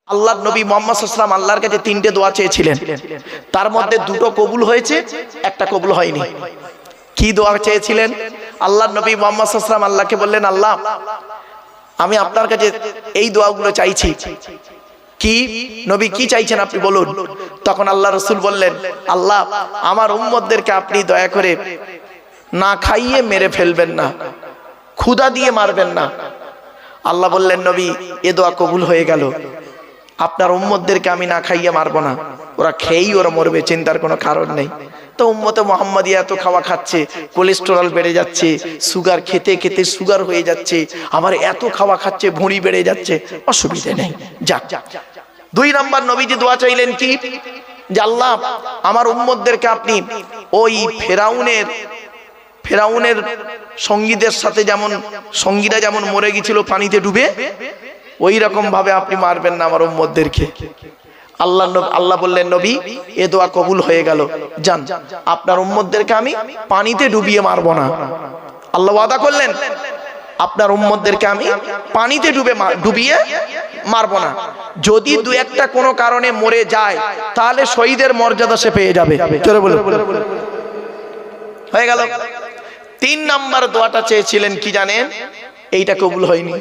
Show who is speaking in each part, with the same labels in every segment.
Speaker 1: আল্লাহর নবী মুহাম্মদ সাল্লাল্লাহু আলাইহি ওয়াসাল্লাম আল্লাহর কাছে তিনটে দোয়া চেয়েছিলেন, তার মধ্যে দুটো কবুল হয়েছে, একটা কবুল হয়নি। কি দোয়া চেয়েছিলেন? আল্লাহর নবী মুহাম্মদ সাল্লাল্লাহু আলাইহি ওয়াসাল্লাম আল্লাহকে বললেন, আল্লাহ আমি আপনার কাছে এই দোয়াগুলো চাইছি। কি নবী কি চাইছেন আপনি বলুন। তখন আল্লাহ রাসূল বললেন, আল্লাহ আমার উম্মতদেরকে আপনি দয়া করে না খাইয়ে মেরে ফেলবেন না, ক্ষুধা দিয়ে মারবেন না। আল্লাহ বললেন, নবী এ দোয়া কবুল হয়ে গেল, আপনার উম্মতদেরকে আমি না খাইয়ে মারবো না, ওরা খেয়েই ওরা মরবে, চিন্তার কোনো কারণ নেই। তো উম্মতে মুহাম্মাদিয়া এত খাওয়া খাচ্ছে, কোলেস্টেরল বেড়ে যাচ্ছে, সুগার খেতে খেতে সুগার হয়ে যাচ্ছে, আবার এত খাওয়া খাচ্ছে ভুঁড়ি বেড়ে যাচ্ছে, অসুবিধা নেই, যাক। 2 নাম্বার নবীজি দোয়া চাইলেন কি, যে আল্লাহ আমার উম্মতদেরকে আপনি ওই ফেরাউনের সঙ্গীদের সাথে যেমন সঙ্গীরা যেমন মরে গিয়েছিল পানিতে ডুবে, ওই রকম ভাবে আপনি মারবেন না আমার উম্মতদেরকে। আল্লাহ বললেন, নবী এ দোয়া কবুল হয়ে গেল, যান আপনার উম্মতদেরকে আমি পানিতে ডুবিয়ে মারবো না। আল্লাহ ওয়াদা করলেন, আপনার উম্মতদেরকে আমি পানিতে ডুবিয়ে মারবো না। যদি 2-1টা কোনো কারণে মরে যায় তাহলে শহীদের মর্যাদা সে পেয়ে যাবে। চলে বলুন, হয়ে গেল। 3 নাম্বার দোয়াটা চেয়েছিলেন কি জানেন? এইটা কবুল হয়নি।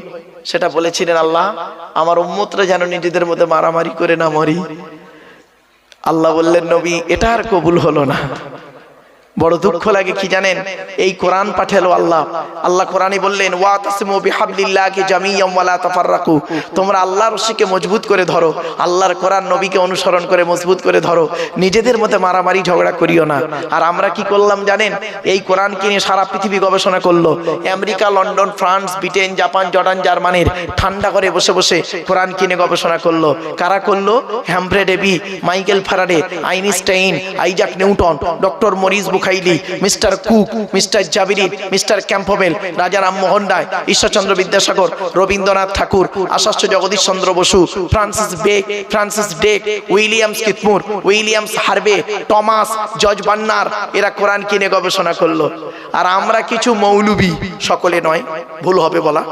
Speaker 1: সেটা বলেছিলেন, আল্লাহ আমার উম্মতরা যেন নিজেদের মধ্যে মারামারি করে না মরি। আল্লাহ বললেন, নবী এটা আর কবুল হলো না। বড় দুঃখ লাগে কি জানেন? এই কোরআন পাঠালো আল্লাহ কোরআনে বললেন, ওয়াতাসিমু বিহাবলিল্লাহি জামিয়াম ওয়া লা তাফাররাকু, তোমরা আল্লাহর রশিকে মজবুত করে ধরো, আল্লাহর কোরআন নবীকে অনুসরণ করে মজবুত করে ধরো, নিজেদের মধ্যে মারামারি ঝগড়া করিও না। আর আমরা কি করলাম জানেন? এই কোরআনকে নিয়ে সারা পৃথিবী গবেষণা করলো। America, London, France, Britain, Japan, Jordan, জার্মানির ঠান্ডা করে বসে বসে কোরআন কিনে গবেষণা করলো। কারা করলো? Humphry Davy, Michael Faraday, Einstein, Isaac Newton, doctor Maurice Bucaille, mister Cook, mister Jabiri, mister Campbell, Raja Rammohan Roy, Ishwarchandra Vidyasagar, Rabindranath Tagore, Acharya Jagadish Chandra Bose, Francis Drake, William স্কিথমুর, Williams Harvey, Thomas, George Bernard, এরা কোরআন কিনে গবেষণা করলো। আর আমরা কিছু মৌলবি, সকলে নয়, ভুল হবে বলা,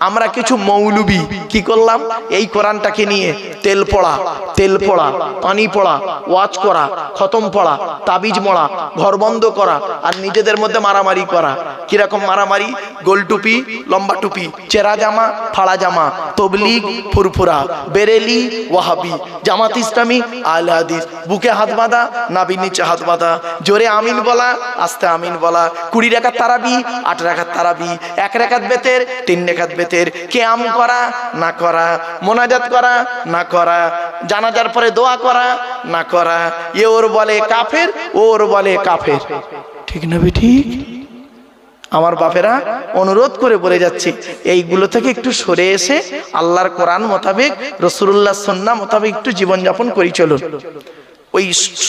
Speaker 1: আমরা কিছু মৌলবি কি করলাম? এই কোরআনটাকে নিয়ে তেল পড়া, পানি পড়া, ওয়াজ করা, খতম পড়া, তাবিজ মরা, ঘর বন্ধ করা, আর নিজেদের মধ্যে মারামারি করা। কিরকম মারামারি? গোল টুপি, লম্বা টুপি, চেরা জামা, ফাড়া জামা, তবলিগ, ফুরফুরা, বেরেলি, ওয়াহাবি, জামাত ইসলামী, আহলে হাদিস, বুকে হাত বাঁধা, নাভির নিচে হাত বাঁধা, জোরে আমিন বলা, আস্তে আমিন বলা, 20 রাকাত তারাবি, 8 রাকাত তারাবি, 1 রাকাত বেতের, 3 রাকাত বেতের, কিয়াম করা না করা, মোনাজাত করা না করা, জানাজার পরে দোয়া করা না করা, এ ওর বলে কাফের, ওর বলে কাফের। ঠিক না ঠিক? আমার বাপেরা অনুরোধ করে বলে যাচ্ছে, এইগুলো থেকে একটু সরে এসে আল্লাহর কোরআন মোতাবেক, রাসূলুল্লাহ সুন্নাহ মোতাবেক একটু জীবনযাপন করি চলুন। ওই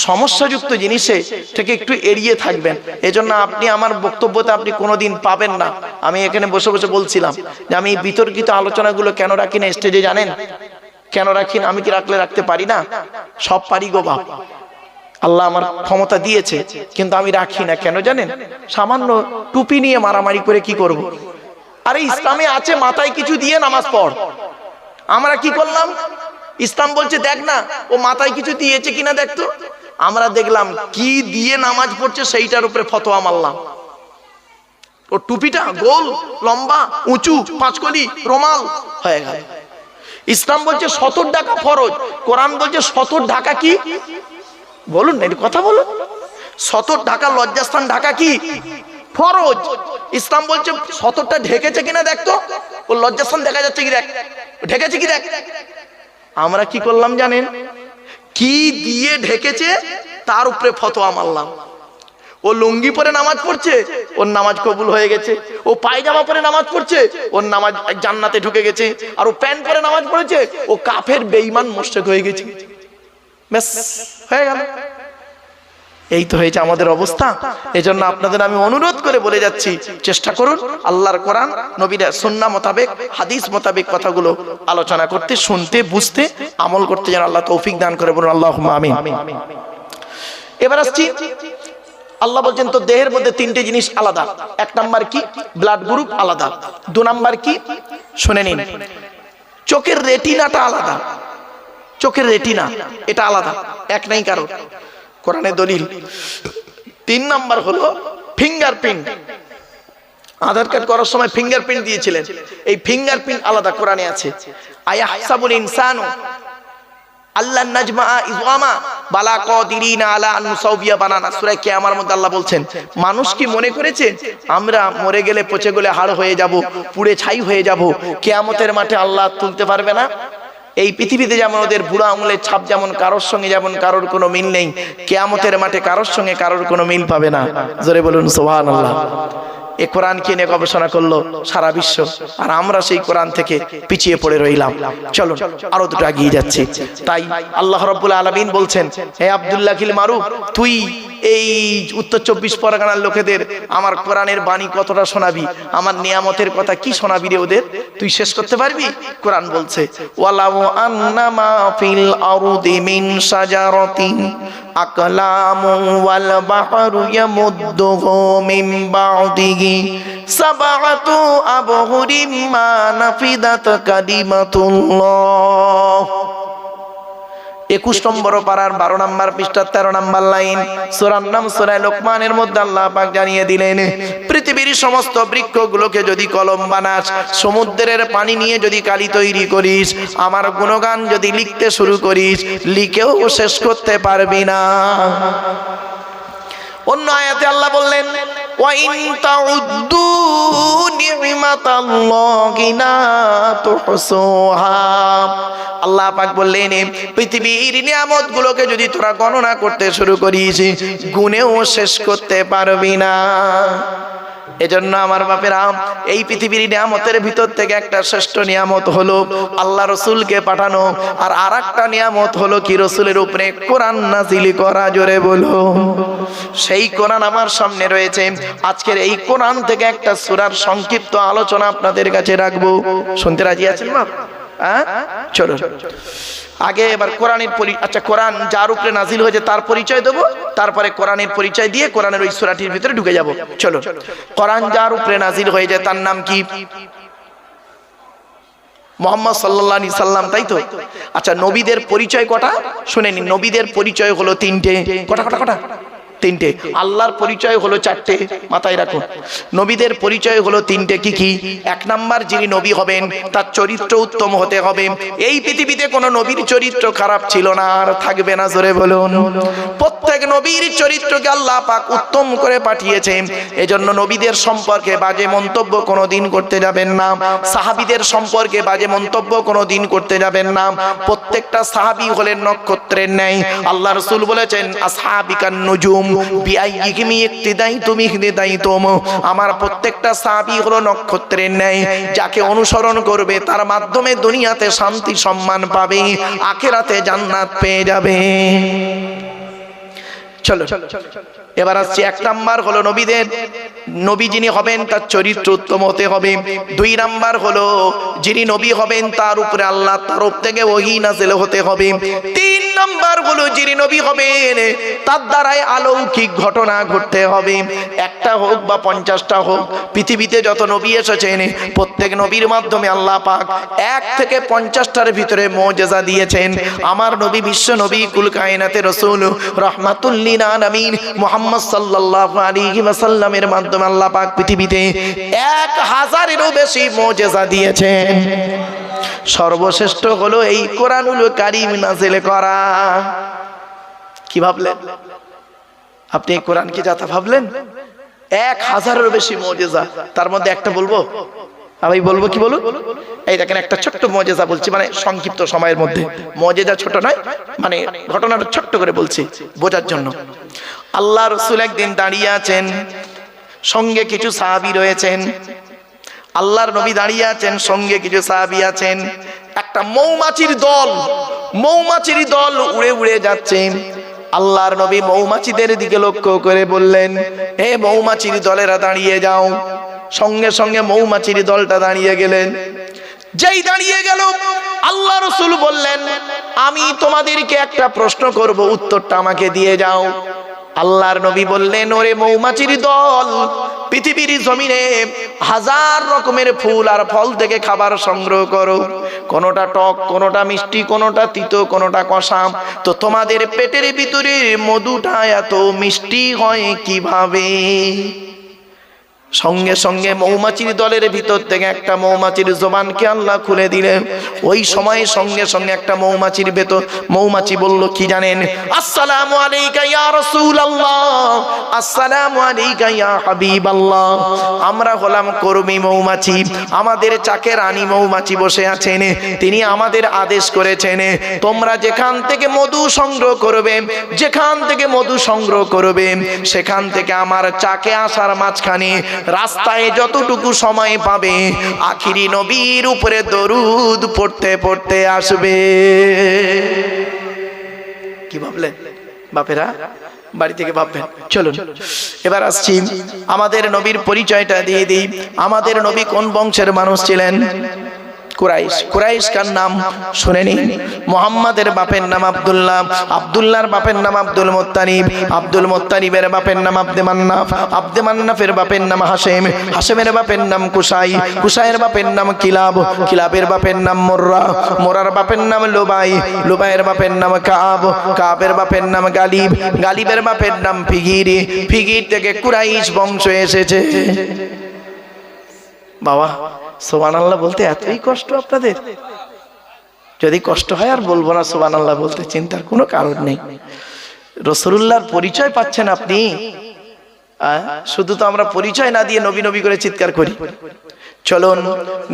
Speaker 1: সমস্যাযুক্ত জিনিসে থেকে একটু এড়িয়ে থাকবেন। এজন্য আপনি আমার বক্তব্যতে আপনি কোনোদিন পাবেন না। আমি এখানে বসে বসে বলছিলাম যে আমি বিতর্কিত আলোচনাগুলো কেন রাখি না স্টেজে, জানেন কেন রাখি না? আমি কি রাখতে পারি না? সব পারি গো বাপ, আল্লাহ আমার ক্ষমতা দিয়েছে, কিন্তু আমি রাখি না। কেন জানেন? সামান্য টুপি নিয়ে মারামারি করে কি করব? আরে ইসলামে আছে মাথায় কিছু দিয়ে নামাজ পড়। আমরা কি করলাম? ইসলাম বলছে দেখ না ও মাথায় কিছু দিয়েছে কিনা দেখতো। আমরা দেখলাম কি দিয়ে নামাজ পড়ছে, সেইটার উপরে ফতোয়া মারলাম। ও টুপিটা গোল, লম্বা, উঁচু, 5 কলি, রুমাল হয়ে গেল। ইসলাম বলছে 70 ঢাকা ফরজ, কোরআন বলছে 70 ঢাকা কি? বলুন না, কথা বলুন। 70 ঢাকা লজ্জাস্থান ঢাকা কি? ফরজ। ইসলাম বলছে 70টা ঢেকেছে কিনা দেখতো, ও লজ্জাস্থান দেখা যাচ্ছে কি দেখ, ঢেকেছে কি দেখ। আমরা কি করলাম জানেন? কি দিয়ে ঢেকেছে তার উপরে ফতোয়া মারলাম। ও লুঙ্গি পরে নামাজ পড়ছে, ওর নামাজ কবুল হয়ে গেছে। ও পায়জামা পরে নামাজ পড়ছে, ওর নামাজ জান্নাতে ঢুকে গেছে। আর ও প্যান্ট পরে নামাজ পড়েছে, ও কাফের, বেঈমান, মুশরিক হয়ে গেছে। ব্যাস হয়ে গেল। এই তো হয়েছে আমাদের অবস্থা। এজন্য আপনাদের আমি অনুরোধ করে বলে যাচ্ছি, চেষ্টা করুন আল্লাহর কোরআন, নবীর সুন্নাহ মোতাবেক, হাদিস মোতাবেক কথাগুলো আলোচনা করতে, শুনতে, বুঝতে, আমল করতে যেন আল্লাহ তৌফিক দান করে। বলুন আল্লাহুম্মা আমিন। এবার আসছি, আল্লাহ বলছেন তো দেহের মধ্যে 3টে জিনিস আলাদা। 1 নাম্বার কি? ব্লাড গ্রুপ আলাদা। 2 নাম্বার কি? শুনে নিন, চোখের রেটিনাটা আলাদা। চোখের রেটিনা, এটা আলাদা, এক নাই কারো। কোরআনের দলিল। 3 নাম্বার হলো ফিঙ্গারপ্রিন্ট। আধার কার্ড করার সময় ফিঙ্গারপ্রিন্ট দিয়েছিলেন, এই ফিঙ্গারপ্রিন্ট আলাদা কোরআনে আছে। আয়াহসাবুল ইনসানু আল্লাহ নাজমা ইজওয়ামা বালা কাদিরিনা আলা আন নুসাউবিয়া বানানা, সূরা কিয়ামার মধ্যে আল্লাহ বলছেন, মানুষ কি মনে করেছে আমরা মরে গেলে পচে গলে হাড় হয়ে যাব, পুড়ে ছাই হয়ে যাব, কিয়ামতের মাঠে আল্লাহ তুলতে পারবে না? এই পৃথিবীতে যেমন ওদের বুড়া আঙুলের ছাপ যেমন কারোর সঙ্গে যেমন কারোর কোনো মিল নেই, কিয়ামতের মাঠে কারোর সঙ্গে কারোর কোনো মিল পাবে না। জোরে বলুন সুবহানাল্লাহ। এ কোরআন কে নিয়ে গবেষণা করলো সারা বিশ্ব, আর আমরা সেই কোরআন থেকে পিছিয়ে পড়ে রইলাম। চলো আরো দুটো এগিয়ে যাচ্ছি। তাই আল্লাহ রাব্বুল আলামিন বলছেন, হে আব্দুল্লাহ কিল মারুফ, তুই এই উত্তর 24 পরগনার লোকেদের আমার কোরআনের বাণী কতটা শোনাবি, আমার নিয়ামতের কথা কি শোনাবি রে ওদের, তুই শেষ করতে পারবি? কোরআন বলছে, ওয়ালাউ আন্নামা ফিল আরদি মিন শাজারাতিন আকলামু ওয়াল বাহরু ইয়ামুদ্দুহু মিন বা'দিহি সাবআতু আবহুরিম মা নাফিদাত কালিমাতুল্লাহ। 21 নম্বর পারার 12 নম্বর পৃষ্ঠা 13 নম্বর লাইন, সূরার নাম সূরা লোকমানের মধ্যে আল্লাহ পাক জানিয়ে দিলেন, পৃথিবীর সমস্ত বৃক্ষগুলোকে যদি কলম বানাস, সমুদ্রের পানি নিয়ে যদি কালি তৈরি করিস, আমার গুণগান যদি লিখতে শুরু করিস, লিখেও শেষ করতে পারবি না। অন্য আয়াতে আল্লাহ বললেন, ওয়া ইন তাউদ্দু নি'মাতাল্লাহি লা তুহসুহা। আল্লাহ পাক বললেন, পৃথিবীর নিয়ামতগুলোকে যদি তোরা গণনা করতে শুরু করিস, গুণেও শেষ করতে পারবি না। এজন্য আমার বাপেরা, এই পৃথিবীর নিয়ামতের ভিতর থেকে একটা শ্রেষ্ঠ নিয়ামত হলো আল্লাহ রসুলকে পাঠানো, আর আরেকটা নিয়ামত হলো কি, রসুলের উপরে কোরআন নাজিল করা। জোরে বলো। সেই কোরআন আমার সামনে রয়েছে। আজকের এই কোরআন থেকে একটা সূরার সংক্ষিপ্ত আলোচনা আপনাদের কাছে রাখবো। শুনতে রাজি আছেন বাপ? হ্যাঁ, চলো আগে এবার কোরআনের আচ্ছা, কোরআন যার উপরে নাজিল হয়েছে তার পরিচয় দেবো, তারপরে কোরআনের পরিচয় দিয়ে কোরআনের ওই সূরাটির ভিতরে ঢুকে যাব। চলো, কোরআন যার উপরে নাজিল হয়েছে তার নাম কি? মুহাম্মদ সাল্লাল্লাহু আলাইহি সাল্লাম, তাই তো? আচ্ছা, নবীদের পরিচয় কটা শুনে নিন। নবীদের পরিচয় হলো 3টে। কটা কটা কটা? 3টে। আল্লাহর পরিচয় হলো 4টে, মাথায় রাখুন। নবীদের পরিচয় হলো 3টে। কি কি? 1 নাম্বার, যিনি নবী হবেন তার চরিত্র উত্তম হতে হবে। এই পৃথিবীতে কোনো নবীর চরিত্র খারাপ ছিল না, আর থাকবে না। জোরে বলুন। প্রত্যেক নবীর চরিত্রকে আল্লাহ পাক উত্তম করে পাঠিয়েছেন। এজন্য নবীদের সম্পর্কে বাজে মন্তব্য কোনোদিন করতে যাবেন না, সাহাবীদের সম্পর্কে বাজে মন্তব্য কোনোদিন করতে যাবেন না। প্রত্যেকটা সাহাবী হলেন নক্ষত্রের ন্যায়। আল্লাহ রাসূল বলেছেন, আসহাবিকান নুজুম বিআইয়িহিম ইক্তিদাইতুম ইহতিদাইতুম। আমার প্রত্যেকটা সাহাবী হলো নক্ষত্রের ন্যায়, যাকে অনুসরণ করবে তার মাধ্যমে দুনিয়াতে শান্তি সম্মান পাবে, আখিরাতে জান্নাত পেয়ে যাবে। চলো এবার আসছি। 1 নাম্বার হলো নবীদের, নবী যিনি হবেন তার চরিত্র উত্তম হতে হবে। 2 নাম্বার হলো যিনি নবী হবেন তার উপরে আল্লাহর তরফ থেকে ওহী নাযিল হতে হবে। 3 নাম্বার হলো যিনি নবী হবেন তার দ্বারাই অলৌকিক ঘটনা ঘটতে হবে। একটা হোক বা 50টা হোক, পৃথিবীতে যত নবী এসেছেন প্রত্যেক নবীর মাধ্যমে আল্লাহ পাক 1 থেকে 50টার ভিতরে মুজিজা দিয়েছেন। আমার নবী বিশ্ব নবী কুল কায়নাতের রাসূল রাহমাতুল লিল আলামিন মুহাম্মদ সাল্লাল্লাহু আলাইহি ওয়াসাল্লামের মাধ্যমে আল্লাহ পাক পৃথিবীতে 1000-এরও বেশি মুজিজা দিয়েছেন। সর্বশ্রেষ্ঠ হলো এই কোরআনুল কারীম নাযিল করা। কি ভাবলেন আপনি? এই কোরআন কি যাতা ভাবলেন? 1000-এরও বেশি মুজিজা, তার মধ্যে একটা বলবো। আমি বলবো, কি বলুন? এই দেখেন, একটা ছোট্ট মুজিজা বলছি, মানে সংক্ষিপ্ত সময়ের মধ্যে। মুজিজা ছোট নয়, মানে ঘটনাটা ছোট্ট করে বলছি বোঝার জন্য। আল্লাহ রাসূল একদিন দাঁড়িয়ে আছেন, সঙ্গে কিছু সাহাবী রয়েছেন। আল্লাহর নবী দাঁড়িয়ে আছেন, সঙ্গে কিছু সাহাবী আছেন। একটা মৌমাছির দল উড়ে উড়ে যাচ্ছে। আল্লাহর নবী মৌমাছিদের দিকে লক্ষ্য করে বললেন, হে মৌমাছির দলেরা দাঁড়িয়ে যাও। সঙ্গে সঙ্গে মৌমাছির দলটা দাঁড়িয়ে গেলেন। যেই দাঁড়িয়ে গেল, আল্লাহ রাসূল বললেন, আমি তোমাদেরকে একটা প্রশ্ন করব, উত্তরটা আমাকে দিয়ে যাও। আল্লাহর নবী বললেন, ওরে মৌমাছির দল, পৃথিবীর জমিনে হাজার রকমের ফুল আর ফল থেকে খাবার সংগ্রহ করো, কোনোটা টক, কোনোটা মিষ্টি, কোনোটা তিতো, কোনোটা কষা, তো তোমাদের পেটের ভিতরে মধুটা এত মিষ্টি হয় কিভাবে? সঙ্গে সঙ্গে মৌমাছির দলের ভিতর থেকে একটা মৌমাছির জবানকে আল্লাহ খুলে দিলেন। ওই সময় সঙ্গে সঙ্গে একটা মৌমাছির ভেতর মৌমাছি বলল কি জানেন? আসসালামু আলাইকা ইয়া রাসূলুল্লাহ, আসসালামু আলাইকা ইয়া হাবিবাল্লাহ। আমরা হলাম কর্মী মৌমাছি, আমাদের চাকে রানী মৌমাছি বসে আছেন, তিনি আমাদের আদেশ করেছেন তোমরা যেখান থেকে মধু সংগ্রহ করবে, যেখান থেকে মধু সংগ্রহ করবে, সেখান থেকে আমার চাকে আসার মাঝখানে রাস্তায় যতটুকু সময় পাবে আখিরি নবীর উপরে দরুদ পড়তে পড়তে আসবে। কি ভাবলেন বাপেরা? বাড়ি থেকে ভাববেন। চলুন এবার আসছি আমাদের নবীর পরিচয়টা দিয়ে দিই। আমাদের নবী কোন বংশের মানুষ ছিলেন? কুরাইশ। কুরাইশ কার নাম শুনে নিন। মুহাম্মাদের বাপের নাম আব্দুল্লাহ, আব্দুল্লাহর বাপের নাম আব্দুল মুত্তালিব, আব্দুল মুত্তালিবের বাপের নাম আব্দে মান্নাফ, আব্দে মান্নাফের বাপের নাম হাশেম, হাশেমের বাপের নাম কুসাই, কুসাইয়ের বাপের নাম কিলাব, কিলাবের বাপের নাম মুররা, মুরার বাপের নাম লুবাই, লুবাইয়ের বাপের নাম কাব, কাবের বাপের নাম গালিব, গালিবের বাপের নাম ফিগির, ফিগির থেকে কুরাইশ বংশ এসেছে। বাবা সুবহানাল্লাহ বলতে এতই কষ্ট আপনাদের? যদি কষ্ট হয় আর বলবো না সুবহানাল্লাহ বলতে, চিন্তার কোনো কারণ নেই। রাসূলুল্লাহর পরিচয় পাচ্ছেন আপনি, শুধু তো আমরা পরিচয় না দিয়ে নবী নবী করে চিৎকার করি। চলুন,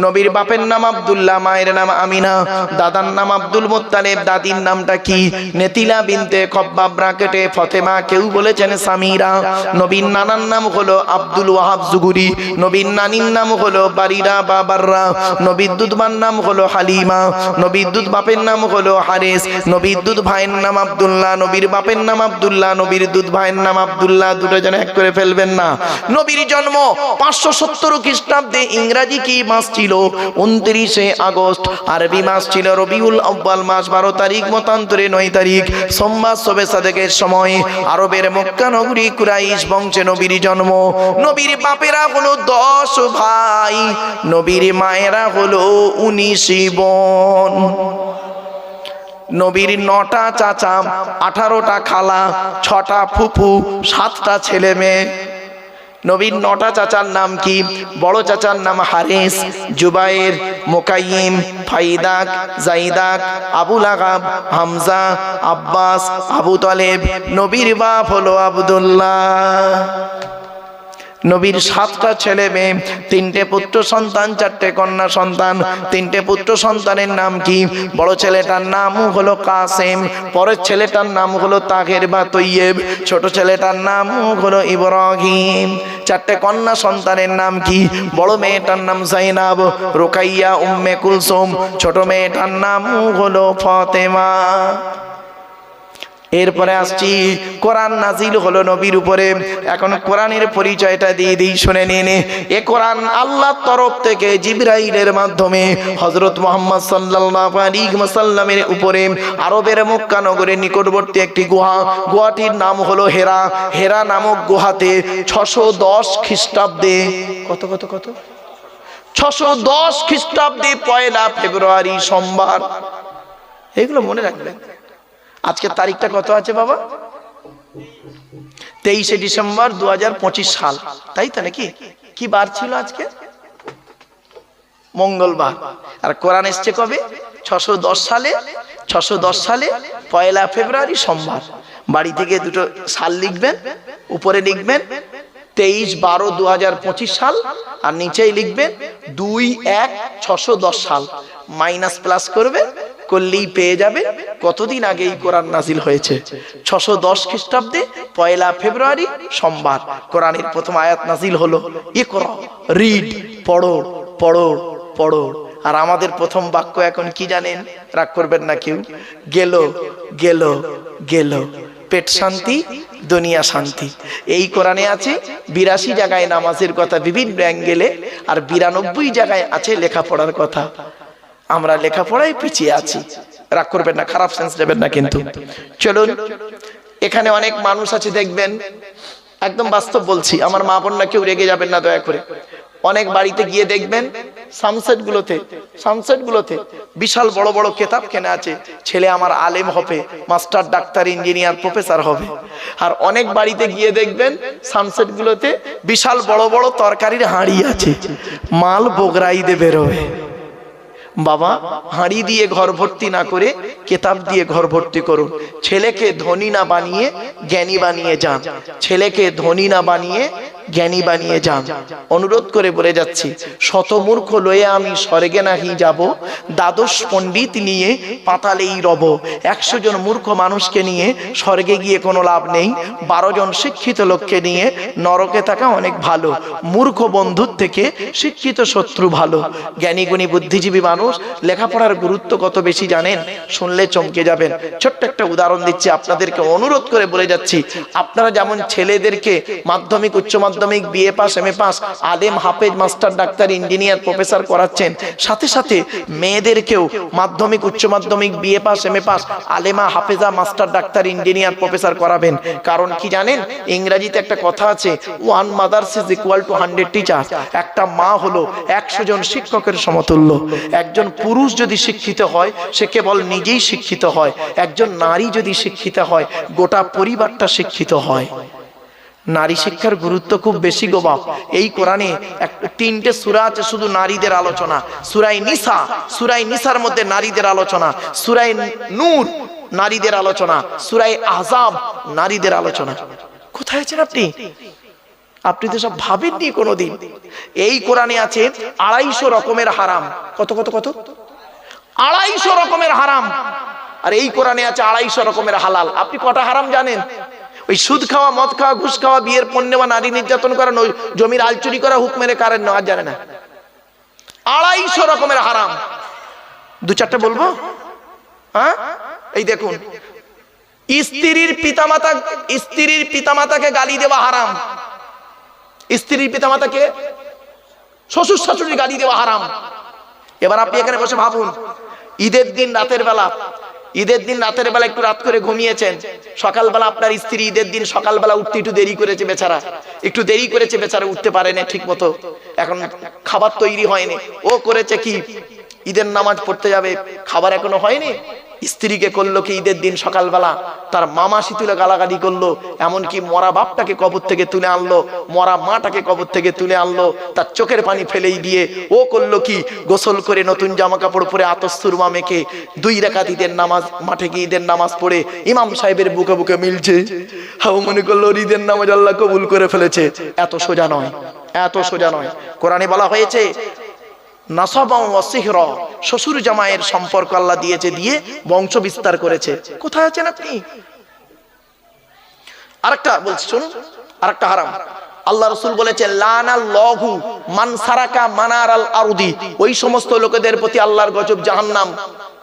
Speaker 1: নবীর বাপের নাম আব্দুল্লাহ, মায়ের নাম আমিনা, দাদার নাম আব্দুল মুত্তালিব, দাদির নামটা কি? নেতিলা বিনতে খব্বাব ব্রাকেটে ফতেমা, কেউ বলেছেন সামিরা। নবীর নানার নাম হলো আব্দুল ওয়াহাব জুগুরি, নবীর নানির নাম হলো বারিরা বা বাররা, নবীর দুধবার নাম হলো হালিমা, নবীর দুধ বাপের নাম হলো হারিস, নবীর দুধ ভাইয়ের নাম আব্দুল্লাহ, নবীর বাপের নাম আব্দুল্লাহ, নবীর দুধ ভাইয়ের নাম আব্দুল্লাহ, দুটো যেন এক করে ফেলবেন না। নবীর জন্ম 570 খ্রিস্টাব্দে। ইংরাজি কি মাস ছিল? 29শে আগস্ট। আরবি মাস ছিল রবিউল আউয়াল মাস, 12 তারিখ, মতান্তরে 9 তারিখ, সোমবার শবে সাদেকের সময় আরবের মক্কা নগরী কুরাইশ বংশে নবীর জন্ম। নবীর বাপেরা হলো 10 ভাই, নবীর মায়েরা হলো 19 বোন। নবীর 9টা চাচা, 18টা খালা, 6টা ফুফু, 7টা ছেলে মেয়ে। নবীর 9টা চাচার নাম কি? বড় চাচার নাম হারিস, জুবাইর, মুকাইম, ফাইদাক, জাইদাক, আবু লাগাব, হামজা, আব্বাস, আবু তালেব। নবীর বাপ হলো আব্দুল্লাহ। নবীর 7টা ছেলে মেয়ে, 3টে পুত্র সন্তান, 4টে কন্যা সন্তান। 3টে পুত্র সন্তানের নাম কি? বড় ছেলেটার নাম হলো কাসেম, পরের ছেলেটার নাম হলো তাহের বা তৈয়েব, ছোট ছেলেটার নাম হলো ইব্রাহিম। 4টে কন্যা সন্তানের নাম কি? বড় মেয়েটার নাম জাইনাব, রুকাইয়া, উম্মে কুলসুম, ছোট মেয়েটার নাম হলো ফাতেমা। এরপরে আসছি, কোরআন নাজিল হলো নবীর উপরে। এখন কোরআনের পরিচয়টা দিয়ে দিই, শুনে নিন। এ কোরআন আল্লাহর তরফ থেকে জিবরাইলের মাধ্যমে হযরত মুহাম্মদ সাল্লাল্লাহু আলাইহি ওয়াসাল্লামের উপরে আরবের মক্কা নগরের নিকটবর্তী একটি গুহা, গুহাটির নাম হলো হেরা। হেরা নামক গুহাতে 610 খ্রিস্টাব্দে, কত 610 খ্রিস্টাব্দে 1 ফেব্রুয়ারি সোমবার। এগুলো মনে রাখবেন। আজকের তারিখটা কত আছে বাবা? 23শে ডিসেম্বর 2025 সাল, তাই তো নাকি? কি বার ছিল আজকে? মঙ্গলবার। আর কোরআন এসছে কবে? 610 সালে। 610 সালে 1 ফেব্রুয়ারি সোমবার। বাড়ি থেকে দুটো সাল লিখবেন, উপরে লিখবেন 23/12/2025 সাল, আর নিচেই লিখবেন 2/1/610 সাল। মাইনাস প্লাস করবে, করলেই পেয়ে যাবে কতদিন আগে এই কোরআন নাজিল হয়েছে। 610 খ্রিস্টাব্দে 1 ফেব্রুয়ারি সোমবার কোরআনের প্রথম আয়াত নাজিল হলো, ইকরা, রিড, পড়ো পড়ো পড়ো। আর আমাদের প্রথম বাক্য এখন কি জানেন? রাগ করবেন না কেউ। গেল গেল গেল, পেট শান্তি, দুনিয়া শান্তি। এই কোরআনে আছে 82 জায়গায় নামাজের কথা বিভিন্ন অ্যাঙ্গেলে, আর 92 জায়গায় আছে লেখাপড়ার কথা। আমরা লেখাপড়ায় পিছিয়ে আছি। রাগ করবেন না, খারাপ সেন্স নেবেন না কিন্তু। চলুন, এখানে অনেক মানুষ আছে দেখবেন, একদম বাস্তব বলছি, আমার মা বোনরা কেউ রেগে যাবেন না দয়া করে। অনেক বাড়িতে গিয়ে দেখবেন সানসেট গুলোতে বিশাল বড় বড় কেতাব কেনা আছে, ছেলে আমার আলেম হবে, মাস্টার, ডাক্তার, ইঞ্জিনিয়ার, প্রফেসর হবে। আর অনেক বাড়িতে গিয়ে দেখবেন সানসেট গুলোতে বিশাল বড় বড় তরকারির হাঁড়ি আছে, মাল বগরাইতে বেরোবে। বাবা, হাঁড়ি দিয়ে ঘর ভর্তি না করে কেতাব দিয়ে ঘর ভর্তি করুন। ছেলেকে ধনী না বানিয়ে জ্ঞানী বানিয়ে যান, ছেলেকে ধনী না বানিয়ে জ্ঞানী বানিয়ে যান। অনুরোধ করে বলে যাচ্ছি, শতমূর্খ লয়ে আমি স্বর্গে নাহি যাব, দ্বাদশ পণ্ডিত নিয়ে পাতালেই রব। 100 জন মূর্খ মানুষকে নিয়ে স্বর্গে গিয়ে কোনো লাভ নেই, 12 জন শিক্ষিত লোককে নিয়ে নরকে থাকা অনেক ভালো। মূর্খ বন্ধুর থেকে শিক্ষিত শত্রু ভালো। জ্ঞানী গুণী বুদ্ধিজীবী মানুষ লেখাপড়ার গুরুত্ব কত বেশি জানেন, শুনলে চমকে যাবেন। ছোট্ট একটা উদাহরণ দিচ্ছি আপনাদেরকে, অনুরোধ করে বলে যাচ্ছি, আপনারা যেমন ছেলেদেরকে মাধ্যমিক, উচ্চ মাধ্যমিক, বিএ পাস, এমএ পাস, আলেম, হাফেজ, মাস্টার, ডাক্তার, ইঞ্জিনিয়ার, প্রফেসর করাচ্ছেন, সাথে সাথে মেয়েদেরকেও মাধ্যমিক, উচ্চ মাধ্যমিক, BA pass, MA pass, আলেমা, হাফেজা, master, doctor, engineer, professor করাবেন। কারণ কি জানেন, ইংরেজিতে একটা কথা আছে, 1 mother's is equal to 100 teachers. একটা মা হলো 100 জন শিক্ষকের সমতুল্য। একজন পুরুষ যদি শিক্ষিত হয়, সে কেবল নিজেই শিক্ষিত হয়। একজন নারী যদি শিক্ষিত হয়, গোটা পরিবারটা শিক্ষিত হয়। নারী শিক্ষার গুরুত্ব খুব বেশি গো বাপ। এই কোরআনে 3টে সূরা আছে শুধু নারীদের আলোচনা। সূরা নিসার মধ্যে নারীদের আলোচনা, সূরা নূর নারীদের আলোচনা, সূরা আহজাব নারীদের আলোচনা। কোথায় আছেন আপনি? আপনি তো সব ভাবেননি কোনোদিন। এই কোরআনে আছে 250 রকমের হারাম। কত কত কত? 250 রকমের হারাম। আর এই কোরআনে আছে 250 রকমের হালাল। আপনি কটা হারাম জানেন? ওই সুদ খাওয়া, মদ খাওয়া, ঘুষ খাওয়া, বিয়ের পণ্য বা নারী নির্যাতন করা, জমির আল চুরি করা, হুক মেরে কারেন্ট নেওয়া, জানে না? 250 রকমের হারাম। 2-4টা বলবো? হ্যাঁ, এই দেখুন, স্ত্রীর পিতামাতাকে গালি দেওয়া হারাম। স্ত্রীর পিতামাতাকে, শ্বশুর শাশুড়ি গালি দেওয়া হারাম। এবার আপনি এখানে বসে ভাবুন, ঈদের দিন রাতের বেলা একটু রাত করে ঘুমিয়েছেন, সকালবেলা আপনার স্ত্রী ঈদের দিন সকালবেলা উঠতে একটু দেরি করেছে, বেচারা উঠতে পারে না ঠিক মতো, এখন খাবার তৈরি হয়নি, ও করেছে কি, ঈদের নামাজ পড়তে যাবে, খাবার এখনো হয়নি। স্ত্রীকে করলো কি, ঈদের দিন সকালবেলা তার মামা তুলে গালাগালি করলো, এমনকি মরা বাপটাকে কবর থেকে তুলে আনলো, মরা মাটাকে কবর থেকে তুলে আনলো, তার চোখের পানি ফেলেই দিয়ে ও করলো কি, গোসল করে নতুন জামা কাপড় পরে আতশ সুরমা মেখে 2 রাকাত ঈদের নামাজ, মাঠে গিয়ে ঈদের নামাজ পড়ে ইমাম সাহেবের বুকে বুকে মিলছে। হাও মনে করলো ঈদের নামাজ আল্লাহ কবুল করে ফেলেছে। এত সোজা নয়। কোরআনে বলা হয়েছে শ্বশুর জামাইয়ের সম্পর্ক আল্লাহ দিয়েছে, দিয়ে বংশ বিস্তার করেছে। কোথায় আছেন আপনি? আরেকটা বলছি শুনুন, আরেকটা হারাম। আল্লাহ রাসূল বলেছেন, লানাল্লাহু মান সারাকা মানারাল আরদি। ওই সমস্ত লোকেদের প্রতি আল্লাহর গজব, জাহান্নাম,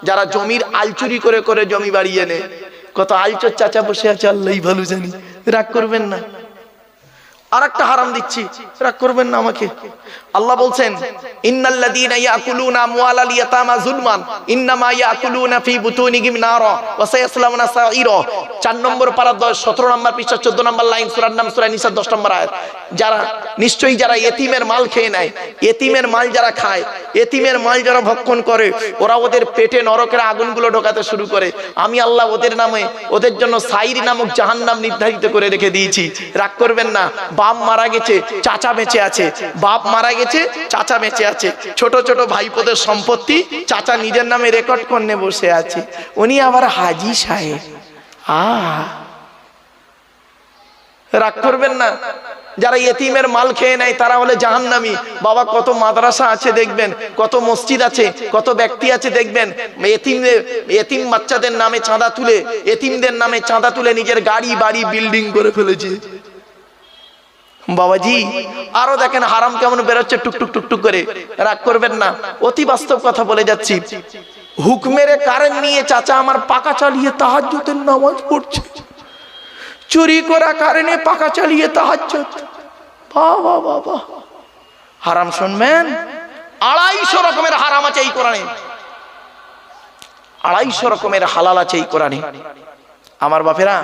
Speaker 1: যারা জমির আল চুরি করে করে জমি বাড়িয়ে নেয়। কত আলচোর চাচা বসে আছে, আল্লাহই ভালো জানি, রাগ করবেন না। আরেকটা হারাম দিচ্ছি, রাগ করবেন না আমাকে। আল্লাহ বলছেন, ইন্নাল্লাযীনা ইয়াকুলুনা আমওয়ালাল ইয়াতামা যুলমান ইন্নামা ইয়াকুলুনা ফি বুতুনিহিম নারা ওয়া সায়াসলাউনা সাঈরা। 4 নম্বর পারা 17 নম্বর পৃষ্ঠা 14 নম্বর লাইন, সূরার নাম সূরা নিসা 10 নম্বর আয়াত। নিশ্চয়ই যারা এতিমের মাল খেয়ে নেয়, এতিমের মাল যারা খায়, এতিমের মাল যারা ভক্ষণ করে, ওরা ওদের পেটে নরকের আগুনগুলো ঢোকাতে শুরু করে। আমি আল্লাহ ওদের জন্য সাইর নামক জাহান্নাম নির্ধারিত করে রেখে দিয়েছি। রাগ করবেন না। বাপ মারা গেছে, চাচা বেঁচে আছে, বাপ মারা গেছে, চাচা বেঁচে আছে। ছোট ছোট ভাইপোদের সম্পত্তি চাচা নিজের নামে রেকর্ড করে বসে আছে, উনি আবার হাজি সাহেব। রাগ করবেন না। যারা এতিমের মাল খেয়ে নেয় তারা হলে জাহান্নামী। বাবা, কত মাদ্রাসা আছে দেখবেন, কত মসজিদ আছে, কত ব্যক্তি আছে দেখবেন, এতিম বাচ্চাদের নামে চাঁদা তুলে, এতিমদের নামে চাঁদা তুলে নিজের গাড়ি বাড়ি বিল্ডিং করে ফেলেছে। বাবাজি, আরো দেখেন হারাম কেমন বেরোচ্ছে টুকটুক টুকটুক করে। রাগ করবেন না, অতি বাস্তব কথা বলে যাচ্ছি। হুকমেরে কারেন্ট নিয়ে চাচা আমার পাকা চালিয়ে তাহাজ্জুদের নামাজ পড়ছে, চুরি করা কারেন্টে পাকা চালিয়ে তাহাজ্জুদ। বাবা বাবা, হারাম শুনবেন। 250 রকমের হারাম আছে এই কোরআনে, 250 রকমের হালাল আছে এই কোরআনে। আমার বাপেরা,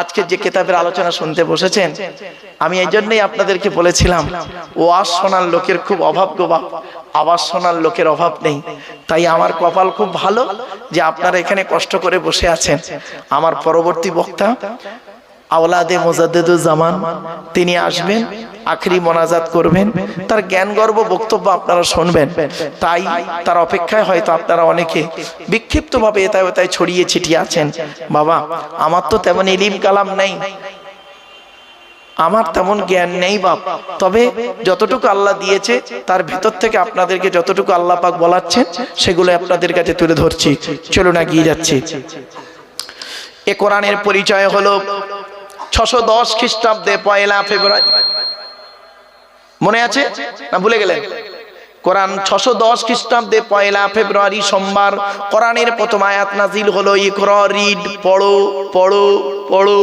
Speaker 1: আজকে যে কিতাবের আলোচনা শুনতে বসেছেন, আমি এই জন্যই আপনাদেরকে বলেছিলাম ওয়াজ শোনার লোকের খুব অভাব গো বাপ, আওয়াজ শোনার লোকের অভাব নেই। তাই আমার কপাল খুব ভালো যে আপনারা এখানে কষ্ট করে বসে আছেন। আমার পরবর্তী বক্তা আওলাদে মুজাদ্দিদুজ্জামান, তিনি আসবেন, আখরি মোনাজাত করবেন, তার জ্ঞানগর্ভ বক্তব্য আপনারা শুনবেন। তাই তার অপেক্ষায় হয়তো আপনারা অনেকে বিক্ষিপ্তভাবে এতায় ওতায় ছড়িয়ে ছিটিয়ে আছেন। বাবা, আমার তো তেমন ইলিম কালাম নেই, আমার তেমন জ্ঞান নেই বাপ, তবে যতটুকু আল্লাহ দিয়েছে তার ভিতর থেকে আপনাদেরকে যতটুকু আল্লাহ পাক বলাচ্ছেন সেগুলো আপনাদের কাছে তুলে ধরছি। চলুন এগিয়ে যাচ্ছি। এ কোরআনের পরিচয় হলো 610 খ্রিস্টাব্দে 1 ফেব্রুয়ারি। মনে আছে না ভুলে গেলেন? কোরআন 610 খ্রিস্টাব্দে 1 ফেব্রুয়ারি সোমবার কোরআনের প্রথম আয়াত নাজিল হলো, ইকরা, রিড, পড়ো পড়ো পড়ো।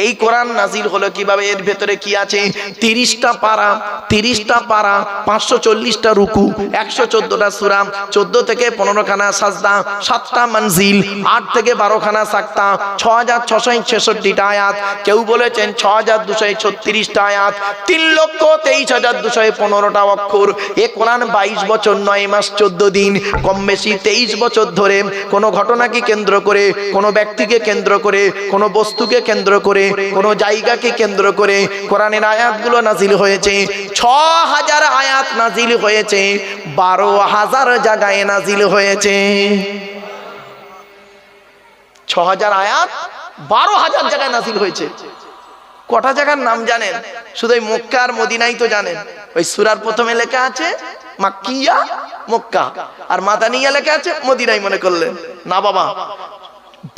Speaker 1: এই কোরআন নাজিল হলো কিভাবে? এর ভেতরে কি আছে? 30টা পারা, 30টা পারা, 540টা রুকু, 114টা সূরা, 14 থেকে 15 খানা সাজদা, 7টা মঞ্জিল, 8 থেকে 12 খানা সাক্তা, 6666টা আয়াত, কেউ বলেছেন 6236টা আয়াত, 3,23,215টা অক্ষর। এ কোরআন 22 বছর 9 মাস 14 দিন, কম বেশি 23 বছর ধরে কোনো ঘটনাকে কেন্দ্র করে, কোনো ব্যক্তিকে কেন্দ্র করে, কোনো বস্তুকে কেন্দ্র করে, কোন জায়গাকে কেন্দ্র করে কোরআনের আয়াতগুলো নাজিল হয়েছে। 6000 আয়াত নাজিল হয়েছে, 12,000 জায়গায় নাজিল হয়েছে। 6000 আয়াত 12,000 জায়গায় নাজিল হয়েছে। কটা জায়গার নাম জানেন? শুধু ওই মক্কা আর মদিনাই তো জানেন। ওই সূরার প্রথমে লেখা আছে মাক্কিয়া, মক্কা, আর মাদানিয়া লেখা আছে মদিনাই মনে করলেন না বাবা,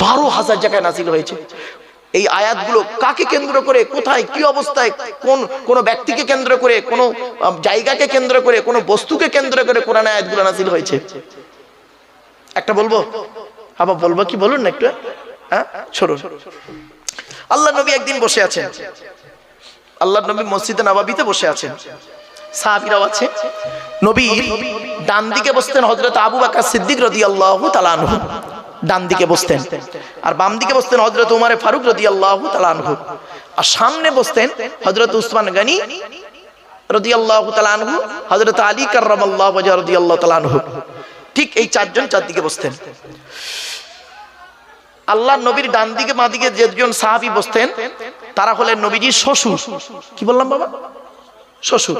Speaker 1: 12,000 জায়গায় নাজিল হয়েছে। এই আয়াতগুলো কাকে কেন্দ্র করে, কোথায়, কি অবস্থায়, কোন ব্যক্তিকে কেন্দ্র করে, কোন জায়গাকে কেন্দ্র করে, কোন বস্তুকে কেন্দ্র করে কোরআন আয়াতগুলো নাজিল হয়েছে? একটা বলবো, আবার বলবো কি বলুন না একটু, হ্যাঁ শুনুন। আল্লাহ নবী একদিন বসে আছেন, আল্লাহ নবী মসজিদে নববীতে বসে আছেন, সাহাবীরাও আছে। নবীর ডান দিকে বসতেন হযরত আবু বকর সিদ্দিক রাদিয়াল্লাহু তাআলা আনহু, ডান দিকে বসতেন, আর বাম দিকে বসতেন হযরত উমর ফারুক রাদিয়াল্লাহু তাআলা আনহু, আর সামনে বসতেন হযরত উসমান গনি রাদিয়াল্লাহু তাআলা আনহু, হযরত আলী কাররামাল্লাহু ওয়াজহু রাদিয়াল্লাহু তাআলা আনহু। ঠিক এই চারজন চারদিকে বসতেন। আল্লাহ নবীর ডান দিকে বাঁ দিকে যেজন সাহাবী বসতেন তারা হলেন নবীজির শ্বশুর। কি বললাম বাবা? শ্বশুর।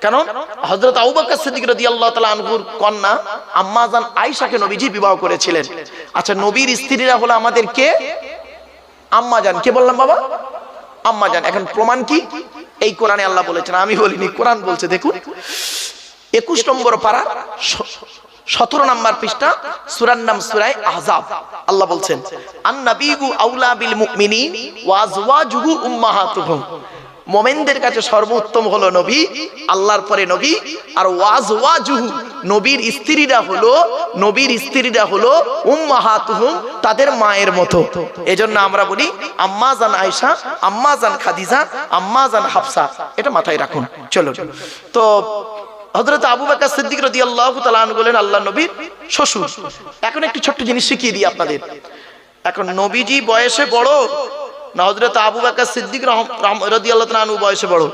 Speaker 1: কারণ হযরত আবু বকর সিদ্দিক রাদিয়াল্লাহু তাআলা আনহুর কন্যা আম্মা জান আয়েশাকে নবীজি বিবাহ করেছিলেন। আচ্ছা, নবীর স্ত্রীরা হলো আমাদের কে? আম্মা জান। কে বললাম বাবা? আম্মা জান। এখন প্রমাণ কি? এই কোরআনে আল্লাহ বলেছেন, আমি বলিনি, কোরআন বলছে। দেখুন 21 নম্বর পারা 17 নম্বর পৃষ্ঠা, সূরার নাম সূরা আহজাব। আল্লাহ বলছেন আন-নাবিয়্যু আউলা বিল মুমিনিন ওয়া আজওয়াজুহু উম্মাহাতুহুম। মুমিনদের কাছে সর্বোত্তম হলো নবী, আল্লাহর পরে নবী, আর ওয়াজওয়াজুহু নবীর স্ত্রীরা হলো উম্মাহাতুহুম, তাদের মায়ের মতো। এজন্য আমরা বলি আম্মা জান আয়েশা, আম্মা জান খাদিজা, আম্মা জান হাফসা। এটা মাথায় রাখুন। চলো, তো হযরত আবু বকর সিদ্দিক রাদিয়াল্লাহু তাআলা আনহু বলেন আল্লাহ নবীর শ্বশুর। এখন একটু ছোট্ট জিনিস শিখিয়ে দিই আপনাদের। এখন নবীজি বয়সে বড় না হযরত আবু বকর সিদ্দিক রাদিয়াল্লাহু তাআলা আনহু বয়সে বড়?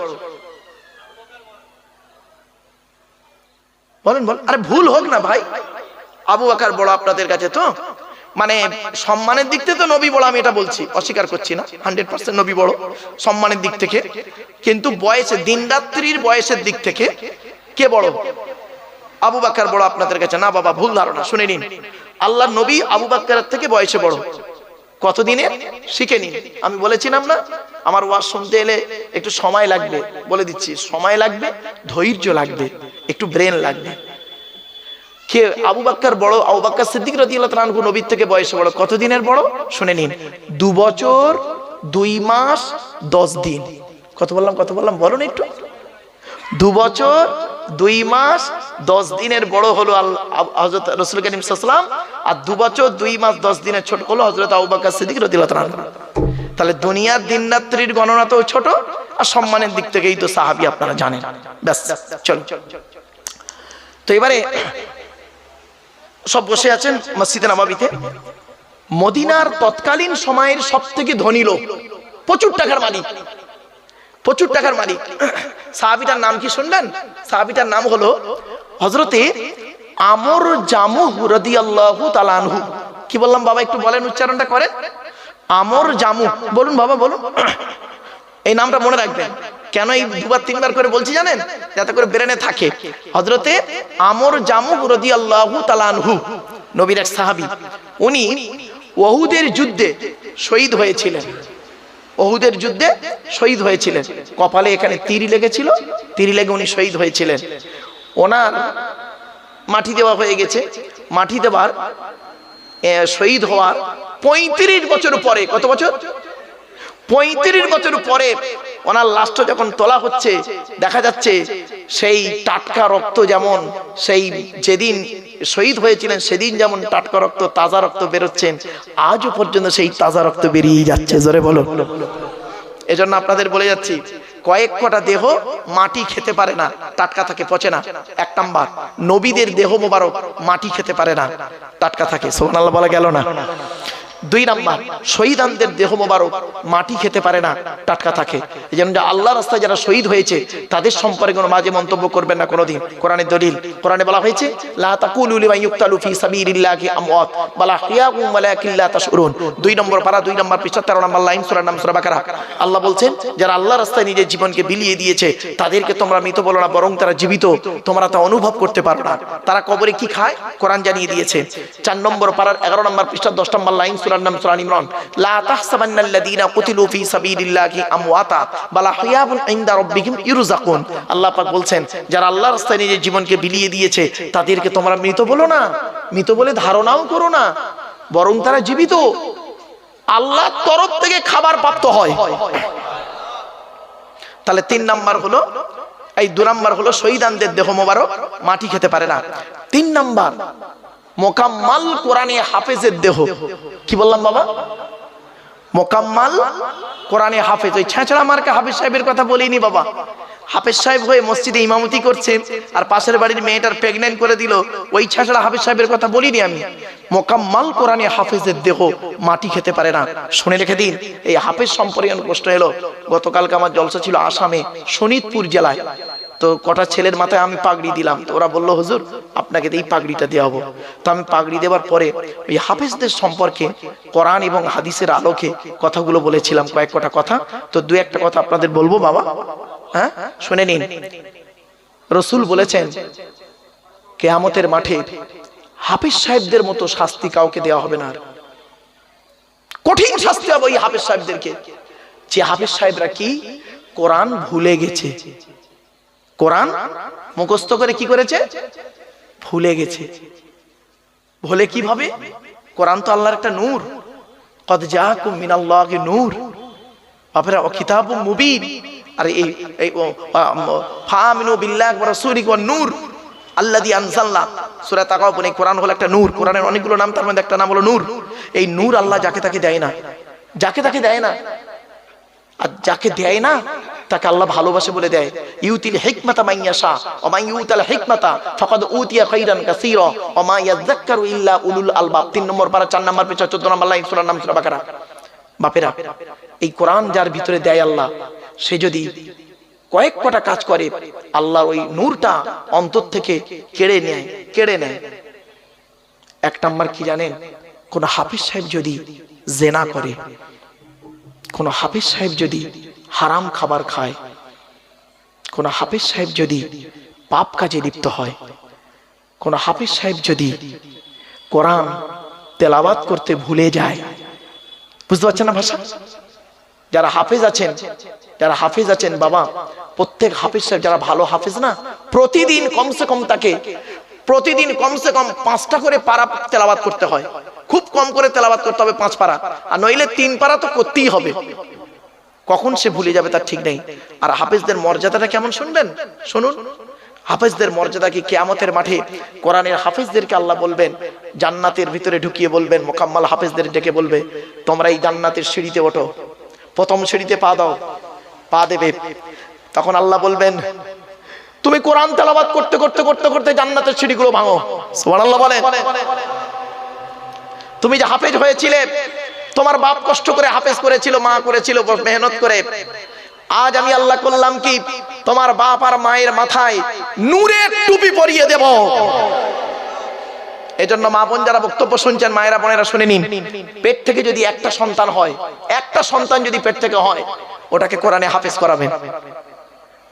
Speaker 1: বলেন বলেন। আরে ভুল হোক না ভাই, আবু বকর বড় আপনাদের কাছে, তো মানে সম্মানের দিক থেকে তো নবী বড়, আমি এটা বলছি, অস্বীকার করছি না, 100% নবী বড় সম্মানের দিক থেকে। কিন্তু বয়সে, দিন রাত্রির বয়সের দিক থেকে কে বড়? আবু বকর বড় আপনাদের কাছে? না বাবা, ভুল ধারণা। শুনে নিন, আল্লাহর নবী আবু বকরের থেকে বয়সে বড়। কতদিনে? শিখে নিন। আমি বলেছিলাম না, আমার ওয়াজ শুনতে এলে একটু সময় লাগবে, বলে দিচ্ছি, সময় লাগবে, ধৈর্য লাগবে, একটু ব্রেন লাগবে। কে আবু বকর বড়? আবু বকর সিদ্দিক রাদিয়াল্লাহু তাআলা আনহু নবীর থেকে বয়সে বড়। কতদিনের বড়? শুনে নিন, 2 বছর 2 মাস 10 দিন। কত বললাম? কত বললাম বলুন একটু? 2 বছর 2 মাস 10 দিনের বড় হলো হযরত রাসূল করিম সাল্লাল্লাহু আলাইহি ওয়াসাল্লাম, আর 2 বছর 2 মাস 10 দিনের ছোট হলো হযরত আবু বকর সিদ্দিক রাদিয়াল্লাহু তাআলা আনহু। তাহলে দুনিয়ার দিন রাত্রির গণনা তো ছোট, আর সম্মানের দিক থেকেই তো সাহাবী আপনারা জানেন। ব্যাস, চলো। তো এবারে সব বসে আছেন মসজিদে নববীতে। মদিনার তৎকালীন সময়ের সবথেকে ধনী লোক, প্রচুর টাকার মালিক, প্রচুর টাকার মালিক। সাহাবীটার নাম কি শুনলেন? সাহাবীটার নাম হলো হযরতে আমর জামুহ রাদিয়াল্লাহু তাআলা আনহু। কি বললাম বাবা, একটু বলেন, উচ্চারণটা করেন। আমর জামুহ, বলুন বাবা বলুন। এই নামটা মনে রাখবেন। কেন এই দুবার তিনবার করে বলছি জানেন? যাতে করে ব্রেনে থাকে। হযরতে আমর জামুহ রাদিয়াল্লাহু তাআলা আনহু নবীর এক সাহাবী। উনি উহুদের যুদ্ধে শহীদ হয়েছিলেন। উহুদের যুদ্ধে শহীদ হয়েছিলেন। কপালে এখানে তীর লেগেছিল, তীর লেগে উনি শহীদ হয়েছিলেন। ওনার মাটি দেওয়া হয়ে গেছে। মাটি দেওয়ার শহীদ হওয়ার 35 বছর পরে, কত বছর? 35 বছর পরে ওনার লাশটা যখন তোলা হচ্ছে, দেখা যাচ্ছে সেই টাটকা রক্ত যেমন সেই যেদিন শহীদ হয়েছিলেন সেদিন যেমন টাটকা রক্ত, তাজা রক্ত বেরোচ্ছেন, আজও পর্যন্ত সেই তাজা রক্ত বেরিয়ে যাচ্ছে। জোরে বলো। এজন্য আপনাদের বলে যাচ্ছি, কয়েক কটা দেহ মাটি খেতে পারে না, টাটকা থাকে, পচে না। 1 নাম্বার, নবীদের দেহ মোবারক মাটি খেতে পারে না, টাটকা থাকে। সুবহানাল্লাহ বলা গেল না? 2 নাম্বার, শহীদানদের দেহ মোবারক মাটি খেতে পারে না, টাটকা থাকে। এই জন্য আল্লাহর রাস্তায় যারা শহীদ হয়েছে তাদের সম্পর্কে কোনো বাজে মন্তব্য করবেন না কোনোদিন। কোরআনের দলিল, কোরআনে বলা হয়েছে লা তাকুলু লিমান ইউকতালু ফি সাবিলিল্লাহি আমওয়াত বাল আহইয়াউম ওয়ালাকিন লা তাশউরুন। 2 নম্বর পারা, 2 নম্বর পৃষ্ঠা, 13 নম্বর লাইন, সূরার নাম সূরা বাকারা। আল্লাহ বলছেন, যারা আল্লাহর রাস্তায় নিজের জীবনকে বিলিয়ে দিয়েছে তাদেরকে তোমরা মৃত বলো না, বরং তারা জীবিত, তোমরা তা অনুভব করতে পারো না। তারা কবরে কি খায় কোরআন জানিয়ে দিয়েছে। 4 নম্বর পারার 11 নম্বর পৃষ্ঠা, 10 নম্বর লাইন, সূরার নাম সূরা ইমরান। লা তাহসাবান্নাল্লাযীনা কুতিলু ফি সাবিলিল্লাহি আমওয়াতা বাল আহইয়াউন ইনদা রাব্বিহিম ইরযাকুন। আল্লাহ পাক বলছেন, যারা আল্লাহর রাস্তায় নিজের জীবনকে বিলিয়ে দিয়েছে তাদেরকে তোমরা মৃত বলো না, মৃত বলে ধারণাও করো না, বরং তারা জীবিত, আল্লাহর তরফ থেকে খাবার প্রাপ্ত হয়। তাহলে 3 নাম্বার হলো, এই 2 নাম্বার হলো শহীদানদের দেহ মোবারক মাটি খেতে পারে না। 3 নাম্বার, মোকাম্মাল কোরআনে হাফেজের দেহ। কি বললাম বাবা? মোকাম্মাল কোরআনে হাফেজ। ওই ছেঁচড়া মার্কা হাফেজ সাহেবের কথা বলিনি বাবা। হাফেজ সাহেব হয়ে মসজিদে ইমামতি করছে আর পাশের বাড়ির মেয়েটার প্রেগন্যান্ট করে দিল, ওই ছেঁচড়া হাফেজ সাহেবের কথা বলিনি আমি। মোকাম্মাল কোরআনে হাফেজের দেহ মাটি খেতে পারে না। শুনে রেখে দিন, এই হাফেজ সম্পর্কে প্রশ্ন এলো। গতকালকে আমার জলসা ছিল আসামে, শোনিতপুর জেলায়। তো কটা ছেলের মাথায় আমি পাগড়ি দিলাম, তো ওরা বললো হুজুর আপনাকে এই পাগড়িটা দেওয়া হবো। তো আমি পাগড়ি দেওয়ার পরে ওই হাফেজদের সম্পর্কে কোরআন এবং হাদিসের আলোকে কথাগুলো বলেছিলাম, কয়েক কটা কথা। তো 2-1টা কথা আপনাদের বলবো বাবা, হ্যাঁ শুনে নিন। রাসূল বলেছেন, কিয়ামতের মাঠে হাফেজ সাহেবদের মতো শাস্তি কাউকে দেওয়া হবে না, কঠিন শাস্তি হবে ওই হাফেজ সাহেবদেরকে। যে হাফেজ সাহেবরা কি কোরআন ভুলে গেছে, কোরআন মুখস্থ করে কি করেছে, ভুলে গেছে। ভুলে কিভাবে? কোরআন তো আল্লাহর একটা নূর, কদ জাআকুম মিনাল্লাহি নূর, আপনারা কিতাবুম মুবিন। আর এই ফামিনু বিল্লাহি ওয়া রাসূলিহি ওয়ান নূর আল্লাযী আনজালনা। সূরা তাকাবুন, এই কোরআন হলো একটা নূর। কোরআনের অনেকগুলো নাম, তার মধ্যে একটা নাম হলো নূর। এই নূর আল্লাহ যাকে তাকে দেয় না, যাকে তাকে দেয় না। আর যাকে দেয় না তাকে আল্লাহ ভালোবাসে বলে দেয়। ইউতিল হিকমাতা মান ইয়াশা ওয়া মান ইউতাল হিকমাতা ফাকাদ উতিয়া খাইরান কাসীরা ওয়া মা ইয়াযাক্কারু ইল্লা উলুল আলবাব। 3 নম্বর পারা, 4 নম্বর পৃষ্ঠা, 14 নম্বর লাইন, সূরার নাম সূরা বাকারা। বাপেরা, এই কোরআন যার ভিতরে দেয় আল্লাহ, সে যদি কয়েক কটা কাজ করে আল্লাহর ওই নূরটা অন্তর থেকে কেড়ে নেয়। 1 নাম্বার কি জানেন? কোন হাফেজ সাহেব যদি জেনা করে, কোন হাফেজ সাহেব যদি হারাম খাবার খায়, কোন হাফেজ সাহেব যদি পাপ কাজে লিপ্ত হয়, কোন হাফেজ সাহেব যদি কোরআন তেলাওয়াত করতে ভুলে যায়, বুঝতে পারছেন না ভাষা? যারা হাফেজ আছেন বাবা, প্রত্যেক হাফেজ সাহেব যারা ভালো হাফেজ না, প্রতিদিন কমসে কম 5টা করে পারা তেলাওয়াত করতে হয়। খুব কম করে তেলাওয়াত করতে হবে 5 পারা, আর নইলে 3 পারা তো করতেই হবে। কখন সে ভুলে যাবে তার ঠিক নেই। আর হাফেজদের মর্যাদাটা কেমন শুনবেন, শুনুন। হাফেজদের মর্যাদা কি? কিয়ামতের মাঠে কোরআনের হাফেজদেরকে আল্লাহ বলবেন, জান্নাতের ভিতরে ঢুকিয়ে বলবেন, মোকাম্মাল হাফেজদের ডেকে বলবে, তোমরা এই জান্নাতের সিঁড়িতে ওঠো, প্রথম সিঁড়িতে পা দাও, পা দেবে। তখন আল্লাহ বলবেন, তুমি কোরআন তেলাওয়াত করতে করতে জান্নাতের সিঁড়িগুলো ভাঙো। সুবহানাল্লাহ বলে। তুমি যে হাফেজ হয়েছিলে, তোমার বাপ কষ্ট করে হাফেজ করেছিল, মা করেছিল মেহনত করে। আজ আমি আল্লাহ করলাম কি, তোমার বাপ আর মায়ের মাথায় নূরের টুপি পরিয়ে দেব। এজন্য মা বোন যারা বক্তব্য শুনছেন, মায়েরা বোনেরা শুনে নিন, পেট থেকে যদি একটা সন্তান হয়, একটা সন্তান যদি পেট থেকে হয়, ওটাকে কোরআনে হাফেজ করাবেন,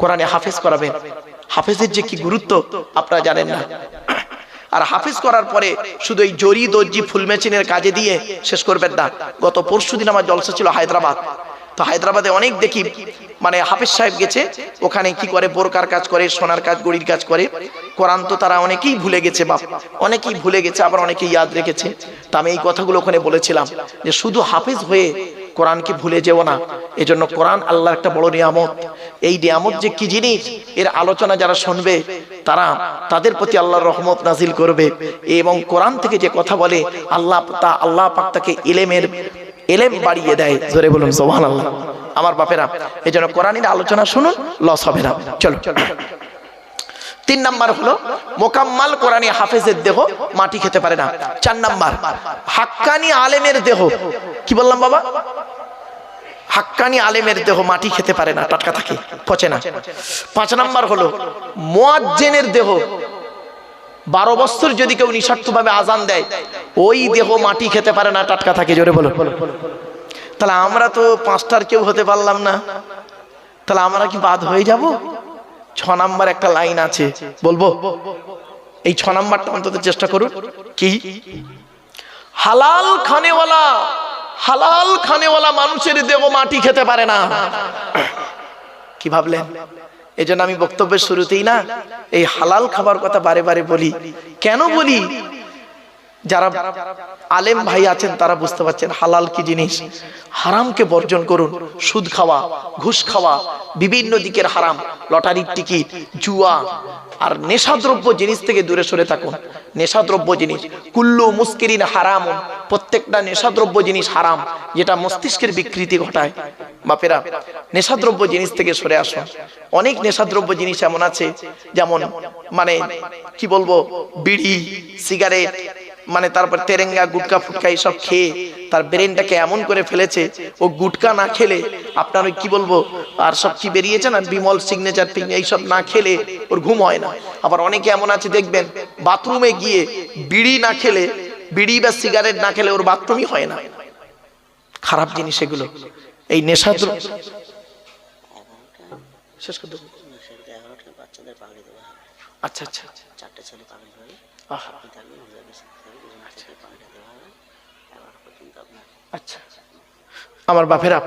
Speaker 1: কোরআনে হাফেজ করাবেন। হাফেজের যে কি গুরুত্ব আপনারা জানেন না। আর হাফেজ করার পরে শুধু এই জরি দর্জি ফুল মেশিনের কাজে দিয়ে শেষ করবেন না। গত পরশুদিন আমার জলসা ছিল হায়দ্রাবাদ। তো হায়দ্রাবাদে অনেক দেখি মানে হাফেজ সাহেব গেছে, ওখানে কি করে বোরকার কাজ করে, সোনার কাজ, গড়ির কাজ করে। কোরআন তো তারা অনেকেই ভুলে গেছে, বাপ অনেকেই ভুলে গেছে, আবার অনেকেই ইয়াদ রেখেছে। তা আমি এই কথাগুলো ওখানে বলেছিলাম যে শুধু হাফেজ হয়ে কোরআনকে ভুলে যেও না। এজন্য কোরআন আল্লাহর একটা বড় নিয়ামত। এই নিয়ামত যে কি জিনিস, এর আলোচনা যারা শুনবে তারা তাদের প্রতি আল্লাহর রহমত নাজিল করবে। এবং কোরআন থেকে যে কথা বলে আল্লাহ পাক তাকে ইলম বাড়িয়ে দেয়। জোরে বলুন সুবহানাল্লাহ। আমার বাপেরা, এজন্য কোরআনের আলোচনা শুনুন, লস হবে না। চলো, 3 নাম্বার হলো মোকাম্মাল কোরআনী হাফেজের দেহ মাটি খেতে পারে না। 4 নাম্বার হাক্কানি আলেমের দেহ, কি বললাম বাবা, হাক্কানি আলেমের দেহ মাটি খেতে পারে না, টাটকা থাকে, পচে না। 5 নাম্বার হলো মুয়াজ্জিনের দেহ, 12 বছর যদি কেউ নিঃস্বার্থভাবে আজান দেয়, ওই দেহ মাটি খেতে পারে না, টাটকা থাকে। জোরে বলো। তাহলে আমরা তো 5টার কেউ হতে পারলাম না, তাহলে আমরা কি বাদ হয়ে যাব? 6 নাম্বার একটা লাইন আছে, বলবো? এই 6 নাম্বারটা অন্তত চেষ্টা করুন। কি? হালাল খানেওয়ালা মানুষের দেহ মাটি খেতে পারে না। কি ভাবলেন? এই জন্য আমি বক্তব্যের শুরুতেই না এই হালাল খাবার কথা বারে বারে বলি। কেন বলি? যারা আলেম ভাই আছেন তারা বুঝতে পারছেন হালাল কি জিনিস। হারামকে বর্জন করুন। সুদ খাওয়া, ঘুষ খাওয়া, বিভিন্ন দিকের হারাম, লটারির টিকিট, জুয়া আর নেশাদ্রব্য জিনিস থেকে দূরে সরে থাকুন। নেশাদ্রব্য জিনিস কুল্লু মুস্কিরিন হারাম, প্রত্যেকটা নেশাদ্রব্য জিনিস হারাম, যেটা মস্তিষ্কের বিকৃতি ঘটায়। বাপেরা, নেশাদ্রব্য জিনিস থেকে সরে আসুন। অনেক নেশাদ্রব্য জিনিস এমন আছে, যেমন মানে কি বলবো, বিড়ি, সিগারেট, মানে তারপর তেরেঙ্গা, গুটকা ফুটকা এইসব খেয়ে তার ব্রেনটাকে এমন করে ফেলেছে, ও গুটকা না খেলে আপনার ওই কি বলবো আর সব কি বেরিয়েছে না, বিমল, সিগনেচার, এইসব না খেলে ওর ঘুম হয় না। আবার অনেকে এমন আছে দেখবেন বাথরুমে গিয়ে বিড়ি না খেলে, বিড়ি বা সিগারেট না খেলে ওর বাথরুমই হয় না। খারাপ জিনিস এগুলো। এই নেশা শেষ করে দেবো। আচ্ছা আচ্ছা, 4টে ছেলে পাগল হয়ে আচ্ছা। আমার বাপেরা,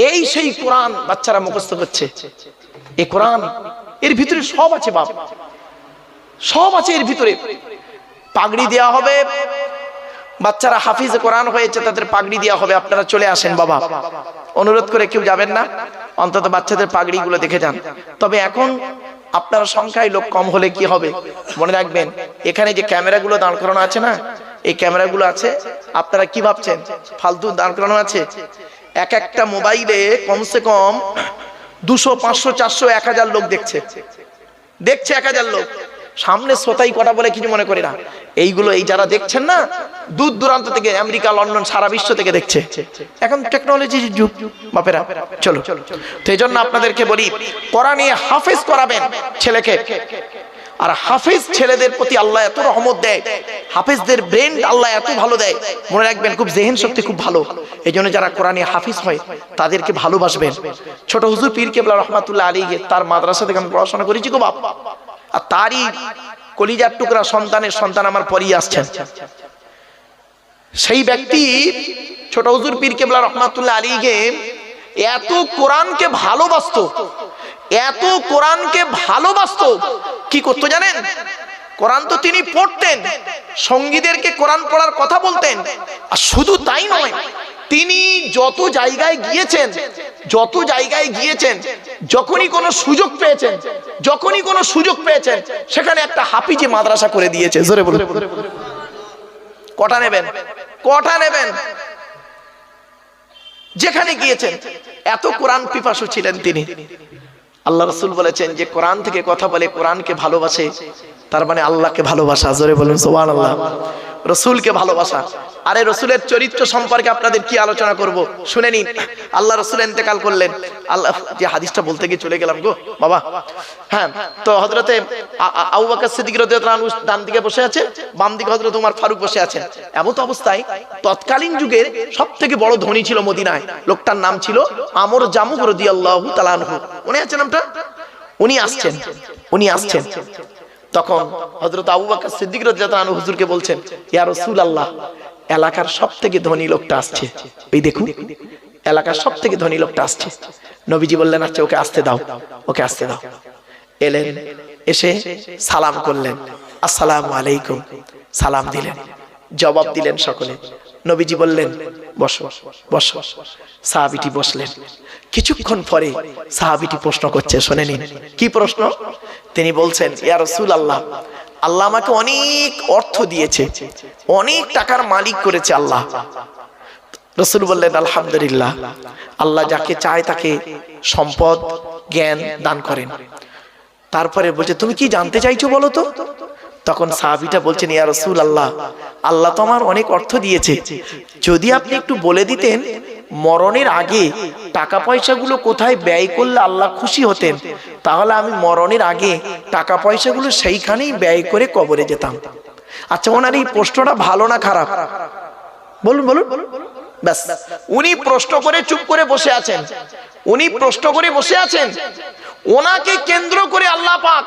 Speaker 1: এই সেই কোরআন বাচ্চারা মুখস্থ করছে। এই কোরআন এর ভিতরে সব আছে বাপ, সব আছে এর ভিতরে। পাগড়ি দেওয়া হবে, বাচ্চারা হাফিজ কোরআন হয়েছে তাদের পাগড়ি দেওয়া হবে। আপনারা চলে আসেন বাবা, অনুরোধ করে কেউ যাবেন না, অন্তত বাচ্চাদের পাগড়ি গুলো দেখে যান। তবে এখন আপনার সংখ্যায় লোক কম হলে কি হবে, মনে রাখবেন এখানে যে ক্যামেরাগুলো দাঁড় করানো আছে না, এই ক্যামেরাগুলো আছে, আপনারা কি ভাবছেন ফালতু দাঁড় করানো আছে? এক একটা মোবাইলে কমসে কম 200, 500, 400, 1000 লোক দেখছে 1000 লোক। সামনে শ্রোতাই কটা বলে কিছু মনে করি না। এইগুলো এই যারা দেখছেন না, দূর দূরান্ত থেকে, আমেরিকা, লন্ডন, সারা বিশ্ব থেকে দেখছে। এখন টেকনোলজির যুগ বাপেরা। চলো, তো এই জন্য আপনাদেরকে বলি, কোরআনে হাফেজ করাবেন ছেলেকে। আর হাফেজ ছেলেদের প্রতি আল্লাহ এত রহমত দেয়, হাফেজদের ব্রেন আল্লাহ এত ভালো দেয়, মনে রাখবেন খুব জেহেন শক্তি খুব ভালো। এই জন্য যারা কোরআনে হাফিজ হয় তাদেরকে ভালোবাসবেন। ছোট হুজুর পীর কেবলা রহমাতুল্লাহ আলাইহি, তার মাদ্রাসা থেকে আমি পড়াশোনা করেছি গো বাপ। আর তারই কলিজার টুকরা সন্তান আমার পরেই আসছেন। সেই ব্যক্তি ছোট হুজুর পীর কেবলা রহমাতুল্লাহ আলাইহি এত কোরআনকে ভালোবাসতো, এত কোরআনকে ভালোবাসতো, কি করতো জানেন? কোরআন তো তিনি পড়তেন, সঙ্গীদেরকে কোরআন পড়ার কথা বলতেন। আর শুধু তাই নয়, তিনি যত জায়গায় গিয়েছেন, যখনই কোনো সুযোগ পেয়েছেন সেখানে একটা হাফিজি মাদ্রাসা করে দিয়েছে। জোরে বলুন, কটা নেবেন? যেখানে গিয়েছেন এত কোরআন পিপাসু ছিলেন তিনি। আল্লাহ রাসূল বলেছেন যে কোরআন থেকে কথা বলে, কোরআনকে ভালোবাসে, তার মানে আল্লাহকে ভালোবাসা। জোরে বলুন সুবহানাল্লাহ। রসুলকে ভালোবাসা। আরে রসুলের চরিত্র সম্পর্কে আপনাদের কি আলোচনা করব, শুনে নিন। আল্লাহ রসুল ইন্তেকাল করলেন। আল্লাহ, যে হাদিসটা বলতে গিয়ে চলে গেলাম গো বাবা। হ্যাঁ, তো হযরতে আবু বকর সিদ্দিক রাদিয়াল্লাহু আনহু ডান দিকে বসে আছে, বাম দিকে হযরত ওমর ফারুক বসে আছেন। এমন অবস্থায় তৎকালীন যুগের সবথেকে বড় ধনী ছিল মদিনায়, লোকটার নাম ছিল আমর জামুহ রাদিয়াল্লাহু তাআলা আনহু। মনে আছে নামটা? উনি আসছেন। তখন হযরত আবু বকর সিদ্দিক রাদিয়াল্লাহু আনহু হুজুরকে বলছেন, ইয়া রাসূলুল্লাহ, এলাকার সবথেকে ধনী লোকটা আসছে, এই দেখুন এলাকার সবথেকে ধনী লোকটা আসছে। নবীজি বললেন, আচ্ছা ওকে আসতে দাও, ওকে আসতে দাও। এলেন, এসে সালাম করলেন, আসসালামু আলাইকুম, সালাম দিলেন, জবাব দিলেন সকলে। নবীজি বললেন, বসো বসো। সাহাবীটি বসলেন। কিছুক্ষণ পরে সাহাবীটি প্রশ্ন করছে, শুনে নিন কি প্রশ্ন। তিনি বলছেন, ইয়া রাসূলুল্লাহ, আল্লাহ আমাকে অনেক অর্থ দিয়েছে, অনেক টাকার মালিক করেছে আল্লাহ। রাসূল বললেন, আলহামদুলিল্লাহ, আল্লাহ যাকে চায় তাকে সম্পদ জ্ঞান দান করেন। তারপরে বলছে, তুমি কি জানতে চাইছো বলো তো? তখন সাহাবীটা বলছেন, ইয়া রাসূলুল্লাহ, আল্লাহ তো আমার অনেক অর্থ দিয়েছে, যদি আপনি একটু বলে দিতেন মরণের আগে টাকা পয়সাগুলো কোথায় ব্যয় করলে আল্লাহ খুশি হতেন, তাহলে আমি মরণের আগে টাকা পয়সাগুলো সেইখানেই ব্যয় করে কবরে যেতাম। আচ্ছা, ওনার এই প্রশ্নটা ভালো না খারাপ? বলুন বলুন। ব্যাস, উনি প্রশ্ন করে চুপ করে বসে আছেন। উনি প্রশ্ন করে বসে আছেন, ওনাকে কেন্দ্র করে আল্লাহ পাক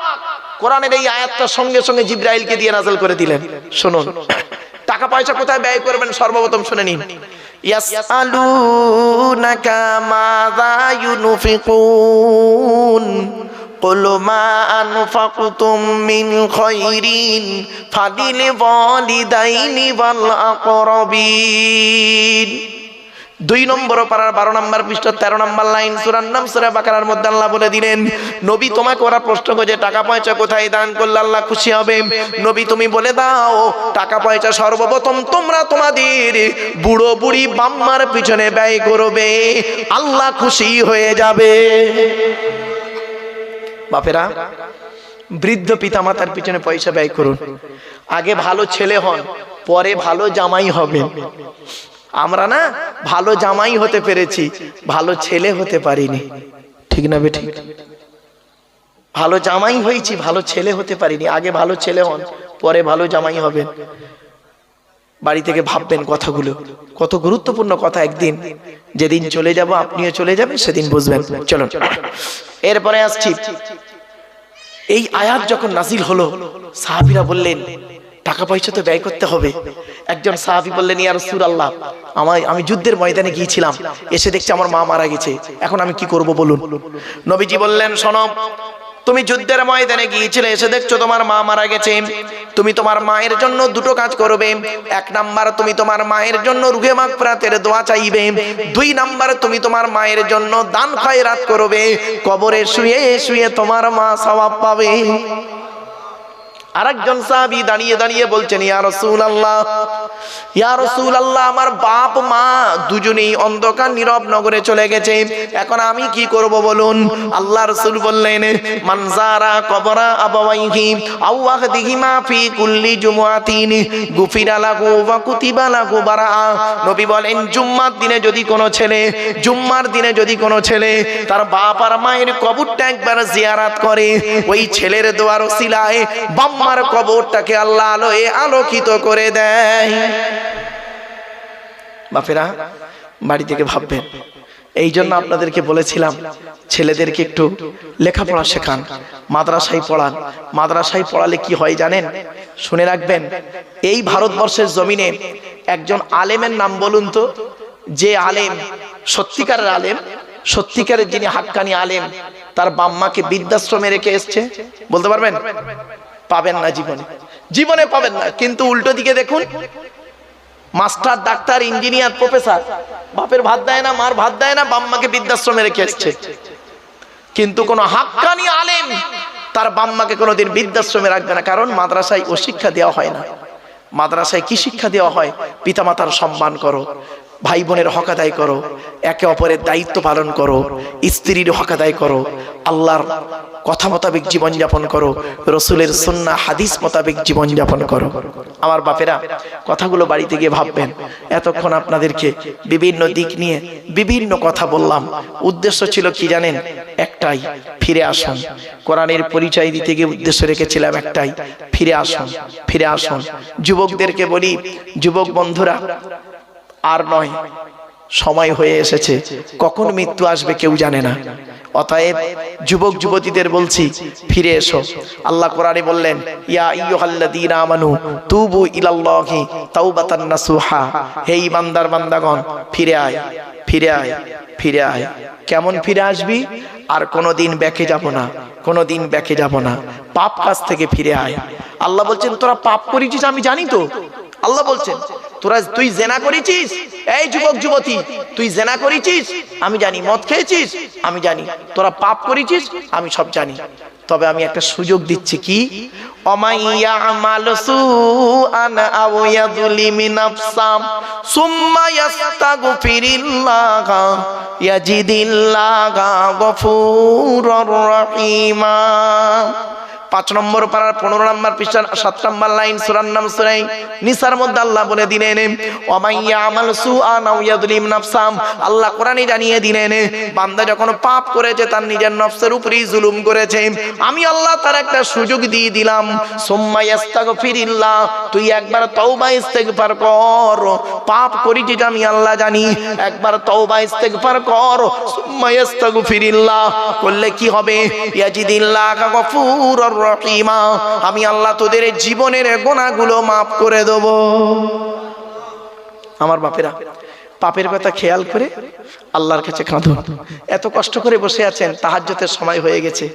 Speaker 1: কোরআনের এই আয়াতটা সঙ্গে সঙ্গে জিবরাইলকে দিয়ে নাযিল করে দিলেন। শুনুন, টাকা পয়সা কোথায় ব্যয় করবেন সর্বপ্রথম শুনে নিন। ইয়াসআলুনাকা মাযা ইউনফিকুন কুল মা আনফাকতুম মিন খায়রিন ফালিল ওয়ালিদাইনি ওয়াল আকরাবিন। 2 নম্বর পারার 12 নম্বর পৃষ্ঠা 13 নম্বর লাইন, সূরার নাম সূরা বাকারার মধ্যে আল্লাহ বলে দিলেন, নবী তোমাকে ওরা প্রশ্ন করে টাকা পয়সা কোথায় দান করলে আল্লাহ খুশি হবে, নবী তুমি বলে দাও টাকা পয়সা সর্বপ্রথম তোমরা তোমাদের বুড়ো বুড়ি বাম্মার পিছনে ব্যয় করবে, আল্লাহ খুশি হয়ে যাবে। বাপেরা, বৃদ্ধ পিতামাতার পিছনে পয়সা ব্যয় করুন। আগে ভালো ছেলে হন, পরে ভালো জামাই হবেন। আমরা না ভালো জামাই হতে পেরেছি, ভালো ছেলে হতে পারিনি, ঠিক না বেঠিক? ভালো জামাই হয়েছি, ভালো ছেলে হতে পারিনি। আগে ভালো ছেলে হন, পরে ভালো জামাই হবেন। বাড়ি থেকে ভাববেন কথাগুলো, কত গুরুত্বপূর্ণ কথা। একদিন যেদিন চলে যাব, আপনিও চলে যাবেন, সেদিন বুঝবেন। চলুন এরপরে আসছি। এই আয়াত যখন নাজিল হলো, সাহাবীরা বললেন টাকা পয়সা তো ব্যয় করতে হবে। একজন সাহাবী বললেন, ইয়া রাসূলুল্লাহ, আমি যুদ্ধের ময়দানে গিয়েছিলাম, এসে দেখছি আমার মা মারা গেছে, এখন আমি কি করব বলুন। নবীজি বললেন, শোনো, তুমি যুদ্ধের ময়দানে গিয়েছিলে, এসে দেখছো তোমার মা মারা গেছে, তুমি তোমার মায়ের জন্য দুটো কাজ করবে। 1 নাম্বার, তুমি তোমার মায়ের জন্য রুহে মাগফিরাতের দোয়া চাইবে। 2 নাম্বার, তুমি তোমার মায়ের জন্য দান খয়রাত করবে। কবরে শুয়ে শুয়ে তোমার মা সওয়াব পাবে। আরেকজন সাহাবী দাঁড়িয়ে দাঁড়িয়ে বলছেন, ইয়া রাসূলুল্লাহ, ইয়া রাসূলুল্লাহ, আমার বাপ মা দুজনেই অন্ধকার নীরব নগরে চলে গেছে, এখন আমি কি করব বলুন। আল্লাহ রাসূল বললেন, মান যারা কবরা আবাওয়াইহি আও আহদিহিমা ফি কুল্লি জুমআতিন গুফিরা লাহু ওয়া কুতিবা লাহু বারাআ। নবী বলেন, জুম্মার দিনে যদি কোনো ছেলে তার বাপ আর মায়ের কবরটা একবার জিয়ারত করে, ওই ছেলের দোয়ার ওসিলায় বাম্মার কবরটাকে আল্লাহ আলোয় আলোকিত করে দেয়। বাপেরা, বাড়ি থেকে ভাববেন। এই জন্য আপনাদেরকে বলেছিলাম, ছেলেদেরকে একটু লেখাপড়া শেখান, মাদ্রাসায় পড়ান। মাদ্রাসায় পড়ালে কি হয় জানেন? শুনে রাখবেন, এই ভারতবর্ষের জমিনে একজন আলেমের নাম বলুন তো, যে আলেম সত্যিকারের আলেম, সত্যিকারের যিনি হাক্কানি আলেম, তার বাম্মাকে বৃদ্ধাশ্রমে রেখে এসছে, বলতে পারবেন? পাবেন না, জীবনে পাবেন না। কিন্তু উল্টো দিকে দেখুন, মাস্টার, ডাক্তার, ইঞ্জিনিয়ার, প্রফেসর, বাপের ভাত দেয় না, মার ভাত দেয় না, বাম্মাকে বৃদ্ধাশ্রমে রেখে এসছে। কিন্তু কোন হাক্কানি আলেম তার বাম্মাকে কোনোদিন বৃদ্ধাশ্রমে রাখবে না, কারণ মাদ্রাসায় ও শিক্ষা দেওয়া হয় না। মাদ্রাসায় কি শিক্ষা দেওয়া হয়? পিতামাতার সম্মান করো, ভাই বোনের হক আদায় করো, একে অপরের দায়িত্ব পালন করো, স্ত্রীর হক আদায় করো, আল্লাহর কথা মোতাবেক জীবনযাপন করো, রসুলের সুন্নাহ হাদিস মোতাবেক জীবনযাপন করো। আমার বাপেরা, কথাগুলো বাড়িতে গিয়ে ভাববেন। এতক্ষণ আপনাদেরকে বিভিন্ন দিক নিয়ে বিভিন্ন কথা বললাম, উদ্দেশ্য ছিল কি জানেন? একটাই, ফিরে আসুন। কোরআনের পরিচয় দিতে গিয়ে উদ্দেশ্য রেখেছিলাম একটাই, ফিরে আসুন, ফিরে আসুন। যুবকদেরকে বলি, যুবক বন্ধুরা, আর নয়, সময় হয়ে এসেছে, কখন মৃত্যু আসবে কেউ জানে না। অতএব যুবক যুবতীদের বলছি, ফিরে এসো। আল্লাহ কোরআনে বললেন, ইয়া আইয়ুহাল্লাযীনা আমানু তুবু ইলাল্লাহি তাওবাতান নাসুহা, হে ইমানদার বান্দাগণ, ফিরে আয়, ফিরে আয়, ফিরে আয়। কেমন ফিরে আসবি? আর কোনোদিন ব্যাকে যাব না, কোনোদিন ব্যাকে যাব না, পাপ কাজ থেকে ফিরে আয়। আল্লাহ বলছেন, তোরা পাপ করেছিস আমি জানি তো। আল্লাহ বলছেন, তুই জেনা করেছিস, এই যুবক যুবতী, তুই জেনা করেছিস আমি জানি, মদ খেয়েছিস আমি জানি, তোরা পাপ করেছিস আমি সব জানি। তবে আমি একটা সুযোগ দিচ্ছি, কি? অমাইয়ামাল সুআন আও ইয়াযলিমি নাফসাম সুম্মা ইয়াস্তাগফিরিল্লাহ ইয়াজিদিল্লাহ গফুরুর রহিমা। 5 নম্বর পারার 15 নম্বর পৃষ্ঠার 7 নম্বর লাইন, সূরার নাম সূরা নিসার মধ্যে আল্লাহ বলে দিলেন, ওয়ামাইয়া আমাল সুআন আও ইয়াযলিম নাফসাম। আল্লাহ কোরআনে জানিয়ে দিলেন, বান্দা যখন পাপ করেছে, তার নিজের নফসের উপরেই জুলুম করেছে, আমি আল্লাহ তার একটা সুযোগ দিয়ে দিলাম, সুম্মা ইস্তাগফিরিল্লাহ, তুই একবার তওবা ইস্তেগফার কর। পাপ করেছিস আমি আল্লাহ জানি, একবার তওবা ইস্তেগফার কর, সুম্মা ইস্তাগফিরিল্লাহ করলে কি হবে? ইয়াজিদিল্লাহ গফুরুর রহিমা, আমি আল্লাহ তোদের জীবনের গুনাহগুলো মাফ করে দেব। আমার বাপেরা, পাপের কথা খেয়াল করে আল্লাহর কাছে কাঁদুন। এত কষ্ট করে বসে আছেন, তাহাজ্জুদের সময় হয়ে গেছে,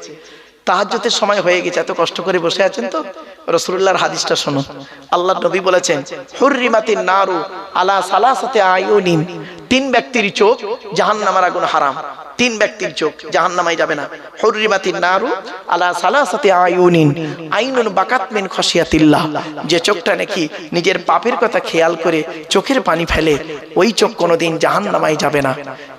Speaker 1: তাহাজ্জুদের সময় হয়ে গেছে, এত কষ্ট করে বসে আছেন তো রাসূলুল্লাহর হাদিসটা শুনুন। আল্লাহর নবী বলেছেন, হুররিমাতিন নারু আলা সালাসাতি আয়ুনিন, 3 ব্যক্তির চোখ জাহান্নামের আগুন হারাম, 3 ব্যক্তির চোখ জাহান্নামে যাবে না। হুররিমাতিন নারু আলা সালাসাতি আয়ুনিন, আইনুন বাকাত মিন খাশিয়াতিল্লাহ, যে চোখটা নাকি নিজের পাপের কথা খেয়াল করে চোখের পানি ফেলে, ওই চোখ কোনোদিন জাহান্নামে যাবে না।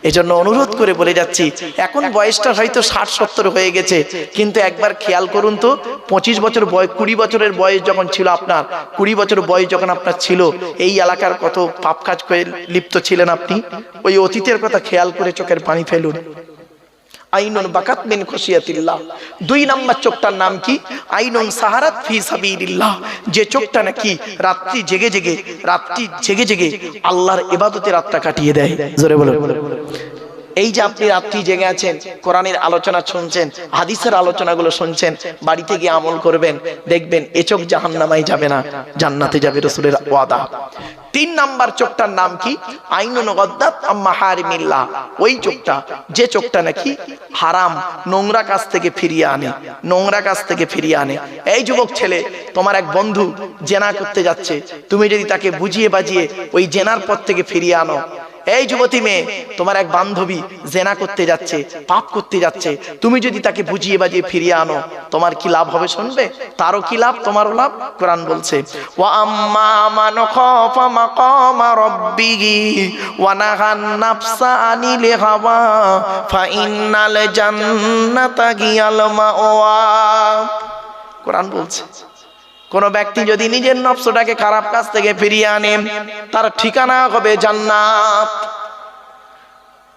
Speaker 1: এজন্য অনুরোধ করে বলে যাচ্ছি, এখন বয়সটা হয়তো 60-70 হয়ে গেছে, কিন্তু একবার খেয়াল করুন তো, 25 বছর বয়স, 20 বছরের বয়স যখন ছিল আপনার, 20 বছর বয়স যখন আপনার ছিল, এই এলাকার কত পাপ কাজ করে লিপ্ত ছিলেন আপনি? ওই অতীতের কথা খেয়াল করে চোখের পানি ফেলুন। আইনুন বাকাত মিন খাশিয়াতিল্লাহ। 2 নম্বর চোখটার নাম কি? আইনুন সাহারাত ফি সাবিলিল্লাহ, যে চোখটা নাকি রাত্রি জেগে জেগে আল্লাহর ইবাদতে রাতটা কাটিয়ে দেয়। জোরে বলো। এই যে আপনি রাত্রি জেগে আছেন, কোরআনের আলোচনা শুনছেন, হাদিসের আলোচনাগুলো শুনছেন, বাড়িতে গিয়ে আমল করবেন, দেখবেন এ চোখ জাহান্নামে যাবে না, জান্নাতে যাবে, রাসূলের ওয়াদা। 3 নাম্বার চোখটার নাম কি? আইনুন গাদ্দাত আম্মা হারিমিল্লাহ, ওই চোখটা, যে চোখটা নাকি হারাম নোংরা কাজ থেকে ফিরিয়ে আনে, নোংরা কাজ থেকে ফিরিয়ে আনে। এই যুবক ছেলে, তোমার এক বন্ধু জেনা করতে যাচ্ছে, তুমি যদি তাকে বুঝিয়ে বাজিয়ে ওই জেনার পথ থেকে ফিরিয়ে আনো। এই যুবতী মেয়ে, তোমার এক বান্ধবী জেনা করতে যাচ্ছে, পাপ করতে যাচ্ছে, তুমি যদি তাকে বুঝিয়ে বাজিয়ে ফিরিয়ে আনো, তোমার কি লাভ হবে শুনবে? তারও কি লাভ, তোমারও লাভ। কোরআন বলছে, ওয়া আম্মা মান খাফা মাকামা রাব্বিহি ওয়া নাহান নাফসা আনিল হাওয়া ফা ইন্নাল জান্নাতা হিয়াল মাওয়া। কোরআন বলছে, কোন ব্যক্তি যদি নিজের নফসটাকে খারাপ কাজ থেকে ফিরিয়ে আনে, তার ঠিকানা হবে জান্নাত।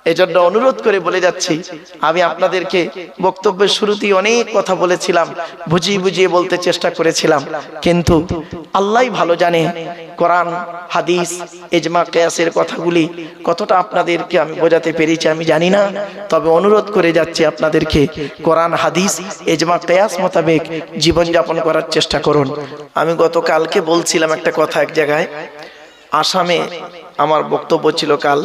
Speaker 1: এজন্য অনুরোধ করে বলে যাচ্ছি, আমি আপনাদেরকে বক্তব্যের শুরুতেই অনেক কথা বলেছিলাম, বুঝিয়ে বুঝিয়ে বলতে চেষ্টা করেছিলাম, কিন্তু আল্লাহই ভালো জানে কোরআন হাদিস ইজমা কিয়াসের কথাগুলি কতটা আপনাদেরকে আমি বোঝাতে পেরেছি আমি জানি না। তবে অনুরোধ করে যাচ্ছি আপনাদেরকে, কোরআন হাদিস ইজমা কিয়াস মোতাবেক জীবনযাপন করার চেষ্টা করুন। আমি গতকালকে বলছিলাম একটা কথা, এক জায়গায় আসামে আমার বক্তব্য ছিল কাল,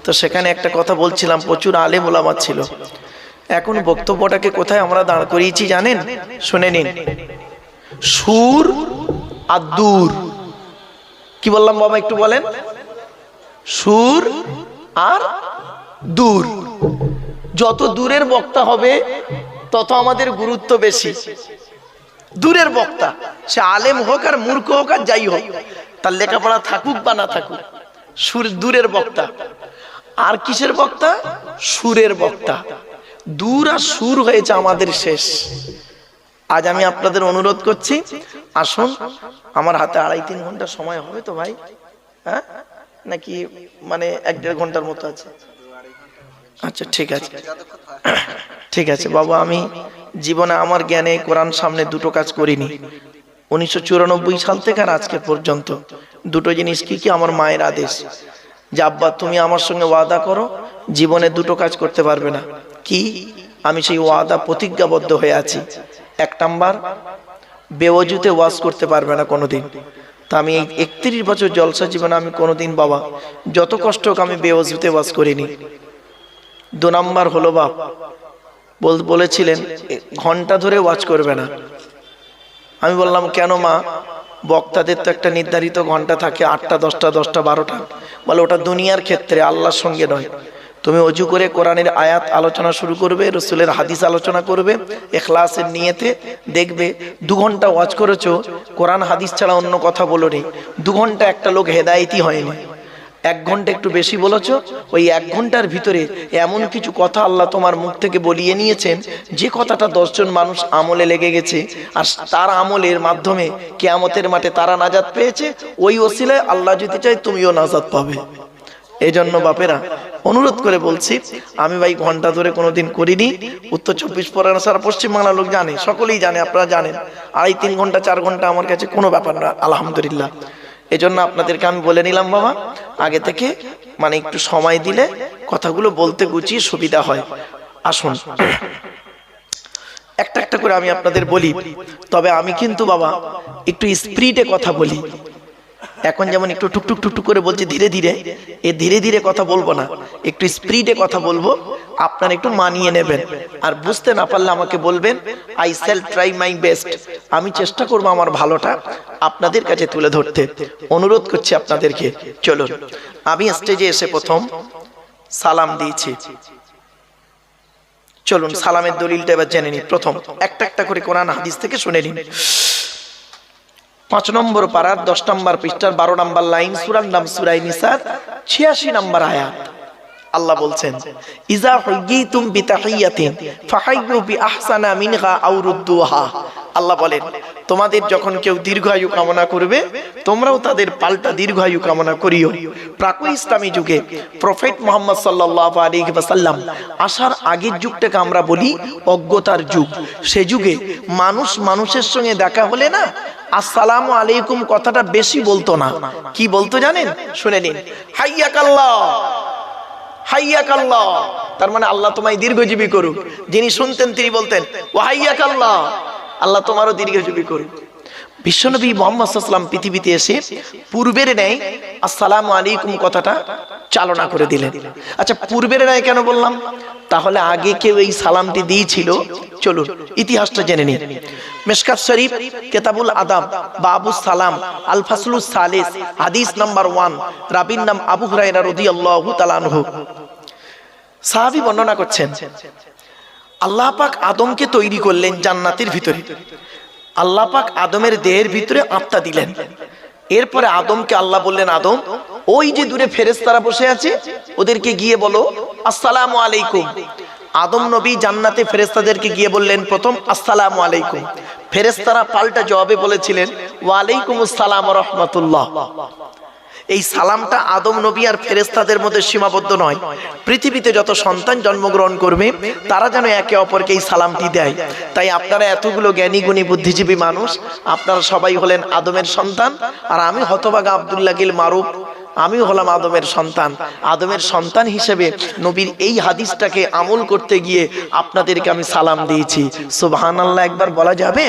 Speaker 1: তো সেখানে একটা কথা বলছিলাম, প্রচুর আলেম ওলামা ছিল। এখন বক্তব্যটাকে কোথায় আমরা দাঁড় করিয়েছি জানেন? শুনে নিন, সুর আর দূর। কি বললাম বাবা, একটু বলেন? সুর আর দূর। যত দূরের বক্তা হবে তত আমাদের গুরুত্ব বেশি। দূরের বক্তা, সে আলেম হোক আর মূর্খ হোক আর যাই হোক, তার লেখাপড়া থাকুক বা না থাকুক, সুর, দূরের বক্তা। আর কিসের বক্তা? সুরের বক্তা। দূর আর সুর হয়েছে আমাদের শেষ। আজ আমি আপনাদের অনুরোধ করছি, আসুন, আমার হাতে 2.5-3 ঘন্টা সময় হবে তো ভাই? হ্যাঁ, নাকি মানে 1-1.5 ঘন্টার মতো আছে? আচ্ছা ঠিক আছে, ঠিক আছে বাবা। আমি জীবনে আমার জ্ঞানে কোরআন সামনে দুটো কাজ করিনি। 1994 সাল থেকে আর আজকে পর্যন্ত দুটো জিনিস কি কি? আমার মায়ের আদেশ যে আব্বা তুমি আমার সঙ্গে ওয়াদা করো, জীবনে দুটো কাজ করতে পারবে না। কি? আমি সেই ওয়াদা প্রতিজ্ঞাবদ্ধ হয়ে আছি। 1 নাম্বার, বেওয়াজুতে ওয়াজ করতে পারবে না কোনোদিন। তা আমি এই 31 বছর জলসা জীবনে আমি কোনোদিন বাবা যত কষ্ট হোক আমি বেওয়াজুতে ওয়াজ করিনি। 2 নাম্বার হলো বাপ বলেছিলেন ঘন্টা ধরে ওয়াজ করবে না। আমি বললাম কেন মা? বক্তাদের তো একটা নির্ধারিত ঘন্টা থাকে, 8টা 10টা 10টা 12টা। বলে ওটা দুনিয়ার ক্ষেত্রে, আল্লাহর সঙ্গে নয়। তুমি অজু করে কোরআনের আয়াত আলোচনা শুরু করবে, রসুলের হাদিস আলোচনা করবে ইখলাসের নিয়তে, দেখবে 2 ঘন্টা ওয়াজ করেছো, কোরআন হাদিস ছাড়া অন্য কথা বলোনি, 2 ঘন্টা একটা লোক হেদায়েতই হয়নি। 1 ঘন্টা একটু বেশি বলেছো, ওই 1 ঘন্টার ভিতরে এমন কিছু কথা আল্লাহ তোমার মুখ থেকে বলিয়ে নিয়েছেন যে কথাটা 10 জন মানুষ আমলে লেগে গেছে, আর তার আমলের মাধ্যমে কিয়ামতের মাঠে তারা নাজাত পেয়েছে। ওই ওসিলায় আল্লাহ যদি চায় তুমিও নাজাত পাবে। এই জন্য বাপেরা অনুরোধ করে বলছি, আমি ভাই ঘন্টা ধরে কোনোদিন করিনি। উত্তর 24 পরগনা সারা পশ্চিমবাংলার লোক জানে, সকলেই জানে, আপনারা জানেন। 2.5-3 ঘন্টা 4 ঘন্টা আমার কাছে কোনো ব্যাপার না, আলহামদুলিল্লাহ। এই জন্য আপনাদেরকে আমি বলে নিলাম বাবা, আগে থেকে মানে একটু সময় দিলে কথাগুলো বলতে গুছিয়ে সুবিধা হয়। আসুন একটা একটা করে আমি আপনাদের বলি, তবে আমি কিন্তু বাবা একটু স্পিরিটে কথা বলি। এখন যেমন একটু টুকটুক টুকটুক করে বলছি ধীরে ধীরে, ধীরে ধীরে কথা বলবো না, একটু স্পিরিটে কথা বলবো। আপনারা একটু মানিয়ে নেবেন, আর বুঝতে না পারলে আমাকে বলবেন। I shall try my best. আমি চেষ্টা করবো আমার ভালোটা আপনাদের কাছে তুলে ধরতে। অনুরোধ করছি আপনাদেরকে, চলুন আমি স্টেজে এসে প্রথম সালাম দিয়েছি। চলুন সালামের দলিলটা এবার জেনে নিই। প্রথম একটা একটা করে কোরআন হাদিস থেকে শুনে নিন। 5 নম্বর পারার 10 নম্বর পৃষ্ঠার 12 নম্বর লাইন, সূরার নাম সূরা নিসার 86 নম্বর আয়াত। আল্লাহ বলছেন, ইজা হুয়িতুম বিতাহিয়াতিন ফাহাইয়ু বিআহসানা মিনহা আও রুদ্দুহা। আল্লাহ বলেন, তোমাদের যখন কেউ দীর্ঘায়ু কামনা করবে, তোমরাও তাদের পাল্টা দীর্ঘায়ু কামনা করিও। প্রাক ইসলামী যুগে প্রফেট মুহাম্মদ সাল্লাল্লাহু আলাইহি ওয়াসাল্লাম আসার আগের যুগটাকে আমরা বলি অজ্ঞতার যুগ। সে যুগে মানুষ মানুষের সঙ্গে দেখা হলে না আসসালামু আলাইকুম কথাটা বেশি বলতো না। কি বলতো জানেন? শুনে নিন, হাইয়াকাল্লাহ, হাইয়াকাল্লাহ। তার মানে আল্লাহ তোমায় দীর্ঘজীবী করুক। যিনি শুনতেন তিনি বলতেন ওয়া হাইয়াকাল্লাহ, আল্লাহ তোমারও দীর্ঘজীবী করুক। বিশ্বনবী মুহাম্মদ সাল্লাল্লাহু আলাইহি ওয়াসাল্লাম পৃথিবীতে এসে পূর্বের ন্যায় আসসালামু আলাইকুম কথাটা চালনা করে দিলেন। আচ্ছা, পূর্বের ন্যায় কেন বললাম? তাহলে আগে কেউ এই সালামটি দিয়েছিল? চলুন ইতিহাসটা জেনে নিন। মিশকাত শরীফ কিতাবুল আদাব বাবুস সালাম আল ফাসলুস সালিস হাদিস নাম্বার 1, রাবীর নাম আবু হুরায়রা রাদিয়াল্লাহু তাআলা আনহু। সাহাবী বর্ণনা করছেন, আল্লাহ পাক আদমকে তৈরি করলেন জান্নাতের ভিতরে। আল্লাহ পাক আদমের দেহের ভিতরে আত্মা দিলেন। এরপরে আদমকে আল্লাহ বললেন, আদম ওই যে দূরে ফেরেশতারা বসে আছে ওদেরকে গিয়ে বলো আসসালামু আলাইকুম। আদম নবী জান্নাতে ফেরেশতাদেরকে গিয়ে বললেন প্রথম আসসালামু আলাইকুম। ফেরেশতারা পাল্টা জবাবে বলেছিলেন ওয়া আলাইকুমুস সালাম ওয়া রাহমাতুল্লাহ। এই সালামটা আদম নবী আর ফেরেশতাদের মধ্যে সীমাবদ্ধ নয়। পৃথিবীতে যত সন্তান জন্মগ্রহণ করবে তারা যেন একে অপরকে এই সালামটি দেয়। তাই আপনারা এতগুলো জ্ঞানী গুণী বুদ্ধিজীবী মানুষ, আপনারা সবাই হলেন আদমের সন্তান, আর আমি হতভাগা আব্দুল্লাহ গিল মারুফ, আমি হলাম আদমের সন্তান। আদমের সন্তান হিসেবে নবীর এই হাদিসটাকে আমল করতে গিয়ে আপনাদেরকে আমি সালাম দিয়েছি। সুবহানাল্লাহ একবার বলা যাবে?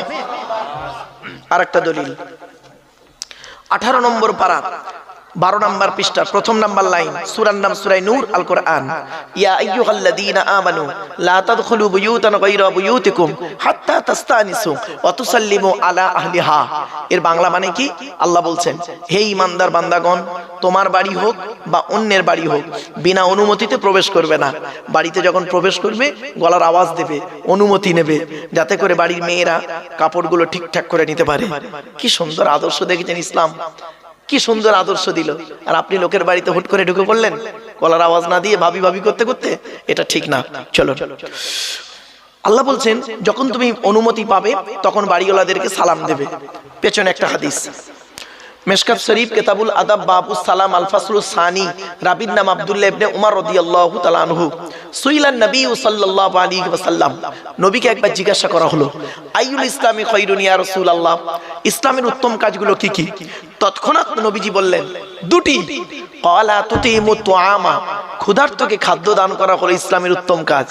Speaker 1: আরেকটা দলিল, 18 নম্বর পারা 12 নম্বর পৃষ্ঠা 1 নম্বর লাইন, সূরার নাম সূরা নূর আল কোরআন। ইয়া আইয়ুহাল্লাযীনা আমানু লা তাদখুলু বুয়ুতান গায়রা বুয়ুতিকুম হাত্তা তাস্তানিসু ওয়া তুসাল্লিমু আলা আহলিহা। এর বাংলা মানে কি? আল্লাহ বলছেন, হে ঈমানদার বান্দাগণ, তোমার বাড়ি হোক বা অন্যের বাড়ি হোক, বিনা অনুমতিতে প্রবেশ করবে না। বাড়িতে যখন প্রবেশ করবে গলার আওয়াজ দেবে, অনুমতি নেবে, যাতে করে বাড়ির মেয়েরা কাপড়গুলো ঠিকঠাক করে নিতে পারে। কি সুন্দর আদর্শ দেখেছেন ইসলাম। কি সুন্দর আদর্শ দিল, আর আপনি লোকের বাড়িতে হুট করে ঢুকে পড়লেন গলার আওয়াজ না দিয়ে ভাবি ভাবি করতে করতে। এটা ঠিক না। চলো, আল্লাহ বলছেন যখন তুমি অনুমতি পাবে তখন বাড়িওয়ালাদেরকে সালাম দেবে। পেছনে একটা হাদিস, মিশকাত শরীফ কিতাবুল আদাব বাবুস সালাম আল ফাসলুস সানি, রাবির নাম আব্দুল্লাহ ইবনে উমর রাদিয়াল্লাহু তাআলা আনহু, সুইলান নবী সাল্লাল্লাহু আলাইহি ওয়াসাল্লাম, নবীকে একবার জিজ্ঞাসা করা হলো আইয়ুল ইসলামি খায়রুন ইয়া রাসূলুল্লাহ, ইসলামের উত্তম কাজগুলো কি কি? তৎক্ষণাৎ নবীজি বললেন দুটি। ক্বালা তুতিমু তুআমা, ক্ষুধার্তকে খাদ্য দান করা হলো ইসলামের উত্তম কাজ।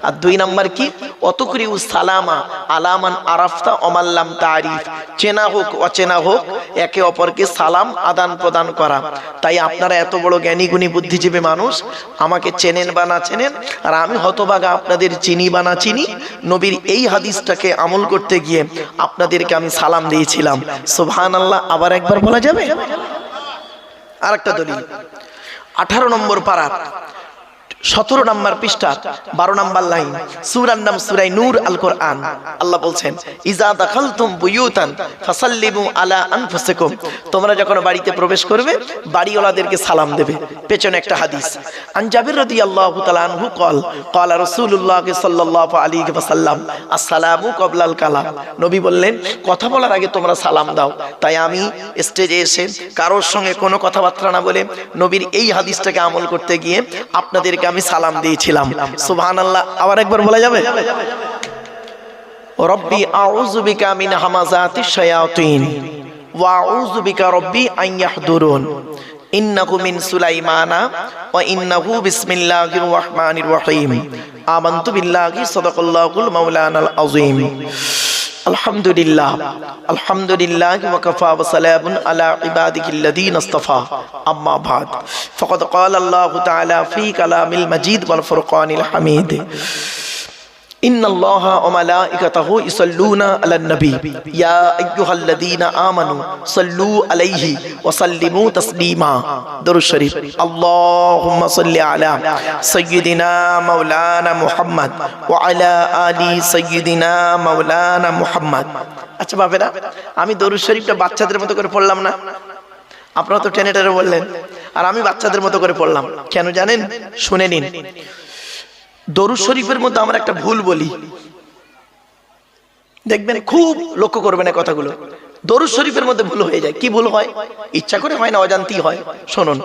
Speaker 1: আর দুই নাম্বার কি? অতুকরিউ সালামা আলামান আরাফতা ওমাল্লাম তারিফ, চেনা হোক অচেনা হোক একে অপরকে সালাম আদান প্রদান করা। তাই আপনারা এত বড় জ্ঞানী গুণী বুদ্ধিজীবী মানুষ, আমাকে চেনেন বা না চেনেন, আর আমি হতভাগা আপনাদের চিনি বা না চিনি, নবীর এই হাদিসটাকে আমল করতে গিয়ে আপনাদেরকে আমি সালাম দিয়েছিলাম। সুবহানাল্লাহ। আবার একবার বলা যাবে? আরেকটা দলিল, 18 নম্বর পারা 17 নম্বর পৃষ্ঠা 12 নম্বর লাইন, সূরার নাম সূরা নূর আল কোরআন। আল্লাহ বলছেন ইজা দাখালতুম বুয়ুতান ফাসাল্লিমু আলা আনফুসিকুম, তোমরা যখন বাড়িতে প্রবেশ করবে বাড়িওয়ালাদেরকে সালাম দেবে। পেছনে একটা হাদিস, আন জাবির রাদিয়াল্লাহু তাআলা আনহু قال قال রাসূলুল্লাহ সাল্লাল্লাহু আলাইহি ওয়াসাল্লাম আসসালামু ক্বাবলাল কালাম, নবী বললেন কথা বলার আগে তোমরা সালাম দাও। তাই আমি স্টেজে এসে কারোর সঙ্গে কোনো কথাবার্তা না বলে নবীর এই হাদিসটাকে আমল করতে গিয়ে আপনাদেরকে আমি সালাম দিয়েছিলাম। সুবহানাল্লাহ। আবার একবার বলা যাবে? রব্বি আউযু বিকা মিন হামাযাতিশ শায়াতিন ওয়া আউযু বিকা রব্বি আন ইয়াহদুরুন, ইন্নাহু মিন সুলাইমানা ওয়া ইন্নাহু বিসমিল্লাহির রাহমানির রহিম, আমানতু বিল্লাহি সাদাকাল্লাহুল মাওলানাল আযীম। আলহামদুলিল্লাহ, আলহামদুলিল্লাহ ওয়া কাফা ওয়া সালামুন আলা ইবাদিহিল্লাযীনা ইসতাফা, আম্মা বাদ। ফাকাদ ক্বালা আল্লাহু তাআলা ফী কালামিল মাজিদ ওয়াল ফুরকানিল হামিদ, ইন্নাল্লাহা ওয়া মালাইকাতাহু ইসাল্লুনা আলান নবী ইয়া আইয়ুহাল্লাযীনা আমানু সাল্লু আলাইহি ওয়া সাল্লিমু তাসলিমা। দরুদ শরীফ। আল্লাহুম্মা সাল্লি আলা সাইয়্যিদিনা মাওলানা মুহাম্মদ ওয়া আলা আলি সাইয়্যিদিনা মাওলানা মুহাম্মদ। আচ্ছা বাবেরা, আমি দরুদ শরীফটা বাচ্চাদের মতো করে পড়লাম না? আপনারা তো টেনেটারে বললেন, আর আমি বাচ্চাদের মতো করে পড়লাম। কেন জানেন? শুনে নিন। দরুদ শরীফের মধ্যে আমরা একটা ভুল বলি, দেখবেন খুব লক্ষ্য করবেন এই কথাগুলো। দরুদ শরীফের মধ্যে ভুল হয়ে যায়। কি ভুল হয়? ইচ্ছা করে হয় না, অজান্তি হয়। শুনুন,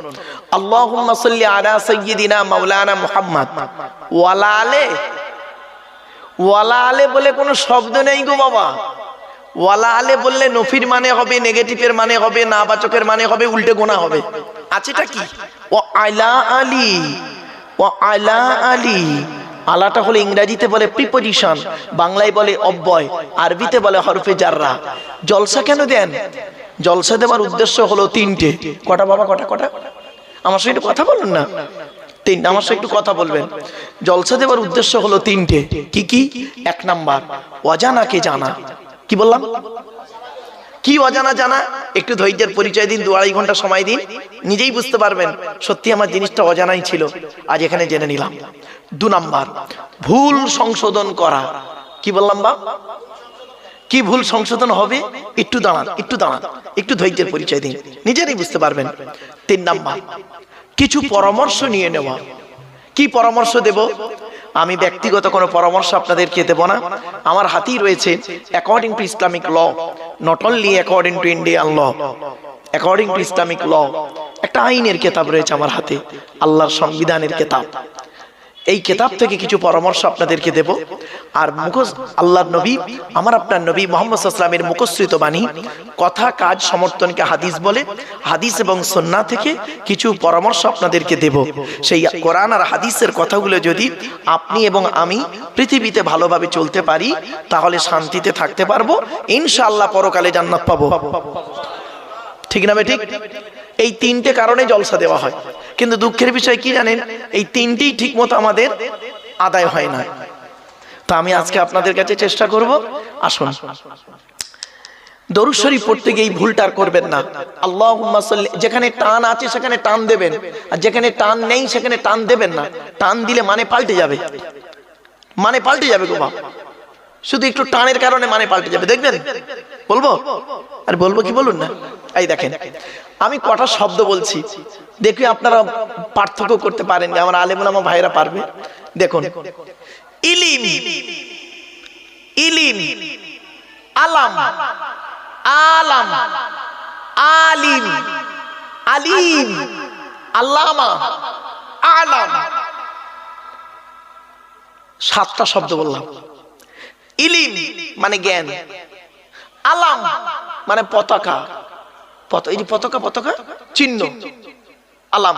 Speaker 1: আল্লাহুম্মা সাল্লি আলা সাইয়্যিদিনা মাওলানা মুহাম্মদ ওয়ালা আলে। ওয়ালা আলে বলে কোনো শব্দ নেই গো বাবা। ওয়ালা আলে বললে নফির মানে হবে, নেগেটিভের মানে হবে, নাবাচকের মানে হবে, উল্টে গোনা হবে। আছেটা কি? ও আলা আলী, ও আলা আলী। আলাটা হলো ইংরেজিতে বলে প্রিপজিশন, বাংলায় বলে অব্যয়, আরবিতে বলে হরফে জাররা। জলসা কেন দেন? জলসা দেওয়ার উদ্দেশ্য হলো তিনটে। কটা বাবা? কটা কটা? আমার সঙ্গে একটু কথা বলুন না। তিনটা, আমার সঙ্গে একটু কথা বলবেন। জলসা দেওয়ার উদ্দেশ্য হলো তিনটে। কি কি? এক নাম্বার, অজানাকে জানা। কি বললাম? কি অজানা জানা? একটু ধৈর্যের পরিচয় দিন, 2-2.5 ঘন্টা সময় দিন, নিজেই বুঝতে পারবেন সত্যি আমার জিনিসটা অজানাই ছিল, আজ এখানে জেনে নিলাম। 2 নাম্বার, ভুল সংশোধন করা। কি বললাম বা? কি ভুল সংশোধন হবে? একটু দাঁড়ান, একটু দাঁড়ান, একটু ধৈর্যের পরিচয় দিন, নিজেরই বুঝতে পারবেন। 3 নাম্বার, কিছু পরামর্শ নিয়ে নেওয়া। কি পরামর্শ দেব? আমি ব্যক্তিগত কোনো পরামর্শ আপনাদেরকে দেব না। আমার হাতেই রয়েছে according to Islamic law, not only according to Indian law, according to Islamic law একটা আইনের কিতাব রয়েছে আমার হাতে, আল্লাহর সংবিধানের কিতাব। এই কিতাব থেকে কিছু পরামর্শ আপনাদেরকে দেব। আর আল্লাহর নবী, আমার আপনার নবী মুহাম্মদ সাল্লাল্লাহু আলাইহি ওয়াসাল্লামের মুখশ্রিত বাণী, কথা কাজ সমর্থনকে হাদিস বলে, হাদিস এবং সুন্নাহ থেকে কিছু পরামর্শ আপনাদেরকে দেব। সেই কোরআন আর হাদিসের কথাগুলো যদি আপনি এবং আমি পৃথিবীতে ভালোভাবে চলতে পারি, তাহলে শান্তিতে থাকতে পারবো, ইনশাআল্লাহ পরকালে জান্নাত পাবো। ঠিক না? ঠিক। এই 3টে কারণে জলসা দেওয়া হয়, কিন্তু দুঃখের বিষয় কি জানেন? এই 3টিই ঠিক মতো আমাদের আদায় হয় না। তা আমি আজকে আপনাদের কাছে চেষ্টা করব, আসুন দরুদ শরীফ পড়তে গিয়ে এই ভুলটা আর করবেন না। আল্লাহুম্মা সাল্লি, যেখানে টান আছে সেখানে টান দেবেন, আর যেখানে টান নেই সেখানে টান দেবেন না। টান দিলে মানে পাল্টে যাবে, মানে পাল্টে যাবে গো বাবা। শুধু একটু টানের কারণে মানে পাল্টে যাবে, দেখবেন। বলবো? আর বলবো কি বলুন না। এই দেখেন, আমি কটা শব্দ বলছি, দেখি আপনারা পার্থক্য করতে পারেন, আমার আলেম ওলামা ভাইরা পারবে। দেখুন, ইলিম, ইলিম, আলাম, আলাম, আলিম, আলিম, আল্লামা, আলাম। 7টা শব্দ বললাম। ইলিম মানে জ্ঞান, আলাম মানে পতাকা, এই যে পতাকা, পতাকা চিহ্ন, আলাম।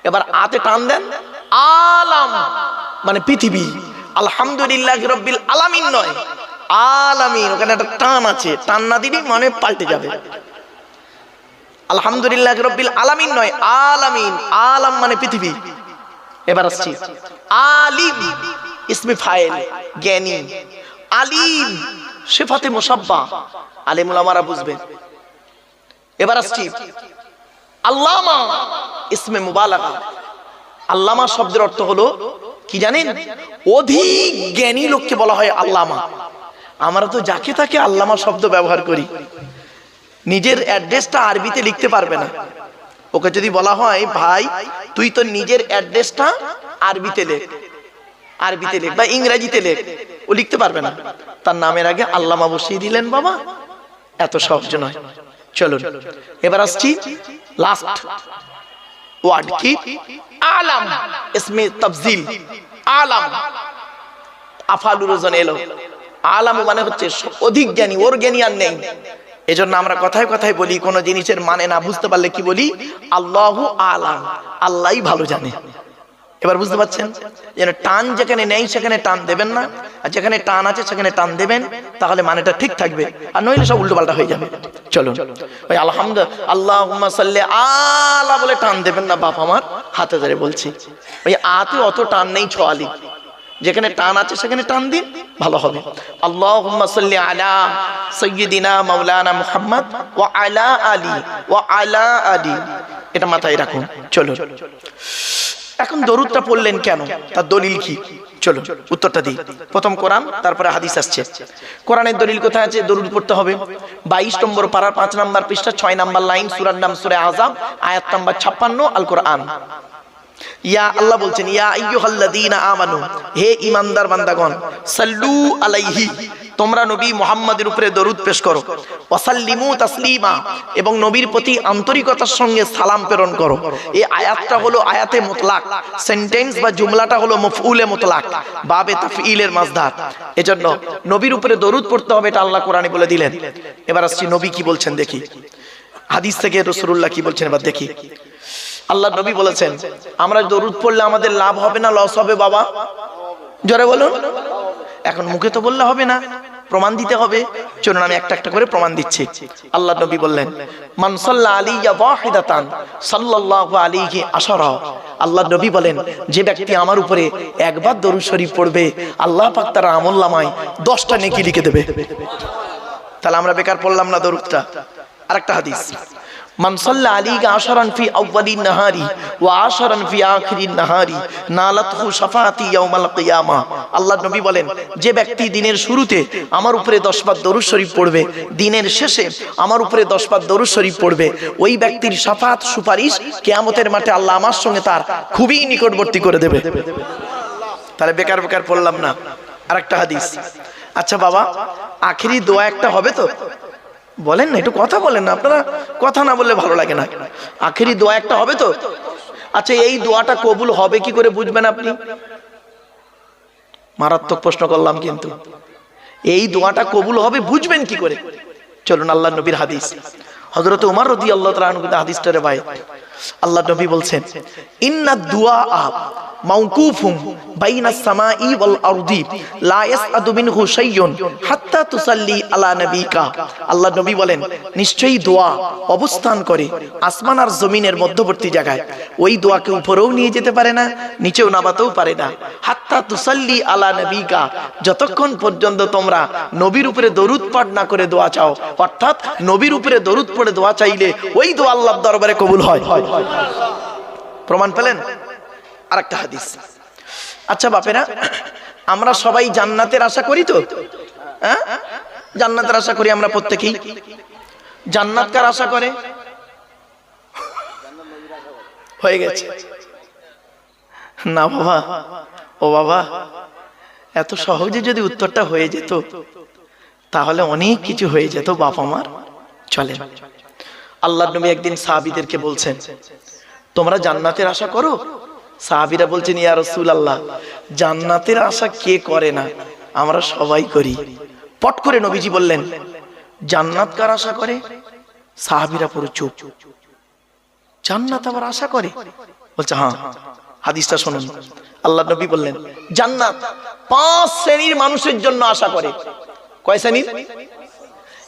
Speaker 1: এবার আতে টান দেন, আলাম মানে পৃথিবী। আলহামদুলিল্লাহ রাব্বিল আলামিন নয়, আলামিন, ওখানে একটা টান আছে, টান না দিলে মানে পাল্টে যাবে। আলহামদুলিল্লাহ রাব্বিল আলামিন নয়, আলামিন, আলাম মানে পৃথিবী। এবার আসছি আলিম, ইসমে ফাইল, জ্ঞানী। আলিম সিফাতে মুসাব্বা, আলেম ওলামারা বুঝবেন। এবার আসছি আল্লামা, ইসমে মুবালাগা। আল্লামা শব্দের অর্থ হলো কি জানেন? অধিক জ্ঞানী লোককে বলা হয় আল্লামা। আমরা তো যাকে তাকে আল্লামা শব্দ ব্যবহার করি। নিজের অ্যাড্রেসটা আরবিতে লিখতে পারবে না। ওকে যদি বলা হয়, ভাই তুই তো নিজের অ্যাড্রেসটা আরবিতে লেখ, আরবিতে লেখ বা ইংরেজিতে লেখ, ও লিখতে পারবে না। তার নামের আগে আল্লামা বসিয়ে দিলেন। বাবা, এত সহজ নয়। চলুন এবার আসছি লাস্ট ওয়ার্ড, কি? আলাম, ইসমে তাফজিল, আলাম, আফালুর ওজন এলো। আলাম মানে হচ্ছে অধিক জ্ঞানী, ওর জ্ঞানী আর নেই। এজন্য আমরা কথায় কথায় বলি, কোন জিনিসের মানে না বুঝতে পারলে কি বলি? আল্লাহু আলাম, আল্লাহই ভালো জানে। এবার বুঝতে পারছেন? যেন টান যেখানে নেই সেখানে টান দেবেন না, আর যেখানে টান আছে সেখানে টান দেবেন, তাহলে মানেটা ঠিক থাকবে। আর নইলে সব উল্টো পাল্টা হয়ে যাবে। চলুন ওই আলহামদুলিল্লাহ আল্লাহুম্মা সাল্লি আলা বলে টান দেবেন না। বাপ আমার হাতে ধরে বলছি, ওই আতে অত টান নেই, ছোয়ালি। যেখানে টান আছে সেখানে টান দিন, ভালো হবে। আল্লাহুম্মা সাল্লি আলা সাইয়্যিদিনা মাওলানা মুহাম্মদ ওয়া আলা আলি ওয়া আলা আলি, এটা মাথায় রাখুন। চলুন এখন দরুদটা পড়লেন কেন, তার দলিল কি? চলো উত্তরটা দিই। প্রথম কোরআন, তারপরে হাদিস আসছে। কোরআনের দলিল কোথায় আছে? দরুদ পড়তে হবে 22 নম্বর পারা 5 নম্বর পৃষ্ঠা 6 নম্বর লাইন, সূরার নাম সূরা আহজাব, আয়াত নাম্বার 56, আল কোরআন। ইয়া আল্লাহ বলছেন, ইয়া আইয়ুহাল্লাযীনা আমানু, হে ঈমানদার বান্দাগণ, সাল্লু আলাইহি, তোমরা নবী মুহাম্মাদের উপরে দরুদ পেশ করো, ওয়াসাল্লিমু তাসলিমা, এবং নবীর প্রতি আন্তরিকতার সঙ্গে সালাম প্রেরণ করো। এই আয়াতটা হলো আয়াতে মুতলাক, সেন্টেন্স বা জুমলাটা হলো মফউলে মুতলাক, বাবে তাফঈলের মাসদার। এজন্য নবীর উপরে দরুদ পড়তে হবে, এটা আল্লাহ কোরআনে বলে দিলেন। এবার আসছি নবী কি বলছেন দেখি, হাদিস থেকে রাসূলুল্লাহ কি বলছেন এবার দেখি। আল্লাহ নবী বলেছেন, আমরা দরুদ পড়লে আমাদের লাভ হবে না লস হবে? বাবা জোরে বলুন। এখন মুখে তো বললে হবে না, প্রমাণ দিতে হবে। চলুন আমি একটা একটা করে প্রমাণ দিচ্ছি। আল্লাহ নবী বললেন, মান সাল্লা আলাইয়া ওয়াহিদাতান সাল্লাল্লাহু আলাইহি আশারা। আল্লাহ নবী বলেন, যে ব্যক্তি আমার উপরে একবার দরুদ শরীফ পড়বে, আল্লাহ পাক তার আমলনামায় 10টা নেকি লিখে দেবে। তাহলে আমরা বেকার পড়লাম না দরুদটা। আরেকটা হাদিস, মান সাল্লা আলাইকা আশরান ফি আউয়ালিন নাহারি ওয়া আশরান ফি আখিরিন নাহারি নালাতহু শাফাআতি ইয়াউমাল কিয়ামা। আল্লাহ নবী বলেন, যে ব্যক্তি দিনের শুরুতে আমার উপরে 10 বার দরুদ শরীফ পড়বে, দিনের শেষে আমার উপরে 10 বার দরুদ শরীফ পড়বে, ওই ব্যক্তির শাফাআত সুপারিশ কিয়ামতের মাঠে আল্লাহ আমার সঙ্গে তার খুবই নিকটবর্তী করে দেবে। তাহলে বেকার বেকার পড়লাম না। আরেকটা হাদিস, আচ্ছা বাবা আখেরি দোয়া একটা হবে তো? বলেন না, একটু কথা বলেন না, আপনারা কথা না বললে ভালো লাগে না। আখেরি দোয়া একটা হবে তো? আচ্ছা এই দোয়াটা কবুল হবে কি করে বুঝবেন আপনি? মারাত্মক প্রশ্ন করলাম কিন্তু। এই দোয়াটা কবুল হবে বুঝবেন কি করে? চলুন আল্লাহ নবীর হাদিস, হযরত ওমর রাদিয়াল্লাহু তাআলা আনহু হাদিসটা রিওয়ায়াত। আল্লাহ নবী বলছেন, ইন্না দুআ মাওকুফুম বাইনাস সামাই ওয়াল আরদি লা ইয়াসআদু মিনহু শাইউন হাত্তা তুসাল্লি আলা নবিকা। আল্লাহ নবী বলেন, নিশ্চয়ই দোয়া অবস্থান করে আসমান আর জমিনের মধ্যবর্তী জায়গায়। ওই দোয়াকে উপরেও নিয়ে যেতে পারে না, নিচেও নামাতেও পারে না। হাত্তা তুসাল্লি আলা নবিকা, যতক্ষণ পর্যন্ত তোমরা নবীর উপরে দরুদ পাঠ না করে দোয়া চাও, অর্থাৎ নবীর উপরে দরুদ পড়ে দোয়া চাইলে ওই দোয়া আল্লাহর দরবারে কবুল হয়। প্রমাণ পেলেন? আরেকটা হাদিস, আচ্ছা বাপেরা আমরা সবাই জান্নাতের আশা করি তো? হ্যাঁ, জান্নাতের আশা করি আমরা প্রত্যেকেই। জান্নাত কার আশা করে? হয়ে গেছে না বাবা, ও বাবা, এত সহজে যদি উত্তরটা হয়ে যেত তাহলে অনেক কিছু হয়ে যেত বাপ আমার। চলেন, আল্লাহর নবী একদিন সাহাবীদেরকে বলছেন, তোমরা জান্নাতের আশা করো? সাহাবীরা বলছেন, ইয়া রাসূলুল্লাহ, জান্নাতের আশা কে করে না? আমরা সবাই করি। পট করে নবীজি বললেন, জান্নাত কার আশা করে? সাহাবীরা পুরো চুপ। জান্নাত আবার আশা করে? বলছে হ্যাঁ, হাদিসটা শুনুন। আল্লাহর নবী বললেন, জান্নাত 5 শ্রেণীর মানুষের জন্য আশা করে। কয় শ্রেণীর?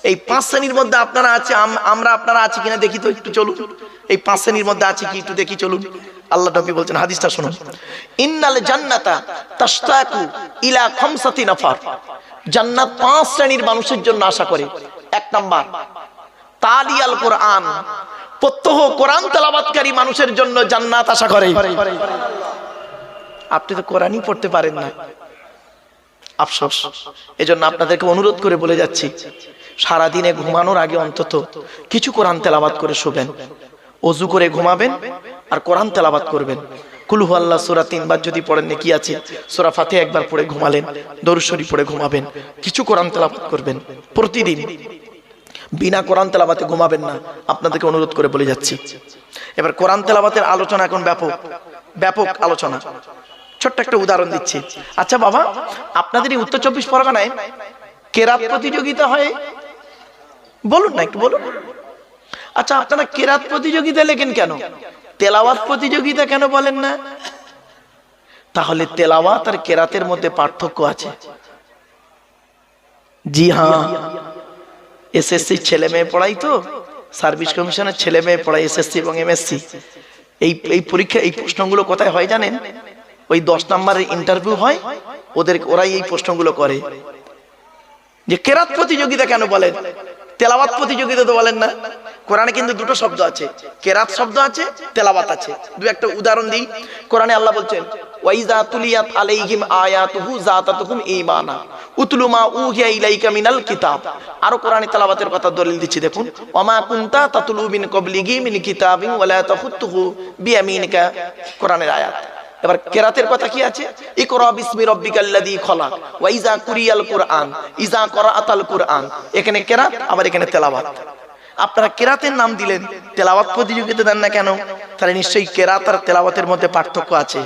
Speaker 1: এই 5 শ্রেণীর মধ্যে আপনারা আছে, আমরা আপনারা আছি কিনা দেখি তো, একটু চলুন। এই 5 শ্রেণীর মধ্যে আছে কি একটু দেখি, চলুন। আল্লাহ নবী বলছেন, হাদিসটা শুনুন, ইন্নাল জান্নাতা তাশতাকু ইলা খামসাতি নাফার। জান্নাত 5 শ্রেণীর মানুষের জন্য আশা করে। 1 নাম্বার, তালিয়াল কোরআন, প্রত্যহ কোরআন তেলাওয়াতকারী মানুষের জন্য জান্নাত আশা করে। আপনি তো কোরআনই পড়তে পারেন না, আফসোস। এজন্য আপনাদেরকে অনুরোধ করে বলে যাচ্ছি, সারা দিনে ঘুমানোর আগে অন্তত কিছু কোরআন তেলাওয়াত করে শোবেন। ওযু করে ঘুমাবেন আর কোরআন তেলাওয়াত করবেন। কুল হুয়াল্লাহ সূরা 3 বার যদি পড়েন নাকি আছে, সূরা ফাতিহা একবার পড়ে ঘুমালেন, দরুদ শরীফ পড়ে ঘুমাবেন, কিছু কোরআন তেলাওয়াত করবেন প্রতিদিন। বিনা কোরআন তেলাওয়াতে ঘুমাবেন না, আপনাদেরকে অনুরোধ করে বলে যাচ্ছি। এবার কোরআন তেলাওয়াতের আলোচনা এখন ব্যাপক আলোচনা। ছোট্ট একটা উদাহরণ দিচ্ছি। আচ্ছা বাবা, আপনাদের এই উত্তর 24 পরগনায় কেরাত প্রতিযোগিতা হয়, বলুন না, একটু বলুন। আচ্ছা, আপনারা কেরাত প্রতিযোগিতা লেখেন কেন? তেলাওয়াত প্রতিযোগিতা কেন বলেন না? তাহলে তেলাওয়াত আর কেরাতের মধ্যে পার্থক্য আছে। জি হ্যাঁ, এসএসসি ছেলে মেয়ে পড়াই তো, সার্ভিস কমিশনের ছেলে মেয়ে পড়াই, এসএসসি এবং এমএসসি। এই পরীক্ষা, এই প্রশ্নগুলো কোথায় হয় জানেন? ওই 10 নম্বরের ইন্টারভিউ হয়, ওরাই এই প্রশ্নগুলো করে। যে কেরাত প্রতিযোগিতা কেন বলেন, তেলাওয়াত প্রতিযোগিতা তো বলেন না? কোরআনে কিন্তু দুটো শব্দ আছে, কেরাত শব্দ আছে, তেলাওয়াত আছে। দুই একটা উদাহরণ দিই। কোরআনে আল্লাহ বলছেন, ওয়াইজা তুলিয়াত আলাইহিম আয়াতুহু যাতাতুহুম ঈমানা উতলু মা উহিয়া ইলাইকা মিনাল কিতাব। আর কোরআনে তেলাওয়াতের কথা দলিল দিচ্ছি, দেখুন, ওয়ামা কুনতা তাতলু মিন ক্বাবলিহি মিন কিতাবিন ওয়ালা তাখুতুহু বিয়ামিনিকা, কোরআনের আয়াত। এবার কেরাতের কথা কি আছে? ইকরা বিসমি রাব্বিকাল্লাযী খলাক ওয়া ইযা কুরিয়াল কুরআন ইযা করাআতাল কুরআন। এখানে কেরাত, আবার এখানে তেলাওয়াত। আপনারা কেরাতের নাম দিলেন, তেলাওয়াত প্রতিযোগিতা দেন না কেন? তাহলে নিশ্চয়ই কেরাত আর তেলাওয়াতের মধ্যে পার্থক্য আছে।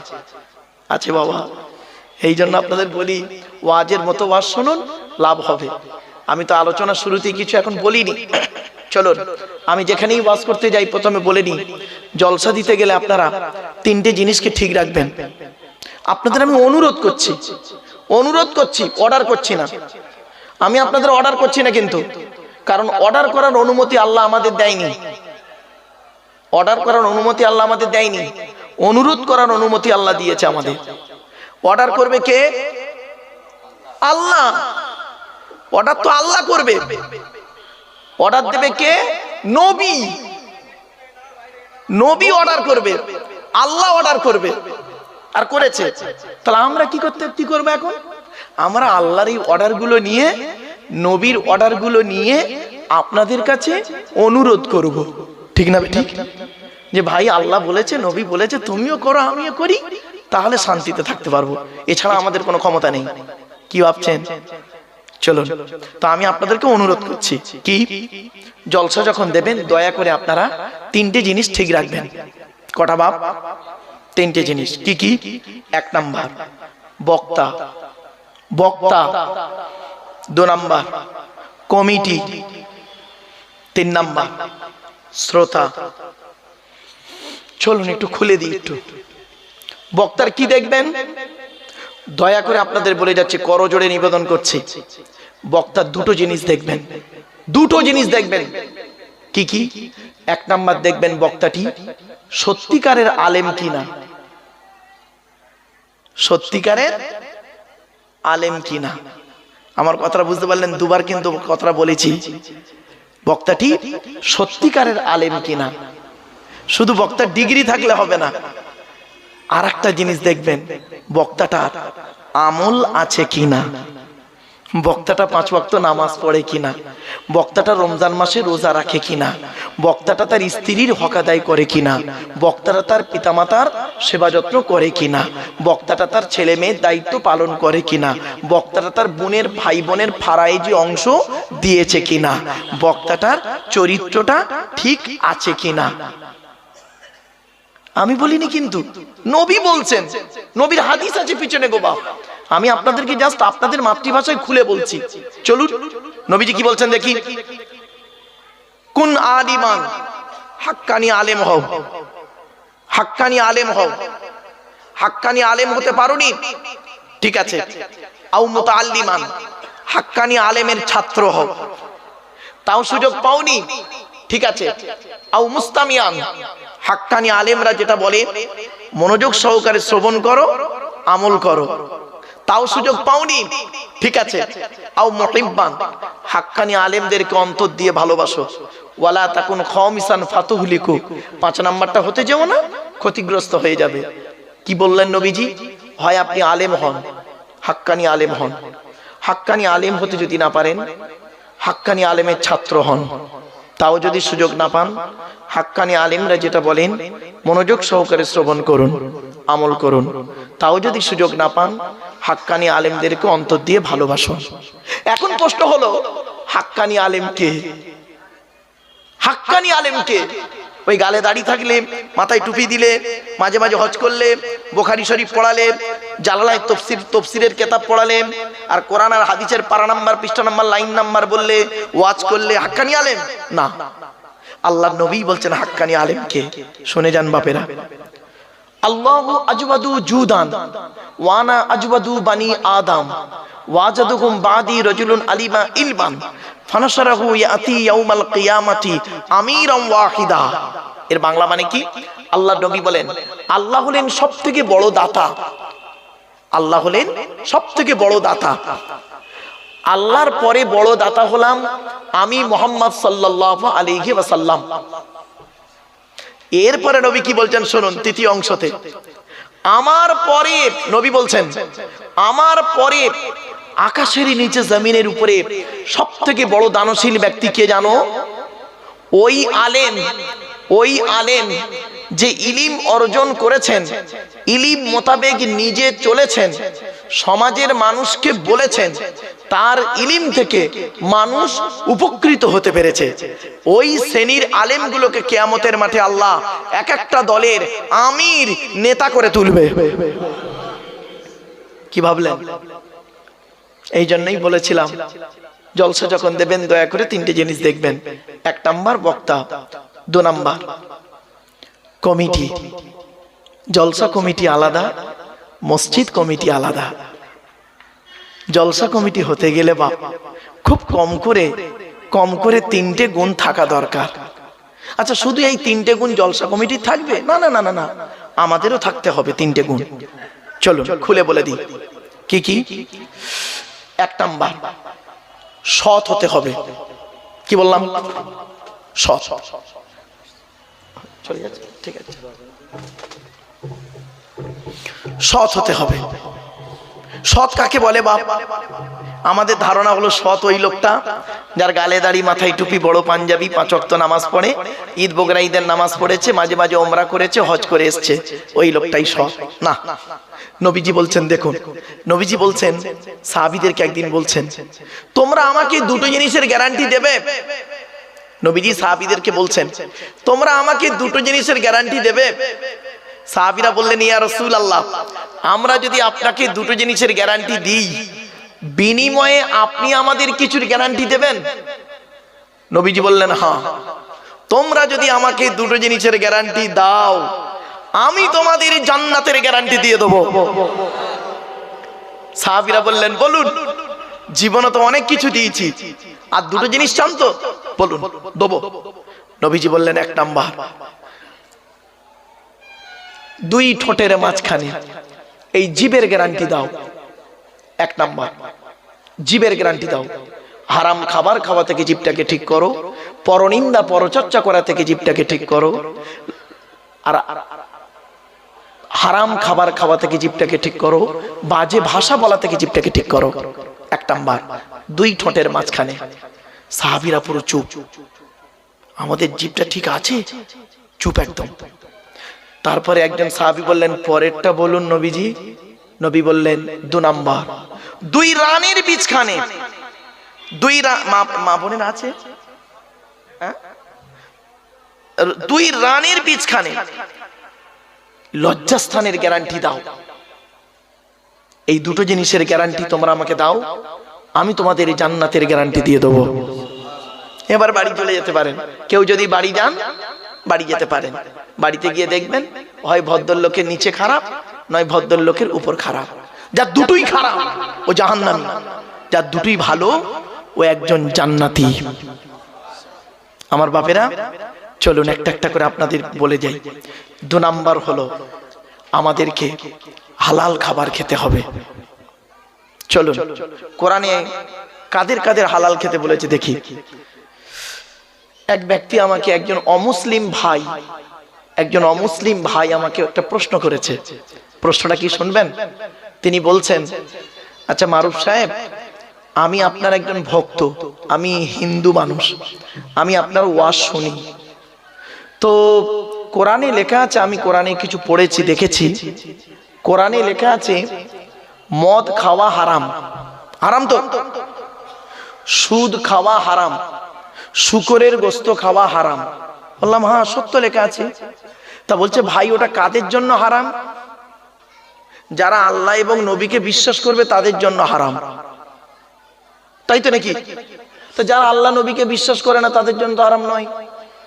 Speaker 1: আছে বাবা। এই জন্য আপনাদের বলি, ওয়াজের মতো ওয়াজ শুনুন, লাভ হবে। আমি তো আলোচনা শুরুতেই কিছু এখন বলিনি। চলুন, আমি যেখানেই ওয়াজ করতে যাই প্রথমে বলে নিই, জলসা দিতে গেলে আপনারা 3টে জিনিসকে ঠিক রাখবেন। আপনাদের আমি অনুরোধ করছি, অর্ডার করছি না। আমি আপনাদের অর্ডার করছি না কিন্তু, কারণ অর্ডার করার অনুমতি আল্লাহ আমাদের দেয়নি। অর্ডার করার অনুমতি আল্লাহ আমাদের দেয়নি, অনুরোধ করার অনুমতি আল্লাহ দিয়েছে আমাদের। অর্ডার করবে কে? আল্লাহ। অর্ডার তো আল্লাহ করবে। অর্ডার দেবে কে? নবী। নবী অর্ডার করবে, আল্লাহ অর্ডার করবে, আর করেছে। তাহলে আমরা কি করবো এখন? আমরা আল্লাহর এই অর্ডারগুলো নিয়ে, নবীর অর্ডারগুলো নিয়ে আপনাদের কাছে অনুরোধ করব। ঠিক না? ঠিক, যে ভাই আল্লাহ বলেছে, নবী বলেছে, তুমিও করো আমিও করি, তাহলে শান্তিতে থাকতে পারবো। এছাড়া আমাদের কোনো ক্ষমতা নেই। কি ভাবছেন? চলুন, তো আমি আপনাদেরকে অনুরোধ করছি, কি জলসা যখন দেবেন দয়া করে আপনারা 3টে জিনিস ঠিক রাখবেন। কটা বাপ? 3টে জিনিস। কি কি? 1 নাম্বার বক্তা, 2 নাম্বার কমিটি, 3 নাম্বার শ্রোতা। চলুন একটু খুলে দিই একটু। বক্তার কি দেখবেন? দয়া করে আপনাদের বলে যাচ্ছে, করজোড়ে নিবেদন করছি, বক্তার 2টো জিনিস দেখবেন। 2টো জিনিস দেখবেন। কি কি? 1 নাম্বার দেখবেন বক্তাটি সত্যিকারের আলেম কিনা। সত্যিকারের আলেম কিনা। আমার কথাটা বুঝতে পারলেন? 2বার কিন্তু কথাটা বলেছি। বক্তাটি সত্যিকারের আলেম কিনা। শুধু বক্তার ডিগ্রি থাকলে হবে না, আর একটা জিনিস দেখবেন, বক্তাটার আমল আছে কিনা, বক্তাটা 5 ওয়াক্ত নামাজ পড়ে কিনা, বক্তাটা রমজান মাসে রোজা রাখে কিনা, বক্তাটা তার স্ত্রীর হক আদায় করে কিনা, বক্তাটা তার পিতামাতার সেবা যত্ন করে কিনা, বক্তাটা তার ছেলে মেয়ের দায়িত্ব পালন করে কিনা, বক্তাটা তার বোনের ভাই বোনের ফারাইজি অংশ দিয়েছে কিনা, বক্তাটার চরিত্রটা ঠিক আছে কিনা। আমি বলিনি, কিন্তু নবী বলছেন, নবীর হাদিস আছে পিছনে গোবা। আমি আপনাদেরকে জাস্ট আপনাদের মাতৃভাষায় খুলে বলছি। চলুন নবীজি কি বলছেন দেখি। কুন আলিমান, হাক্কানি আলেম হও, হাক্কানি আলেম হও। হাক্কানি আলেম হতে পারোনি, ঠিক আছে। আও মুতাআল্লিমান, হাক্কানি আলেমের ছাত্র হও, তাও সুযোগ পাওনি, ঠিক আছে। আও মুস্তামিয়ান, হাক্কানি আলেমরা যেটা বলে মনোযোগ সহকারে শ্রবণ করো, আমল করো, তাও সুযোগ পাওনি, ঠিক আছে। আও মুহিব্বান, হাক্কানি আলেমদেরকে অন্তর দিয়ে ভালোবাসো। ওয়ালা তাকুন খামিসান ফাতুহলিকু, 5 নাম্বারটা হতে যেও না, ক্ষতিগ্রস্ত হয়ে যাবে। কি বললেন নবীজি? হয় আপনি আলেম হন, হাক্কানি আলেম হন। হাক্কানি আলেম হতে যদি না পারেন, হাক্কানি আলেমের ছাত্র হন, তাও যদি সুযোগ না পান, হাক্কানি আলেমরা যেটা বলেন মনোযোগ সহকারে শ্রবণ করুন, আমল করুন, তাও যদি সুযোগ না পান, হাক্কানি আলেমদেরকে অন্তর দিয়ে ভালোবাসুন। এখন প্রশ্ন হলো, হাক্কানি আলেম কে? হাক্কানি আলেম কে? ওই গালে দাড়ি থাকলে, মাথায় টুপি দিলে, মাঝে মাঝে হজ করলে, বুখারী শরীফ পড়ালে, জালালায় তফসিরের কিতাব পড়ালে, আর কোরআন আর হাদিসের পারা নাম্বার, পৃষ্ঠা নাম্বার, লাইন নাম্বার বললে, ওয়াজ করলে হাক্কানি আলেম না। আল্লাহর নবী বলছেন হাক্কানি আলেম কে। শুনে যান বাপেরা। আল্লাহু আজওয়াদু জুদান ওয়ানা আজওয়াদু বানি আদম ওয়াজাদুকুম বাদি রাজুলুন আলিমা ইলমান ফানাশারাহু ইয়াতি ইয়াউমাল কিয়ামাতি আমিরান ওয়াহিদা। এর বাংলা মানে কি? আল্লাহর নবী বলেন আল্লাহ হলেন সবথেকে বড় দাতা। আল্লাহ হলেন সবথেকে বড় দাতা। আল্লাহর পরে বড় দাতা হলাম আমি, মুহাম্মদ সাল্লাল্লাহু আলাইহি ওয়াসাল্লাম। এরপরে নবী কি বলছেন শুনুন, তৃতীয় অংশতে। আমার পরে নবী বলছেন, আমার পরে আকাশের নিচে জমিনের উপরে সবথেকে বড় দানশীল ব্যক্তি কে জানো? ওই আলেম যে ইলিম অর্জন করেছেন, ইলিম মোতাবেক নিজে চলেছেন, সমাজের মানুষকে বলেছেন, তার ইলিম থেকে মানুষ উপকৃত হতে পেরেছে। ওই শ্রেণীর আলেমগুলোকে কিয়ামতের মাঠে আল্লাহ এক একটা দলের আমির, নেতা করে তুলবে। কি ভাবলেন? এই জন্যই বলেছিলাম জলসা যখন দেবেন দয়া করে 3টে জিনিস দেখবেন। 1 নাম্বার বক্তা, 2 নাম্বার কমিটি। জলসা কমিটি আলাদা, মসজিদ কমিটি আলাদা। জলসা কমিটি হতে গেলে বাপ খুব কম করে 3টে গুণ থাকা দরকার। আচ্ছা, শুধু এই 3টে গুণ জলসা কমিটি থাকবে? না না না না না, আমাদেরও থাকতে হবে 3টে গুণ। চলুন খুলে বলে দিই কি কি। 1 নাম্বার সৎ হতে হবে। কি বললাম? সৎ। চলে যাচ্ছে, ঠিক আছে। সৎ হতে হবে। সৎ কাকে বলে বাপ? আমাদের ধারণা হলো সৎ ওই লোকটা যার গালে দাড়ি, মাথায় টুপি, বড় পাঞ্জাবি, 5 ওয়াক্ত নামাজ পড়ে, ঈদ বকরা ঈদের নামাজ পড়েছে, মাঝে মাঝে ওমরা করেছে, হজ করে এসছে, ওই লোকটাই সৎ না। নবীজি বলছেন, দেখুন নবীজি বলছেন সাহাবীদেরকে একদিন বলছেন, তোমরা আমাকে 2টো জিনিসের গ্যারান্টি দেবে। নবীজি সাহাবীদেরকে বলছেন, তোমরা আমাকে 2টো জিনিসের গ্যারান্টি দেবে। সাহাবীরা বললেন, ইয়া রাসূলুল্লাহ, আমরা যদি আপনাকে 2টো জিনিসের গ্যারান্টি দিই, বিনিময়ে আপনি আমাদের কিছুর গ্যারান্টি দেবেন? নবীজি বললেন, হ্যাঁ, তোমরা যদি আমাকে 2টো জিনিসের গ্যারান্টি দাও, আমি তোমাদের জান্নাতের গ্যারান্টি দিয়ে দেব। সাহাবীরা বললেন, বলুন, জীবনে তো অনেক কিছু দিয়েছি, আর 2টো জিনিস চান তো বলুন, দেবো। নবীজি বললেন, 1 নাম্বার, 2 ঠোঁটের মাঝখানে এই জিবের গ্যারান্টি দাও। 1 নাম্বার, জিবের গ্যারান্টি দাও। হারাম খাবার খাওয়া থেকে জিভটাকে ঠিক করো, পরনিন্দা পরচর্চা করা থেকে জিভটাকে ঠিক করো, আর হারাম খাবার খাওয়া থেকে জিভটাকে ঠিক করো, বাজে ভাষা বলা থেকে জিভটাকে ঠিক করো। 1 নাম্বার। 2 ঠোঁটের মাঝখানে। সাহাবীরা পুরো চুপ, আমাদের জিভটা ঠিক আছে, চুপ একদম। তারপরে একজন সাহাবী বললেন, পরেরটা বলুন নবীজি। নবী বললেন 2 নাম্বার। 2 রানের বীজখানে, 2 মা বোনের আছে, 2 রানের বীজখানে লজ্জাস্থানের গ্যারান্টি দাও। এই দুটো জিনিসের গ্যারান্টি তোমরা আমাকে দাও, আমি তোমাদের জান্নাতের গ্যারান্টি দিয়ে দেবো। এবার বাড়ি চলে যেতে পারেন। কেউ যদি বাড়ি যান, বাড়ি যেতে পারেন। বাড়িতে গিয়ে দেখবেন হয় ভদ্রলোকের নিচে খারাপ, নয় ভদ্রলোকের উপর খারাপ। যার দুটোই খারাপ ও জাহান্নামী, যার দুটোই ভালো ও একজন জান্নাতি। আমার বাপেরা, চলুন একটা একটা করে আপনাদের বলে যাই। 2 নাম্বার হলো আমাদেরকে হালাল খাবার খেতে হবে। চলুন কোরআনে কাদের কাদের হালাল খেতে বলেছে দেখি। এক ব্যক্তি আমাকে, একজন অমুসলিম ভাই আমাকে একটা প্রশ্ন করেছে। প্রশ্নটা কি শুনবেন? তিনি বলছেন, আচ্ছা মারুফ সাহেব, আমি আপনার একজন ভক্ত, আমি হিন্দু মানুষ, আমি আপনার ওয়াজ শুনি। তো কোরআনে লেখা আছে, আমি কোরআনে কিছু পড়েছি, দেখেছি, কোরআনে লেখা আছে মদ খাওয়া হারাম। হারাম তো? সুদ খাওয়া হারাম, শুকরের গোশত খাওয়া হারাম। বললাম হ্যাঁ সত্য লেখা আছে। তা বলছে ভাই ওটা কাদের জন্য হারাম? যারা আল্লাহ এবং নবীকে বিশ্বাস করবে তাদের জন্য হারাম। তাই তো নাকি? তো যারা আল্লাহ নবীকে বিশ্বাস করে না তাদের জন্য তো হারাম নয়।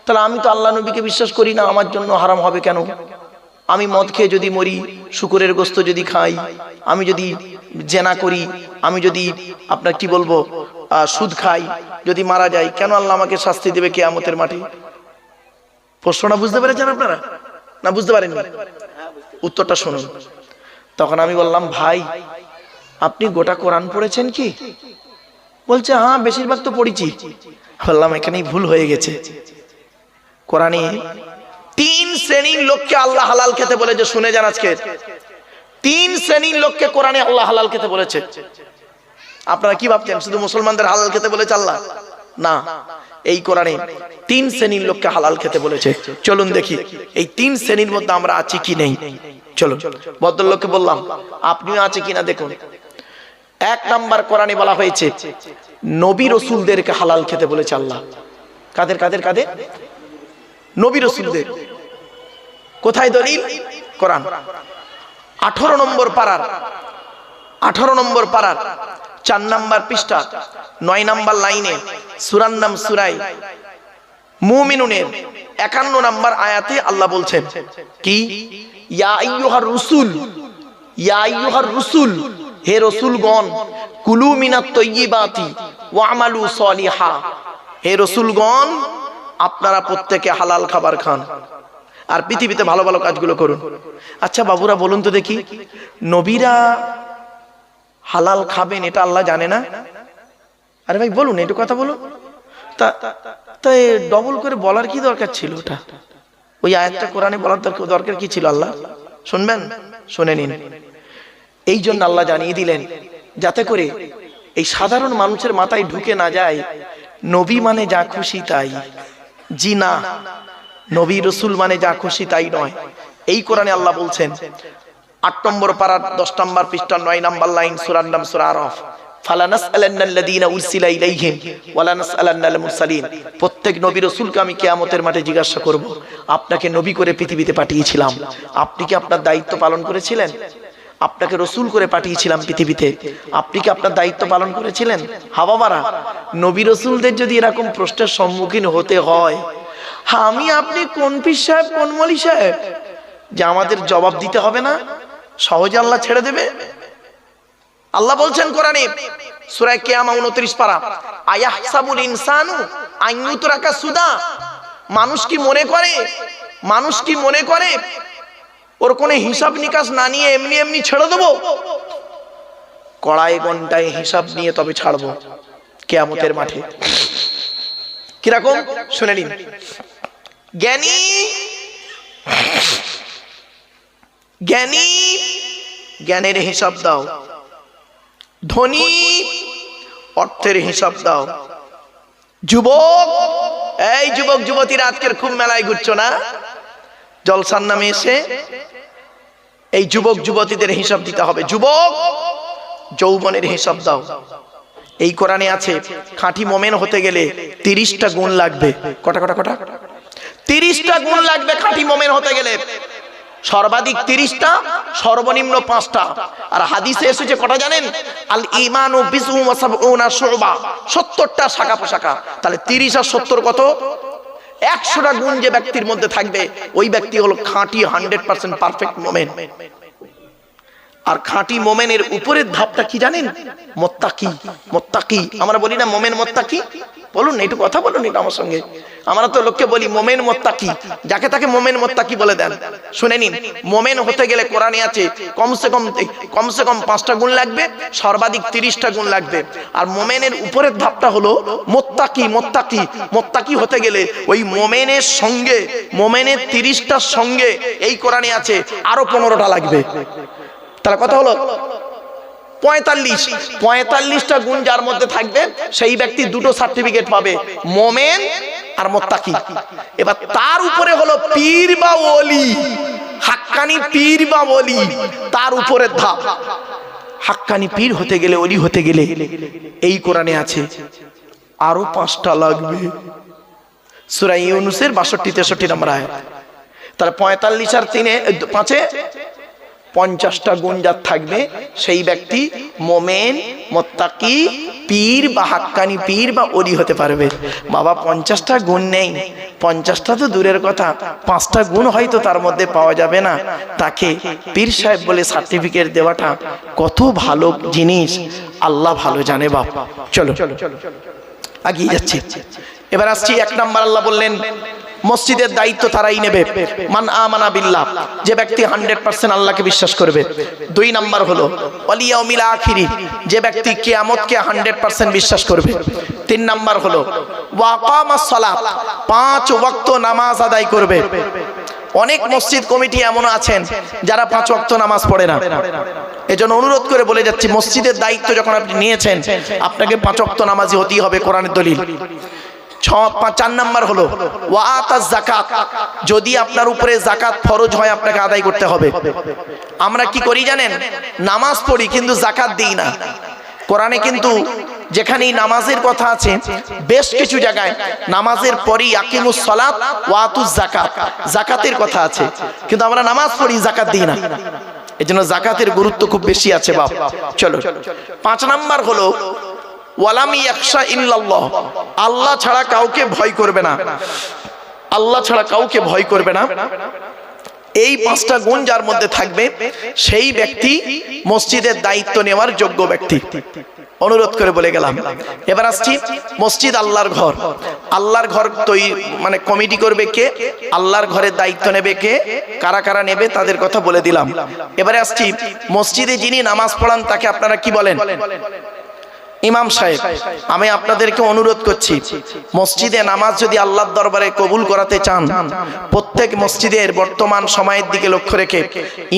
Speaker 1: তাহলে আমি তো আল্লাহ নবীকে বিশ্বাস করি না, আমার জন্য হারাম হবে কেন? আমি মদ খেয়ে যদি মরি, শুকরের গোশত যদি খাই, আমি যদি জেনা করি, আমি যদি আপনার কি বলবো সুদ খাই, যদি মারা যাই, কেন আল্লাহ আমাকে শাস্তি দেবে কিয়ামতের মাঠে? প্রশ্নটা বুঝতে পেরেছেন আপনারা না বুঝতে পারেননি? উত্তরটা শুনুন। তখন আমি বললাম, ভাই আপনি গোটা কোরআন পড়েছেন কি? বলছে হ্যাঁ বেশিরভাগ তো পড়েছি। বললাম এখানেই ভুল হয়ে গেছে। কোরআনে 3 শ্রেণীর লোককে আল্লাহ হালাল খেতে বলেছে, শুনে যান আজকে। 3 শ্রেণীর লোককে কোরআনে আল্লাহ হালাল খেতে বলেছে। আপনারা কি ভাবছেন শুধু মুসলমানদের হালাল খেতে বলেছে আল্লাহ? না, এই কোরআনে 3 শ্রেণীর লোককে হালাল খেতে বলেছে। চলুন দেখি এই 3 শ্রেণীর মধ্যে আমরা আছি কি নেই। চলুন, ভদ্রলোককে বললাম আপনিও আছে কিনা দেখুন। 1 নাম্বার কোরআনে বলা হয়েছে নবী রাসূলদেরকে হালাল খেতে বলেছে আল্লাহ। কাদের কাদের কাদের? নবী রাসূলদের। কোথায় দলিল? কোরআন 18 নম্বর পারার 4 নাম্বার পৃষ্ঠা 9 নাম্বার লাইনে সূরার নাম সূরায়ে মুমিনুনের 51 নাম্বার আয়াতে আল্লাহ বলছেন কি? ইয়া আইয়ুহার রুসুল, হে রাসূলগণ, কুলু মিনাত তাইয়্যিবাতি ওয়া আমালু সলিহা, হে রাসূলগণ আপনারা প্রত্যেকে হালাল খাবার খান আর পৃথিবীতে ভালো ভালো কাজগুলো করুন। আচ্ছা বাবুরা বলুন তো দেখি, নবীরা হালাল খাবেন এটা আল্লাহ জানে না? আরে ভাই বলুন, একটু কথা বলুন। তা ডবল করে বলার কি দরকার ছিল? ওটা ওই আয়াতটা কোরআনে বলার দরকার কি ছিল? আল্লাহ শুনবেন, শুনে নিন। এই জন্য আল্লাহ জানিয়ে দিলেন যাতে করে এই সাধারণ মানুষের মাথায় ঢুকে না যায় নবী মানে যা খুশি তাই। জি না, নবী রাসূল মানে যা খুশি তাই নয়। এই কোরআনে আল্লাহ বলছেন 8 নম্বর পারা 10 নম্বর পৃষ্ঠা 9 নম্বর লাইন সূরার নাম সূরা আরাফ, ফালানাসআলান্নাল্লাযীনা উরসিলা ইলাইহিম ওয়ালা নাসআলান্নাল মুরসালিন। প্রত্যেক নবী রাসূলকে আমি কিয়ামতের মাঠে জিজ্ঞাসা করব, আপনাকে নবী করে পৃথিবীতে পাঠিয়েছিলাম, আপনি কি আপনার দায়িত্ব পালন করেছিলেন? আপনাকে রাসূল করে পাঠিয়েছিলাম পৃথিবীতে, আপনি কি আপনার দায়িত্ব পালন করেছিলেন? হাবাবারা, নবী রাসূলদের যদি এরকম প্রশ্নের সম্মুখীন হতে হয়, আমি আপনি কোন পীর সাহেব কোন মলি সাহেব যে আমাদের জবাব দিতে হবে না? সহজে আল্লাহ ছেড়ে দেবে? আল্লাহ বলছেন কোরআনে সূরা কিয়ামা 29 পারা, আয়াহসাবুল ইনসানু আন ইউতরাকা সুদা, মানুষ কি মনে করে ওর কোনো হিসাব নিকাশ না নিয়ে এমনি এমনি ছেড়ে দেবো? কড়াই ঘন্টায় হিসাব নিয়ে তবে ছাড়বো কিয়ামতের মাঠে। কিরকম শুনে নিন। জ্ঞানী জ্ঞানী, জ্ঞানের হিসাব দাও। ধনী, অর্থের হিসাব দাও। যুবক, এই যুবক যুবতীরা আজকের খুব মেলায় ঘুরছো না জলসার নামে এসে, এই যুবক যুবতীদের হিসাব দিতে হবে। যুবক, যৌবনের হিসাব দাও। এই কোরআনে আছে খাঁটি মোমেন হতে গেলে 30টা গুণ লাগবে। কটা কটা কটা? 30টা গুণ লাগবে খাঁটি মোমেন হতে গেলে। সর্বাধিক 30টা, সর্বনিম্ন 5টা। আর হাদিসে এসেছে কটা জানেন? আল ঈমানু বিসউন ওয়া সাবউনা শুবা, 70টা শাখা পোশাখা। তাহলে 30 আর 70 কত? 100টা গুণ যে ব্যক্তির মধ্যে থাকবে ওই ব্যক্তি হলো খাঁটি 100% পারফেক্ট মোমেন। আর খাঁটি মোমেনের উপরের ধাপটা কি জানেন? মুত্তাকি। মুত্তাকি আমরা বলি না মোমেন মুত্তাকি? বলুন একটু কথা বলুন এটা আমার সঙ্গে। আমরা তো লোককে বলি মোমেন মুত্তাকি, যাকে তাকে মোমেন মুত্তাকি বলে দেন। শুনে নিন, মোমেন হতে গেলে কোরআনে আছে কমসে কম 5টা গুণ লাগবে, সর্বাধিক 30টা গুণ লাগবে। আর মোমেনের উপরের ধাপটা হলো মুত্তাকি। মুত্তাকি মুত্তাকি হতে গেলে ওই মোমেনের সঙ্গে, মোমেনের 30টার সঙ্গে এই কোরআনে আছে আরো 15টা লাগবে। তাহলে কথা হলো 45টা গুণ যার মধ্যে থাকবে সেই ব্যক্তি দুটো সার্টিফিকেট পাবে, মোমেন আর মুত্তাকি। এবার তার উপরে হলো পীর বা ওলি, হাক্কানি পীর বা ওলি, তার উপরের ধাপ। হাক্কানি পীর হতে গেলে, ওলি হতে গেলে এই কোরআনে আছে আরো 5টা লাগবে। সূরা ইউনূসের 62-63 নম্বর আয়াত। তাহলে 45 আর 5-এ 50টা গুণ যার থাকবে সেই ব্যক্তি মোমেন, মুত্তাকি, পীর বা হাক্কানি পীর বা ওলি হতে পারবে। বাবা 50টা গুণ নেই, 50টা তো দূরের কথা, 5টা গুণ হয়তো তার মধ্যে পাওয়া যাবে না, তাকে পীর সাহেব বলে সার্টিফিকেট দেওয়াটা কত ভালো জিনিস আল্লাহ ভালো জানে। বাপ চলো আগিয়ে যাচ্ছি। এবার আসছি 1 নাম্বার। আল্লাহ বললেন মসজিদের দায়িত্ব তারাই নেবে, মান আমানা বিল্লাহ, যে ব্যক্তি 100% আল্লাহকে বিশ্বাস করবে। 2 নাম্বার হলো ওয়াল ইয়াউমিল আখিরি, যে ব্যক্তি কিয়ামতকে 100% বিশ্বাস করবে। 3 নাম্বার হলো ওয়া আকামাস সালাত, 5 ওয়াক্ত নামাজ আদায় করবে। অনেক মসজিদ কমিটি এমন আছেন যারা 5 ওয়াক্ত নামাজ পড়ে না। এজন্য অনুরোধ করে বলে যাচ্ছি, মসজিদের দায়িত্ব যখন আপনি নিয়েছেন আপনাকে 5 ওয়াক্ত নামাজি হতেই হবে, কোরআনের দলিল। 4 নাম্বার হলো ওয়া আতাজ যাকাত, যদি আপনার উপরে যাকাত ফরজ হয় আপনাকে আদায় করতে হবে। আমরা কি করি জানেন? নামাজ পড়ি কিন্তু যাকাত দিই না। কোরআনে কিন্তু যেখানেই নামাজের কথা আছে বেশ কিছু জায়গায় নামাজের পরেই আকিমুস সালাত ওয়া আতুজ যাকাত, যাকাতের কথা আছে, কিন্তু আমরা নামাজ পড়ি যাকাত দিই না। এজন্য যাকাতের গুরুত্ব খুব বেশি আছে বাপ। চলো 5 নাম্বার হলো ওয়ালাম ইয়াখশা ইল্লাল্লাহ, আল্লাহ ছাড়া কাউকে ভয় করবে না। আল্লাহ ছাড়া কাউকে ভয় করবে না। এই 5টা গুণ যার মধ্যে থাকবে সেই ব্যক্তি মসজিদের দায়িত্ব নেওয়ার যোগ্য ব্যক্তি। অনুরোধ করে বলে গেলাম। এবার আসছি মসজিদ আল্লাহর ঘর। আল্লাহর ঘর মানে কমিটি করবে কে? আল্লাহর ঘরের দায়িত্ব নেবে কে? কারা কারা নেবে তাদের কথা বলে দিলাম। এবারে আসছি মসজিদে যিনি নামাজ পড়ান তাকে আপনারা কি বলেন? ইমাম সাহেব। আমি আপনাদেরকে অনুরোধ করছি, মসজিদে নামাজ যদি আল্লাহর দরবারে কবুল করাতে চান, প্রত্যেক মসজিদের বর্তমান সময়ের দিকে লক্ষ্য রেখে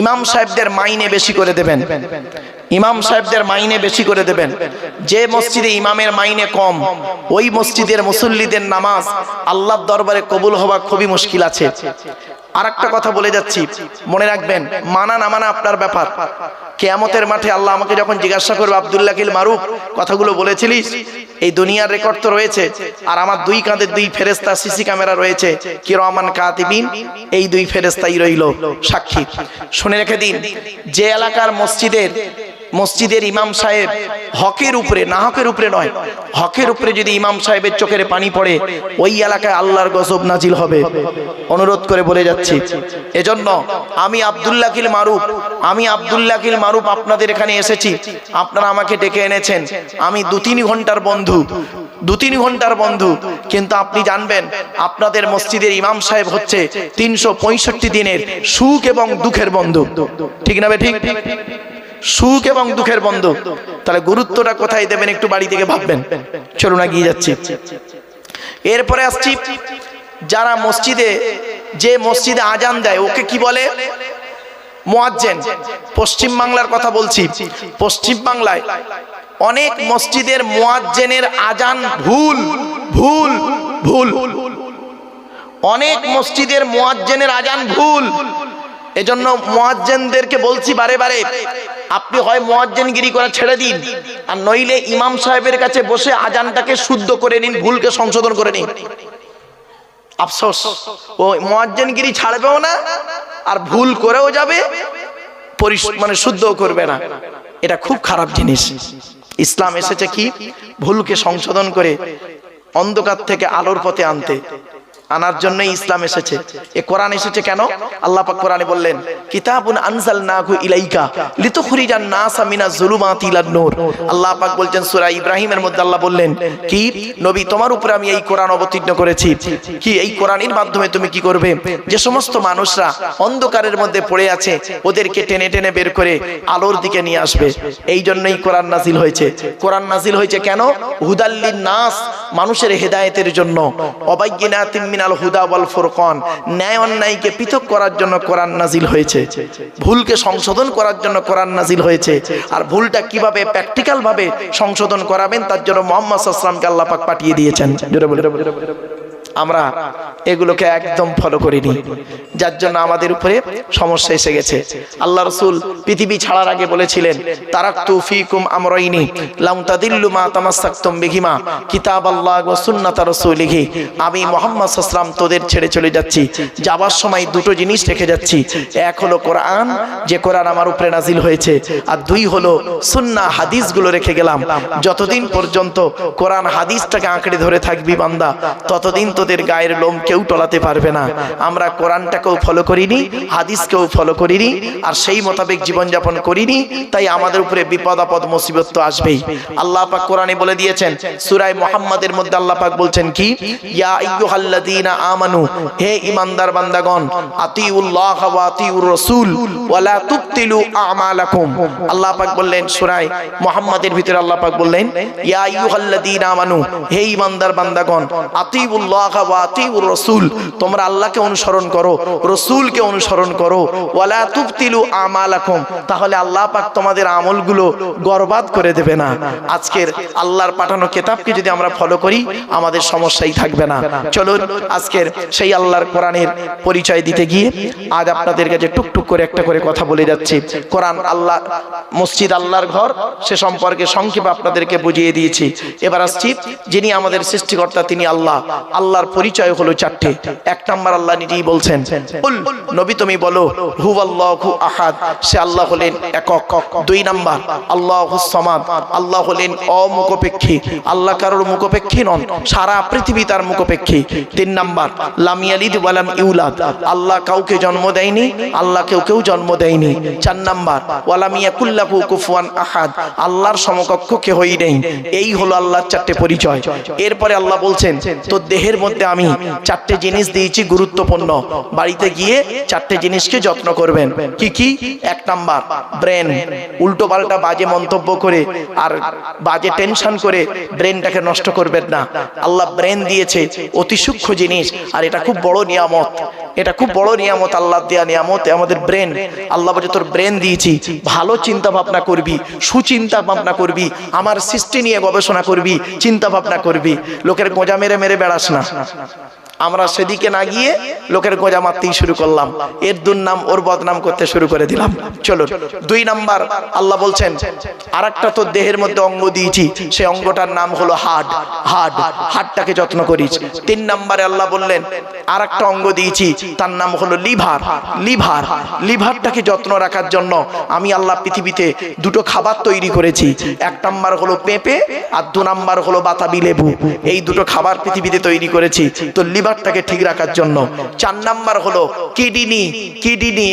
Speaker 1: ইমাম সাহেবদের মাইনে বেশি করে দেবেন। ইমাম সাহেবদের মাইনে বেশি করে দেবেন। যে মসজিদে ইমামের মাইনে কম ওই মসজিদের মুসল্লিদের নামাজ আল্লাহর দরবারে কবুল হওয়া খুবই মুশকিল আছে। আর একটা কথা বলে যাচ্ছি, মনে রাখবেন, মানা না মানা আপনার ব্যাপার। কিয়ামতের মাঠে আল্লাহ আমাকে যখন জিজ্ঞাসা করবে, আব্দুল্লাহ কিল মারুফ কথাগুলো বলেছিলিস? এই দুনিয়ার রেকর্ড তো রয়েছে, আর আমার 2 কাঁধে 2 ফেরেশতা সিসি ক্যামেরা রয়েছে, কিরামান কাতিবিন, এই 2 ফেরেশতাই রইল সাক্ষী। শুনে রেখে দিন, যে এলাকার মসজিদের ইমাম সাহেব হকের উপরে, না হকের উপরে নয়, হকের উপরে যদি ইমাম সাহেবের চোখের পানি পড়ে ওই এলাকায় আল্লাহর গজব নাজিল হবে। অনুরোধ করে বলে যাচ্ছি। এজন্য আমি আব্দুল্লাহ কিল মারুফ আপনাদের এখানে এসেছি, আপনারা আমাকে ডেকে এনেছেন। আমি 2-3 ঘন্টার বন্ধু, কিন্তু আপনি জানবেন আপনাদের মসজিদের ইমাম সাহেব হচ্ছে 365 দিনের সুখ এবং দুঃখের বন্ধু। ঠিক না? ঠিক, সুখ এবং দুঃখের বন্ধু। তাহলে গুরুত্বটা কোথায় দেবেন একটু বাড়ি থেকে ভাববেন। চলুন এগিয়ে যাচ্ছি। এরপরে আসছি যারা যে মসজিদে আজান দেয় ওকে কি বলে? মুয়াজ্জিন, পশ্চিম বাংলার কথা বলছি, পশ্চিম বাংলায় অনেক মসজিদের মুয়াজ্জিনের আজান ভুল ভুল ভুল, অনেক মসজিদের মুয়াজ্জিনের আজান ভুল। এজন্য মুয়াজ্জিনদেরকে বলছি বারে বারে, আপনি হয় মুয়াজ্জিনগিরি করা ছেড়ে দিন, আর নইলে ইমাম সাহেবের কাছে বসে আজানটাকে শুদ্ধ করে নিন, ভুলকে সংশোধন করে নিন। আফসোস, ও মুয়াজ্জিনগিরি ছাড়বেও না, আর ভুল করেও যাবে, মানে শুদ্ধও করবে না। এটা খুব খারাপ জিনিস। ইসলাম এসেছে কি? ভুলকে সংশোধন করে অন্ধকার থেকে আলোর পথে আনার জন্যই ইসলাম এসেছে। এ কোরআন এসেছে কেন? আল্লাহ পাক কোরআনে বললেন, কিতাবুন আনজালনাহু ইলাইকা লিতুখরিজান নাসা মিনাজ যুলুমাতি ইলান নূর। আল্লাহ পাক বলছেন সূরা ইব্রাহিমের মধ্যে, আল্লাহ বললেন কি, নবী তোমার উপরে আমি এই কোরআন অবতীর্ণ করেছি, কি এই কোরআনের মাধ্যমে তুমি কি করবে? যে সমস্ত মানুষরা অন্ধকারের মধ্যে পড়ে আছে ওদেরকে টেনে টেনে বের করে আলোর দিকে নিয়ে আসবে। এই জন্যই কোরআন নাজিল হয়েছে। কোরআন নাজিল হয়েছে কেন? হুদাল্লিন নাস, মানুষের হেদায়েতের জন্য। অবায়্যিনাতিম মিনাল হুদা ওয়াল ফুরকান, ন্যায় অন্যায়কে পৃথক করার জন্য কোরআন নাজিল হয়েছে। ভুলকে সংশোধন করার জন্য কোরআন নাজিল হয়েছে। আর ভুলটা কিভাবে প্র্যাকটিক্যাল ভাবে সংশোধন করাবেন তার জন্য মুহাম্মদ সাল্লাল্লাহু আলাইহি ওয়াসাল্লামকে আল্লাহ পাক পাঠিয়ে দিয়েছেন। আমরা এগুলোকে একদম ফলো করিনি, যার জন্য আমাদের উপরে সমস্যা এসে গেছে। আল্লাহ রাসূল পৃথিবী ছাড়ার আগে বলেছিলেন, তারাকতু ফীকুম আমরাইনি লাম তাদিল্লু মা তামাসসাকতুম বিহিমা কিতাবাল্লাহ ওয়া সুন্নাত রাসূলিহি। আমি মুহাম্মদ সাল্লাল্লাহু আলাইহি ওয়াসাল্লাম তোদের ছেড়ে চলে যাচ্ছি, যাবার সময় দুটো জিনিস রেখে যাচ্ছি। এক হলো কোরআন, যে কোরআন আমার উপরে নাজিল হয়েছে, আর দুই হলো সুন্নাহ, হাদিসগুলো রেখে গেলাম। যতদিন পর্যন্ত কোরআন হাদিসটাকে আঁকড়ে ধরে থাকবি বান্দা, ততদিন তোদের গায়ের লোম কেউ টলাতে পারবে না। আমরা কোরআনটাকেও ফলো করিনি, হাদিসকেও ফলো করিনি, আর সেই মোতাবেক জীবনযাপন করিনি, তাই আমাদের উপরে বিপদ আপদ মুসিবত তো আসবেই। আল্লাহ পাক কোরআনে বলে দিয়েছেন, সূরা মুহাম্মাদের মধ্যে আল্লাহ পাক বলছেন কি, ইয়া আইয়ুহাল্লাযীনা আমানু, হে ঈমানদার বান্দাগণ, আতিউল্লাহ ওয়া আতিউর রাসূল ওয়া লা তুবতিলু আমালাকুম। আল্লাহ পাক বললেন সূরা মুহাম্মাদের ভিতরে, আল্লাহ পাক বললেন, ইয়া আইয়ুহাল্লাযীনা আমানু, হে ঈমানদার বান্দাগণ, আতিউল্লাহ ওয়া আতিউর রাসূল, তোমরা আল্লাহকে অনুসরণ করো, রাসূলকে অনুসরণ করো, ওয়া লা তুবতিলু আমালাকুম, তাহলে আল্লাহ পাক তোমাদের আমলগুলো বরবাদ করে দেবে না। আজকের আল্লাহর পাঠানো কিতাবকে যদি আমরা ফলো করি, আমাদের সমস্যাই থাকবে না। চলুন আজকের সেই আল্লাহর কোরআনের পরিচয় দিতে গিয়ে আজ আপনাদের কাছে টুকটুক করে একটা করে কথা বলে যাচ্ছি। কোরআন আল্লাহ, মসজিদ আল্লাহর ঘর, সে সম্পর্কে সংক্ষেপে আপনাদেরকে বুঝিয়ে দিয়েছি। এবার আসছি, যিনি আমাদের সৃষ্টিকর্তা তিনি আল্লাহ। আল্লাহর পরিচয় হলো চারটে। এক নাম্বার, আল্লাহ নিজেই বলছেন, কুল, নবী তুমি বলো, হুয়াল্লাহু আহাদ, সে আল্লাহ হলেন একক। দুই নাম্বার, আল্লাহুস সামাদ, আল্লাহ হলেন অমুখপেক্ষী, আল্লাহ কারোর মুখপেক্ষী নন, সারা পৃথিবী তার মুখপেক্ষী। তিন নাম্বার, লাম ইয়ালিদ ওয়া লাম ইউলাদ, আল্লাহ কাউকে জন্ম দেয়নি, আল্লাহ কেউ জন্ম দেয়নি। চার নাম্বার, ওয়া লাম ইয়াকুল লাহু কুফুয়ান আহাদ, আল্লাহর সমকক্ষ কেউই নেই। এই হলো আল্লাহর চারটে পরিচয়। এরপরে আল্লাহ বলছেন, তো দেহের মধ্যে আমি চারটে জিনিস দিয়েছি গুরুত্বপূর্ণ, বাড়িতে গিয়ে চারটে জিনিসকে যত্ন করবেন। কি কি? এক নাম্বার, ব্রেন। উল্টো পাল্টা বাজে মন্তব্য করে আর বাজে টেনশন করে ব্রেনটাকে নষ্ট করবেন না। আল্লাহ ব্রেন দিয়েছে, অতি সূক্ষ্ম জিনিস, আর এটা খুব বড় নিয়ামত। এটা খুব বড় নিয়ামত, আল্লাহ দেয়া নিয়ামত আমাদের ব্রেন। আল্লাহ বলে, তোর ব্রেন দিয়েছি, ভালো চিন্তা ভাবনা করবি, সুচিন্তা ভাবনা করবি, আমার সৃষ্টি নিয়ে গবেষণা করবি, চিন্তা ভাবনা করবি। লোকের গোঁজা মেরে মেরে বেড়াস না। আমরা সেদিকে না গিয়ে লোকের গোঁজা মারতেই শুরু করলাম, এর দুর্নাম ওর বদনাম করতে শুরু করে দিলাম। চলো, দুই নাম্বার, আল্লাহ বলছেন, আর একটা তোর দেহের মধ্যে অঙ্গ দিয়েছি, সেই অঙ্গটার নাম হলো হার্ট। হার্টটাকে যত্ন করিস। তিন নাম্বারে আল্লাহ বললেন, আর একটা অঙ্গ দিয়েছি, তার নাম হলো লিভার। লিভারটাকে যত্ন রাখার জন্য আমি আল্লাহ পৃথিবীতে দুটো খাবার তৈরি করেছি। এক নাম্বার হলো পেঁপে, আর দু নাম্বার হলো বাতাবি লেবু। এই দুটো খাবার পৃথিবীতে তৈরি করেছি তো লিভারটাকে ঠিক রাখার জন্য। চার নাম্বার হলো কিডনি।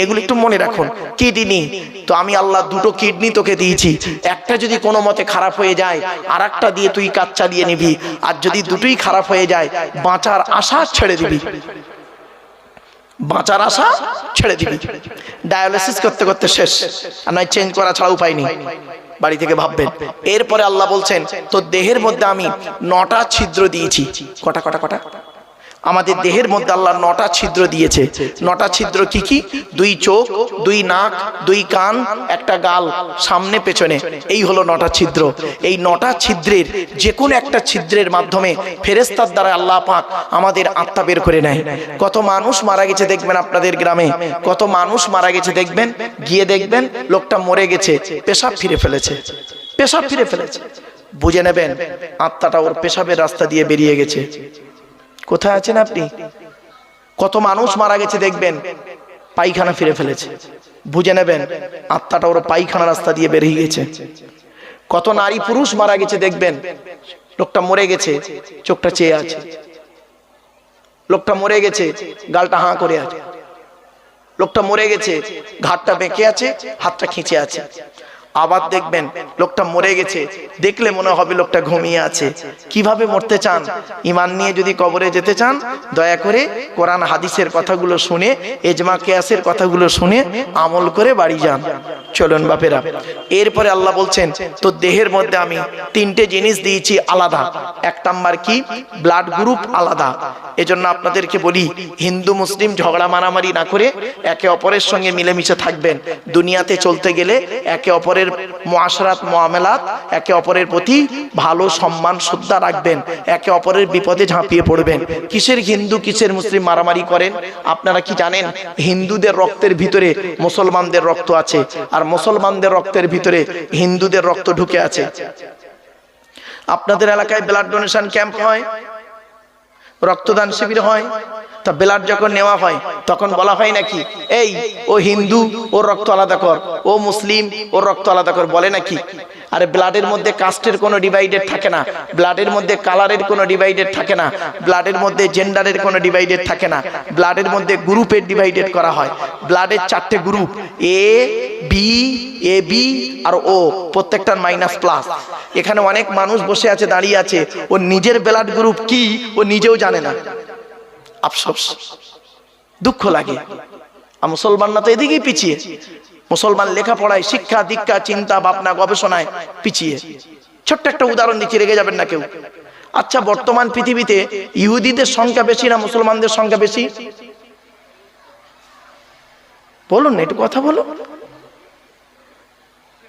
Speaker 1: এগুলো একটু মনে রাখুন, কিডনি। তো আমি আল্লাহ দুটো কিডনি তোকে দিয়েছি, একটা যদি কোনো মতে খারাপ হয়ে যায়, আর একটা দিয়ে তুই কাজ চালিয়ে নিবি, আর যদি দুটোই খারাপ হয়ে যায়, বাঁচার আশা ছেড়ে দিবি। বাঁচার আশা ছেড়ে দিবি, ডায়ালিসিস করতে করতে শেষ, আর নয় চেঞ্জ করা ছাড়া উপায় নেই। বাড়ি থেকে ভাববেন। এরপরে আল্লাহ বলছেন, তো দেহের মধ্যে আমি 9টা ছিদ্র দিয়েছি। কটা? আমাদের দেহের মধ্যে আল্লাহ 9টা ছিদ্র দিয়েছে। 9টা ছিদ্র কি কি? 2 চোখ, 2 নাক, 2 কান, একটা গাল, সামনে পেছনে, এই হলো 9টা ছিদ্র। এই 9টা ছিদ্রের যে কোনো একটা ছিদ্রের মাধ্যমে ফেরেশতার দ্বারা আল্লাহ পাক আমাদের আত্মা বের করে নেয়। কত মানুষ মারা গেছে দেখবেন আপনাদের গ্রামে, কত মানুষ মারা গেছে দেখবেন, গিয়ে দেখবেন লোকটা মরে গেছে, পেশাব ফিরে ফেলেছে, পেশাব ফিরে ফেলেছে, বুঝে নেবেন আত্মাটা ওর পেশাবের রাস্তা দিয়ে বেরিয়ে গেছে। কোথায় আছেন আপনি? কত মানুষ মারা গেছে দেখবেন পায়খানা ফিরে ফেলেছে, বুঝে নেবেন আত্মাটা ওর পায়খানা রাস্তা দিয়ে বেরিয়ে গেছে। কত নারী পুরুষ মারা গেছে দেখবেন, লোকটা মরে গেছে, চোখটা চেয়ে আছে, লোকটা মরে গেছে, গালটা হাঁ করে আছে, লোকটা মরে গেছে, ঘাটটা বেঁকে আছে, হাতটা খিঁচে আছে। আবার দেখবেন লোকটা মরে গেছে, দেখলে মনে হবে লোকটা ঘুমিয়ে আছে। কিভাবে মরতে চান? ঈমান নিয়ে যদি কবরে যেতে চান, দয়া করে কোরআন হাদিসের কথাগুলো শুনে, ইজমা কিয়াসের কথাগুলো শুনে আমল করে বাড়ি যান। চলুন বাপেরা। এরপরে আল্লাহ বলছেন, তো দেহের মধ্যে আমি 3টে জিনিস দিয়েছি আলাদা। 1 নাম্বার কি? ব্লাড গ্রুপ আলাদা। এজন্য আপনাদেরকে বলি, হিন্দু মুসলিম ঝগড়া মারামারি না করে একে অপরের সঙ্গে মিলেমিশে থাকবেন। দুনিয়াতে চলতে গেলে একে অপরের মুআশারাত মুআমালাত, একে অপরের প্রতি ভালো সম্মান শ্রদ্ধা রাখবেন, একে অপরের বিপদে ঝাঁপিয়ে পড়বেন। কিসের হিন্দু কিসের মুসলিম মারামারি করেন? আপনারা কি জানেন হিন্দুদের রক্তের ভিতরে মুসলমানদের রক্ত আছে, আর মুসলমানদের রক্তের ভিতরে হিন্দুদের রক্ত ঢুকে আছে। আপনাদের এলাকায় ব্লাড ডোনেশন ক্যাম্প হয়, রক্তদান শিবির হয়, তা ব্লাড যখন নেওয়া হয় তখন বলা হয় নাকি এই ও হিন্দু ওর রক্ত আলাদা কর, ও মুসলিম ওর রক্ত আলাদা কর, বলে নাকি? আরে ব্লাডের মধ্যে কাস্টের কোনো ডিভাইডেড থাকে না, ব্লাডের মধ্যে কালারের কোনো ডিভাইডেড থাকে না, ব্লাডের মধ্যে জেন্ডারের কোনো ডিভাইডেড থাকে না, ব্লাডের মধ্যে গ্রুপের ডিভাইডেড করা হয়। ব্লাডের 4টে গ্রুপ, এ বি আর ও, প্রত্যেকটার -+। এখানে অনেক মানুষ বসে আছে, দাঁড়িয়ে আছে, ও নিজের ব্লাড গ্রুপ কি ও নিজেও জানে না। আফসোস, দুঃখ লাগে। আর মুসলমানরা তো এদিকেই পিছিয়ে। মুসলমান লেখাপড়ায়, শিক্ষা দীক্ষা, চিন্তা ভাবনা, গবেষণায় পিছিয়ে। ছোট্ট একটা উদাহরণ দিচ্ছি, রেগে যাবেন না কেউ। আচ্ছা, বর্তমান পৃথিবীতে ইহুদিদের সংখ্যা বেশি না মুসলমানদের সংখ্যা বেশি? বলুন না, একটু কথা বলুন।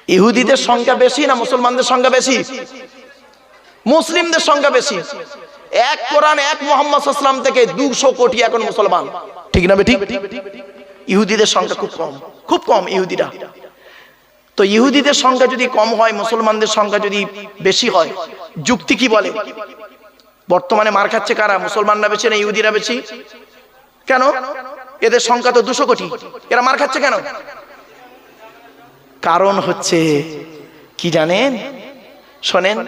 Speaker 1: ইহুদিদের সংখ্যা বেশি না মুসলমানদের সংখ্যা বেশি? মুসলিমদের সংখ্যা বেশি। এক কোরআন, এক মুহাম্মদ সাল্লাল্লাহু আলাইহি ওয়াসাল্লাম থেকে 200 কোটি এখন মুসলমান, ঠিক না ঠিক? ইহুদিদের সংখ্যা খুব কম, খুব কম ইহুদিরা। তো ইহুদিদের সংখ্যা যদি কম হয়, মুসলমানদের সংখ্যা যদি বেশি হয়, যুক্তি কি বলে? বর্তমানে মার খাচ্ছে কারা? মুসলমানরা বেশি না ইহুদিরা বেশি? কেন? এদের সংখ্যা তো 200 কোটি, এরা মার খাচ্ছে কেন? কারণ হচ্ছে কি জানেন? শোনেন,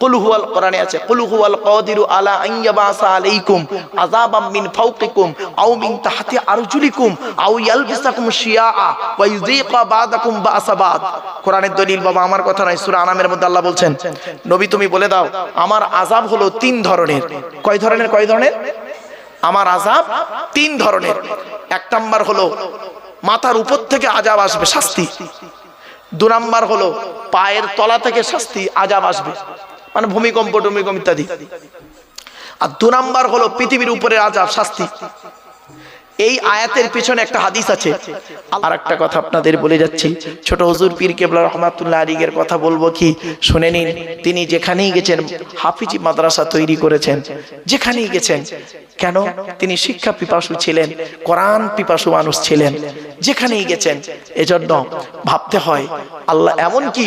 Speaker 1: কুল হুয়াল, কোরআনে আছে, কুল হুয়াল কাদিরু আলা আন ইয়াবাসা আলাইকুম আযাবাম মিন ফাওকিকুম আও মিন তাহতি আরজুলিকুম আও ইয়ালবিসাকুম শিয়া ওয়া ইউযীকা বাদাকুম বা'সা বাদ। কোরআনের দলিল বাবা, আমার কথা নয়। সূরা আনামের মধ্যে আল্লাহ বলছেন, নবী তুমি বলে দাও আমার আযাব হলো 3 ধরনের। কয় ধরনের? কয় ধরনের? আমার আযাব 3 ধরনের। 1 নাম্বার হলো মাথার উপর থেকে আযাব আসবে, শাস্তি। 2 নাম্বার হলো পায়ের তলা থেকে শাস্তি, আযাব আসবে, মানে ভূমিকম্প টুমিকম্প ইত্যাদি। আর 2 নাম্বার হলো পৃথিবীর উপরে আযাব, শাস্তি। এই আয়াতের পিছনে একটা হাদিস আছে। আর একটা কথা আপনাদের বলে যাচ্ছি, ছোট হুজুর পীর কেবলা রহমাতুল্লাহ আলাইহির কথা বলবো কি, শুনে নিন। তিনি যেখানেই গেছেন হাফিজি মাদ্রাসা তৈরি করেছেন, যেখানেই গেছেন। কেন? তিনি শিক্ষা পিপাসু ছিলেন, কোরআন পিপাসু মানুষ ছিলেন, যেখানেই গেছেন। এজন্য ভাবতে হয়, আল্লাহ এমন কি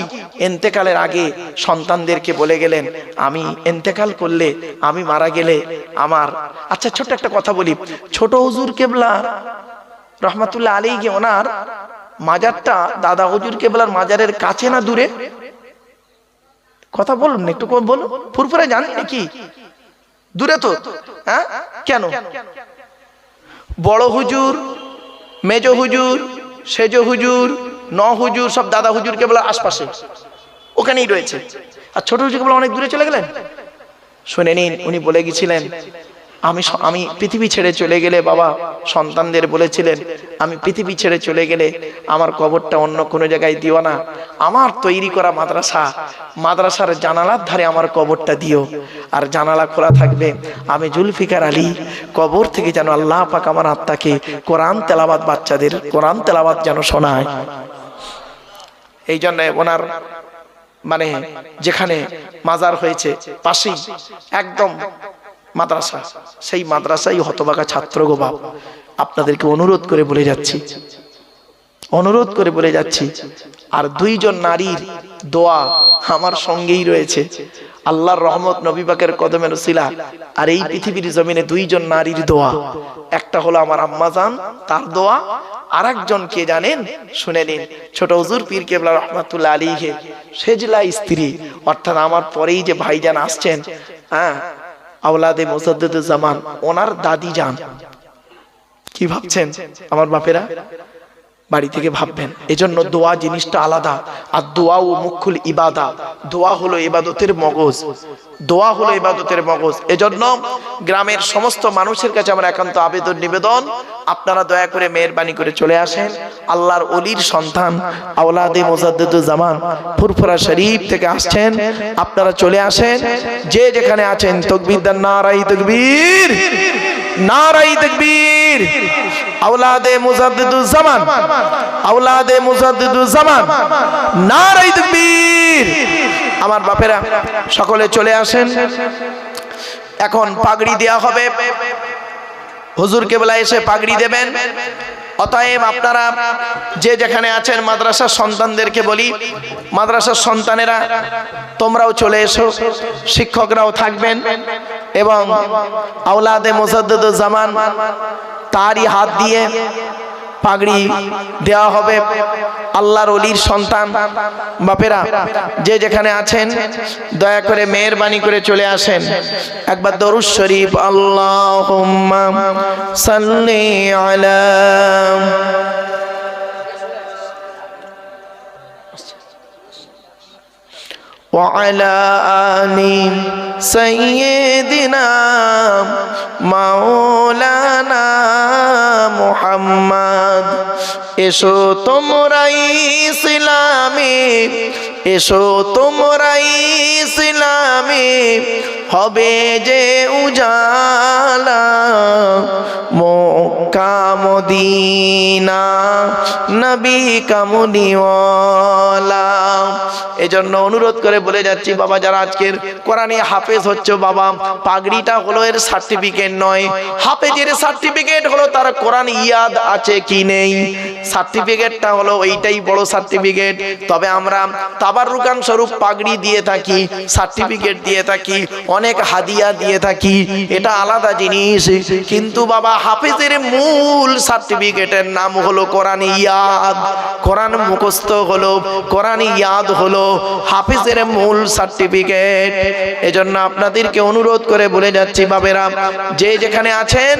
Speaker 1: ইন্তেকালের আগে সন্তানদেরকে বলে গেলেন, আমি ইন্তেকাল করলে, আমি মারা গেলে আমার। আচ্ছা, ছোট্ট একটা কথা বলি, ছোট হুজুর কেবলা রহমাতুল্লাহ আলাইহি ওনার মাজারটা দাদা হুজুর কেবলার মাজারের কাছে না দূরে? কথা বলুন, একটু বলুন। ফুরফুরে জানেন নাকি? দূরে তো। হ্যাঁ, কেন? বড় হুজুর, মেজ হুজুর, সেজ হুজুর, ন হুজুর সব দাদা হুজুর কেবলার আশপাশে, ওখানেই রয়েছে। আর ছোট হুজুর কেবলা অনেক দূরে চলে গেলেন। শুনে নিন, উনি বলে গেছিলেন আমি পৃথিবী ছেড়ে চলে গেলে বাবা সন্তানদের বলেছিলেন, আমি পৃথিবী ছেড়ে চলে গেলে আমার কবরটা অন্য কোনো জায়গায় দিও না, আমার তৈরি করা মাদ্রাসার জানালার ধারে আমার কবরটা দিও, আর জানালা খোলা থাকবে, আমি জুলফিকার আলী কবর থেকে যেন আল্লাহ পাক আমার আত্মাকে কোরআন তেলাওয়াত, বাচ্চাদের কোরআন তেলাওয়াত যেন শোনায়। এই জন্য ওনার মানে যেখানে মাজার হয়েছে পাশেই একদম মাদ্রাসা, সেই মাদ্রাসায় হতভাগা ছাত্র গো বাপ, আপনাদেরকে অনুরোধ করে বলে যাচ্ছি, আর দুইজন নারীর দোয়া আমার সঙ্গেই রয়েছে, আল্লাহর রহমত নবী পাকের কদমের উসিলা, আর এই পৃথিবীর জমিনে দুইজন নারীর দোয়া, একটা হলো আমার আম্মা জান, তার দোয়া, আর একজন কে জানেন, শুনে নিন, ছোট হুজুর পীর কেবলা রহমাতুল্লাহ আলাইহি সেজলা স্ত্রী, অর্থাৎ আমার পরেই যে ভাইজান আসছেন, হ্যাঁ, আওলাদে মুজাদ্দিদুজ্জামান, ওনার দাদি যান। কি ভাবছেন আমার বাপেরা? বাড়ি থেকে ভাববেন। এজন্য দোয়া জিনিসটা আলাদা, আর দোয়া ও মুখুল ইবাদা, দোয়া হলো ইবাদতের মগজ, দোয়া হলো ইবাদতের মগজ। এজন্য গ্রামের সমস্ত মানুষের কাছে আমার একান্ত আবেদন নিবেদন, আপনারা দয়া করে মেহেরবানি করে চলে আসেন। আল্লাহর ওলির সন্তান আওলাদে মুজাদ্দিদুজ্জামান ফুরফুরা শরীফ থেকে আসছেন, আপনারা চলে আসেন, যে যেখানে আছেন তাকবীর দেন, নারায়ে তাকবীর, নারায়ে তাকবীর। আওলাদে মুজাদ্দিদুজ্জামান, আওলাদে মুজাদ্দিদুজ্জামান, নারায়ে তাকবীর। আমার বাপেরা সকলে চলে আসেন। এখন পাগড়ি দেয়া হবে, হুজুর কেবলা এসে পাগড়ি দেবেন। অতএব আপনারা যে যেখানে আছেন মাদ্রাসার সন্তানদেরকে বলি, মাদ্রাসার সন্তানেরা তোমরাও চলে এসো, শিক্ষকরাও থাকবেন, এবং আওলাদে মুজাদ্দিদুজ্জামান তারই হাত দিয়ে পাগড়ি দেওয়া হবে। আল্লাহর ওলির সন্তান বাপেরা যে যেখানে আছেন দয়া করে মেহেরবানি করে চলে আসেন। একবার দরুদ শরীফ, আল্লাহুম্মা সাল্লি আলা ওয়া আলা আলি সাইয়্যিদিনা মাওলানা মুহাম্মদ। এসো তোমরাই ইসলামে, এসো তোমরাই ইসলামে, হবে যে উজালা মক্কা মদিনা নবী কামলিওয়ালা। এজন্য অনুরোধ করে বলে যাচ্ছি বাবা, যারা আজকের কোরআনে হাফেজ হচ্ছে বাবা, পাগড়িটা হলো এর সার্টিফিকেট নয়, হাফেজের সার্টিফিকেট হলো তার কোরআন ইয়াদ আছে কি নেই, সার্টিফিকেটটা হলো ওইটাই বড় সার্টিফিকেট। তবে আমরা তাবাররুকান স্বরূপ পাগড়ি দিয়ে থাকি, সার্টিফিকেট দিয়ে থাকি, অনেক হাদিয়া দিয়ে থাকি, এটা আলাদা জিনিস। কিন্তু বাবা হাফেজের মূল সার্টিফিকেটের নাম হলো কোরআন ইয়াদ, কোরআন মুখস্থ হলো, কোরআন ইয়াদ হলো হাফেজের মূল সার্টিফিকেট। এজন্য আপনাদেরকে অনুরোধ করে বলে যাচ্ছি বাবেরা, যে যেখানে আছেন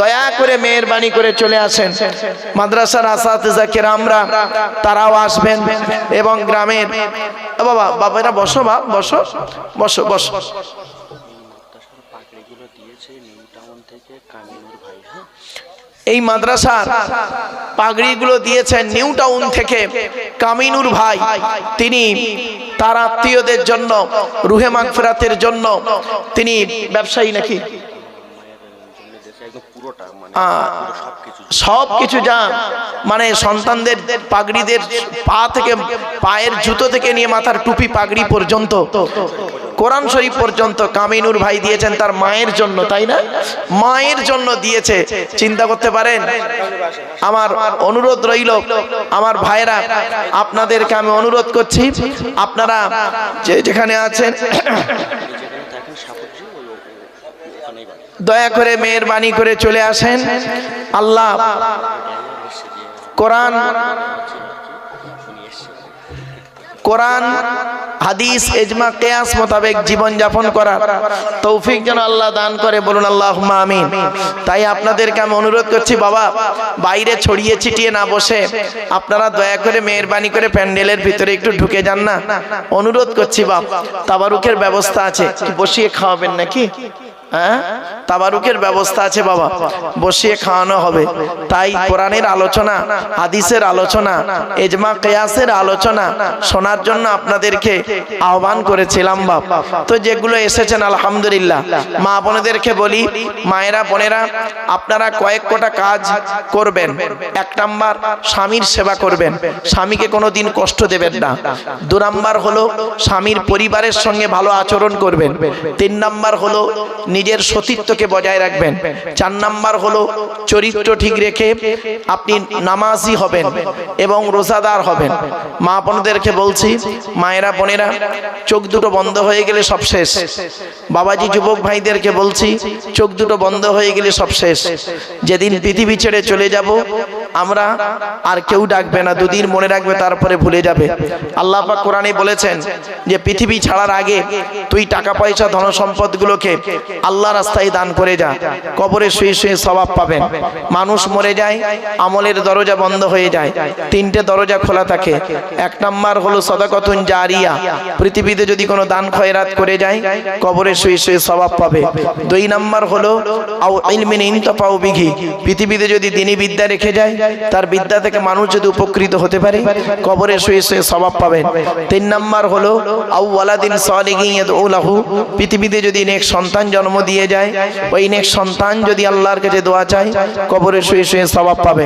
Speaker 1: দয়া করে মেহেরবানি করে চলে আসেন। মাদ্রাসার আসাতিজা কেরামরা তারাও আসবেন, এবং গ্রামের বাবা বাবেরা বসো, বাপ বসো, বসো বসো। এই মাদ্রাসার পাগড়িগুলো দিয়েছেন নিউ টাউন থেকে কামিনুর ভাই, তিনি তার আত্মীয়দের জন্য, রুহে মাগফিরাতের জন্য, তিনি ব্যবসায়ী নাকি, সবকিছু যা মানে সন্তানদের পাগড়িদের পা থেকে, পায়ের জুতো থেকে নিয়ে মাথার টুপি পাগড়ি পর্যন্ত, কোরআন শরীফ পর্যন্ত কামিনুর ভাই দিয়েছেন তার মায়ের জন্য, তাই না? মায়ের জন্য দিয়েছে, চিন্তা করতে পারেন। আমার অনুরোধ রইল আমার ভাইরা, আপনাদেরকে আমি অনুরোধ করছি, আপনারা যে যেখানে আছেন দয়া করে মেহেরবানি করে চলে আসেন। আল্লাহ কোরআন হাদিস ইজমা কিয়াস মোতাবেক জীবন যাপন করার তৌফিক যেন আল্লাহ দান করে, বলুন আল্লাহুম্মা আমিন। তাই আপনাদেরকে আমি অনুরোধ করছি বাবা, বাইরে ছড়িয়ে ছিটিয়ে না বসে আপনারা দয়া করে মেহেরবানি করে প্যান্ডেলের ভিতরে একটু ঢুকে যান না, অনুরোধ করছি বাপ। তাবারুকের ব্যবস্থা আছে, বসিয়ে খাওয়াবেন নাকি? হ্যাঁ, তাবারুকের ব্যবস্থা আছে বাবা, বসিয়ে খাওয়ানো হবে। তাই কোরআনের আলোচনা, হাদিসের আলোচনা, ইজমা কিয়াসের আলোচনা শোনার জন্য আপনাদেরকে আহ্বান করেছিলাম বাপ। তো যেগুলো এসেছেন আলহামদুলিল্লাহ। মা বোনেদেরকে বলি, মায়েরা বোনেরা, আপনারা কয়েক কোটা কাজ করবেন। 1 নাম্বার, স্বামীর সেবা করবেন, স্বামীকে কোনোদিন কষ্ট দেবেন না। 2 নাম্বার হলো স্বামীর পরিবারের সঙ্গে ভালো আচরণ করবেন। 3 নাম্বার হলো নিজের সতীত্বকে বজায় রাখবেন। 4 নাম্বার হলো চরিত্র ঠিক রেখে আপনি নামাজি হবেন এবং রোজাদার হবেন। মা বোনদেরকে বলছি, মায়েরা বোনেরা, চোখ দুটো বন্ধ হয়ে গেলে সব শেষ। বাবাজি যুবক ভাইদেরকে বলছি, চোখ দুটো বন্ধ হয়ে গেলে সব শেষ। যেদিন পৃথিবী ছেড়ে চলে যাব আমরা, আর কেউ ডাকবে না। 2 দিন মনে রাখবে, তারপরে ভুলে যাবে। আল্লাহ পাক কোরআনে বলেছেন যে পৃথিবী ছাড়ার আগে তুই টাকা পয়সা ধন সম্পদগুলোকে আল্লাহ রাস্তায় দান করে যা, কবরে শুয়ে শুয়ে সওয়াব পাবেন। মানুষ মরে যায়, আমলের দরজা বন্ধ হয়ে যায়, 3টে দরজা খোলা থাকে। 1 নাম্বার হলো সাদাকাতুন জারিয়া, পৃথিবীতে যদি কোনো দান খয়রাত করে যায় কবরে শুয়ে শুয়ে সওয়াব পাবে। 2 নাম্বার হলো আও ইলমিন ইনতাফাউ বিহি, পৃথিবীতে যদি দ্বীনি বিদ্যা রেখে যায়, তার বিদ্যা থেকে মানুষ যদি উপকৃত হতে পারে কবরে শুয়ে শুয়ে সওয়াব পাবেন। 3 নাম্বার হলো আও ওয়ালাদিন সালিহিন ইয়াদউ লাহু, পৃথিবীতে যদি নেক সন্তান জন্ম দিয়ে যায়, ওই নেক সন্তান যদি আল্লাহর কাছে দোয়া চায় কবরে শুয়ে শুয়ে সওয়াব পাবে।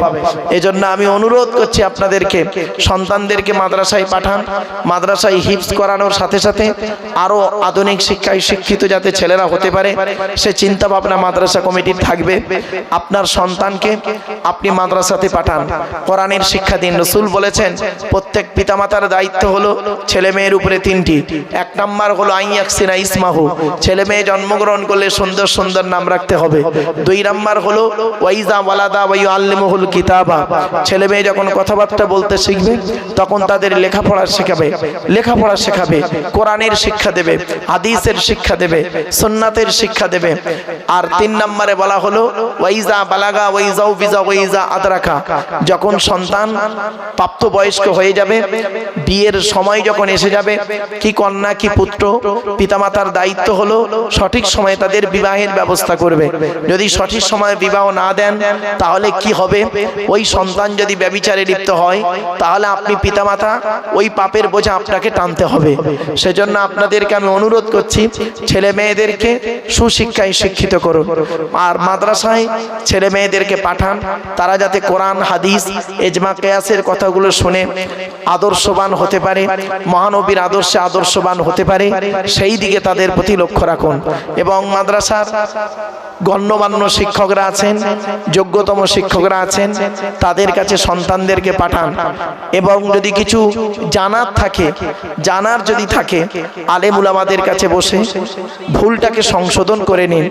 Speaker 1: এজন্য আমি অনুরোধ করছি আপনাদেরকে, সন্তানদেরকে মাদ্রাসায় পাঠান। মাদ্রাসায় হিফজ করানোর সাথে সাথে আরো আধুনিক শিক্ষায় শিক্ষিত যাতে ছেলেরা হতে পারে, সে চিন্তা ভাবনা মাদ্রাসা কমিটির থাকবে। আপনার সন্তানকে আপনি মাদ্রাসাতে পাঠান, কোরআনের শিক্ষা দিন। রাসূল বলেছেন প্রত্যেক পিতামাতার দায়িত্ব হলো ছেলে মেয়ের উপরে 3টি। 1 নাম্বার হলো আইয়াকসিনা ইসমাহু, ছেলে মেয়ে জন্মগ্রহণ করলে সুন্দর সুন্দর নাম রাখতে হবে। 2 নাম্বার হলো ওয়াইজা ওয়ালাদা ওয়া ইউআল্লিমুহুল কিতাবা, ছেলে মেয়ে যখন কথাবার্তা বলতে শিখবে তখন তাদের লেখাপড়া শেখাবে, কোরআনের শিক্ষা দেবে, হাদিসের শিক্ষা দেবে, সুন্নাতের শিক্ষা দেবে। আর 3 নম্বরে বলা হলো ওয়াইজা বালাগা ওয়াইজাউ বিজা ওয়াইজা আদরাকা, যখন সন্তান প্রাপ্তবয়স্ক হয়ে যাবে, বিয়ের সময় যখন এসে যাবে, কি কন্যা কি পুত্র, পিতামাতার দায়িত্ব হলো সঠিক সময়ে তাদের বিবাহের ব্যবস্থা করবে। যদি সঠিক সময়ে বিবাহ না দেন তাহলে কি হবে? ওই সন্তান যদি ব্যভিচারে লিপ্ত হয় তাহলে আপনি পিতামাতা ওই পাপের বোঝা আপনাকে টানতে হবে। সেজন্য আপনাদেরকে আমি অনুরোধ করছি, ছেলে মেয়েদেরকে সুশিক্ষায় শিক্ষিত করুন। আর মাদ্রাসায় ছেলে মেয়েদেরকে পাঠান, তারা যাতে কোরআন হাদিস ইজমা কিয়াসের কথাগুলো শুনে আদর্শবান হতে পারে, মহানবীর আদর্শে আদর্শবান হতে পারে, সেই দিকে তাদের প্রতি লক্ষ্য রাখুন। এবং মাদ্রাসার গণ্যমান্য শিক্ষকরা আছেন, যোগ্যতম শিক্ষকরা আছেন, তাদের কাছে সন্তানদেরকে পাঠান। এবং যদি কিছু জানার যদি থাকে আলেম উলামাদের কাছে বসে ভুলটাকে সংশোধন করে নিন।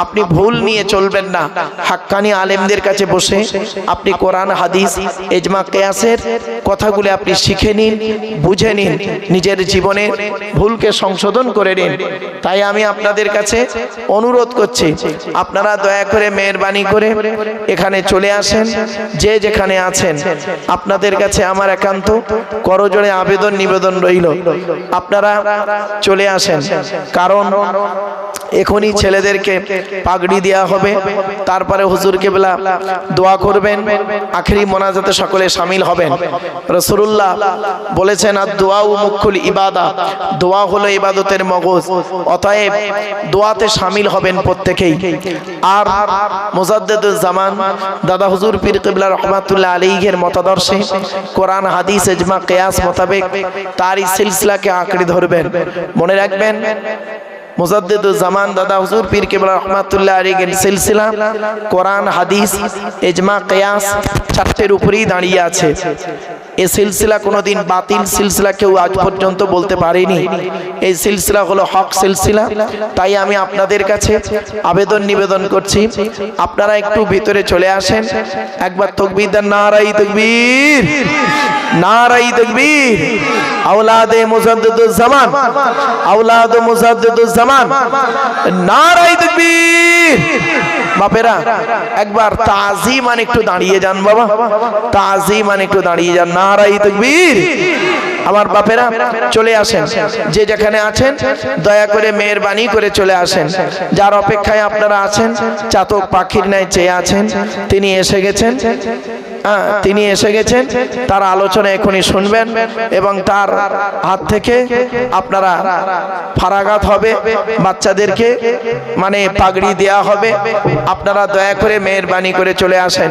Speaker 1: আপনি ভুল নিয়ে চলবেন না, হাক্কানি আলেমদের কাছে বসে আপনি কোরআন হাদিস ইজমা কিয়াসের কথাগুলো আপনি শিখে নিন, বুঝে নিন, নিজের জীবনে ভুলকে সংশোধন করে নিন। তাই আমি আপনাদের কাছে অনুরোধ করছি, আপনারা দয়া করে মেহেরবানি করে এখানে চলে আসেন। যে যেখানে আছেন আপনাদের কাছে আমার একান্ত করজোড়ে আবেদন নিবেদন রইল, আপনারা চলে আসেন। কারণ এখনই ছেলেদেরকে পাগড়ি দেওয়া হবে, তারপরে হুজুর কেবলা দোয়া করবেন, আখেরি মোনাজাতে সকলে শামিল হবেন। রাসূলুল্লাহ বলেছেন আর-দোয়া মুখুল ইবাদা, দোয়া হলো ইবাদতের মগজ, অতএব দোয়াতে শামিল হবেন প্রত্যেকেই। আর মুজাদ্দিদুজ জামান দাদা হুজুর পীর কিবলা রহমাতুল্লাহ আলাইহির মতাদর্শে কোরআন হাদিস ইজমা কিয়াস মোতাবেক তার এই সিলসিলাকে আঁকড়ে ধরবেন। মনে রাখবেন, মুজাদ্দিদুজ জামান দাদা হুজুর পীর কিবলা রহমাতুল্লাহ আলাইহির সিলসিলা কোরআন হাদিস ইজমা কিয়াস 4টের উপরেই দাঁড়িয়ে আছে। এই সিলসিলা কোনোদিন বাতিল সিলসিলা কেউ আজ পর্যন্ত বলতে পারেনি। এই সিলসিলা হলো হক সিলসিলা। তাই আমি আপনাদের কাছে আবেদন নিবেদন করছি, আপনারা একটু ভিতরে চলে আসেন। একবার তাকবীর দেন, নারায়ে তাকবীর, নারায়ে তাকবীর। আওলাদে মুজাদ্দিদুজ জামান, আওলাদ মুজাদ্দিদুজ জামান। মুসলমান, নারায়ে তাকবীর। বাপেরা একবার তাজিমান একটু দাঁড়িয়ে যান বাবা, তাজিমান একটু দাঁড়িয়ে যান। নারায়ে তাকবীর। আমার বাপেরা চলে আসেন, যে যেখানে আছেন দয়া করে মেহেরবানি করে চলে আসেন। যার অপেক্ষায় আপনারা আছেন, চাতক পাখির ন্যায় চেয়ে আছেন, তিনি এসে গেছেন। তিনি এসে গেছেন, তার আলোচনা এখনই শুনবেন এবং তার হাত থেকে আপনারা ফারাগাত হবে, বাচ্চাদেরকে মানে পাগড়ি দেয়া হবে। আপনারা দয়া করে মেহেরবানি করে চলে আসেন।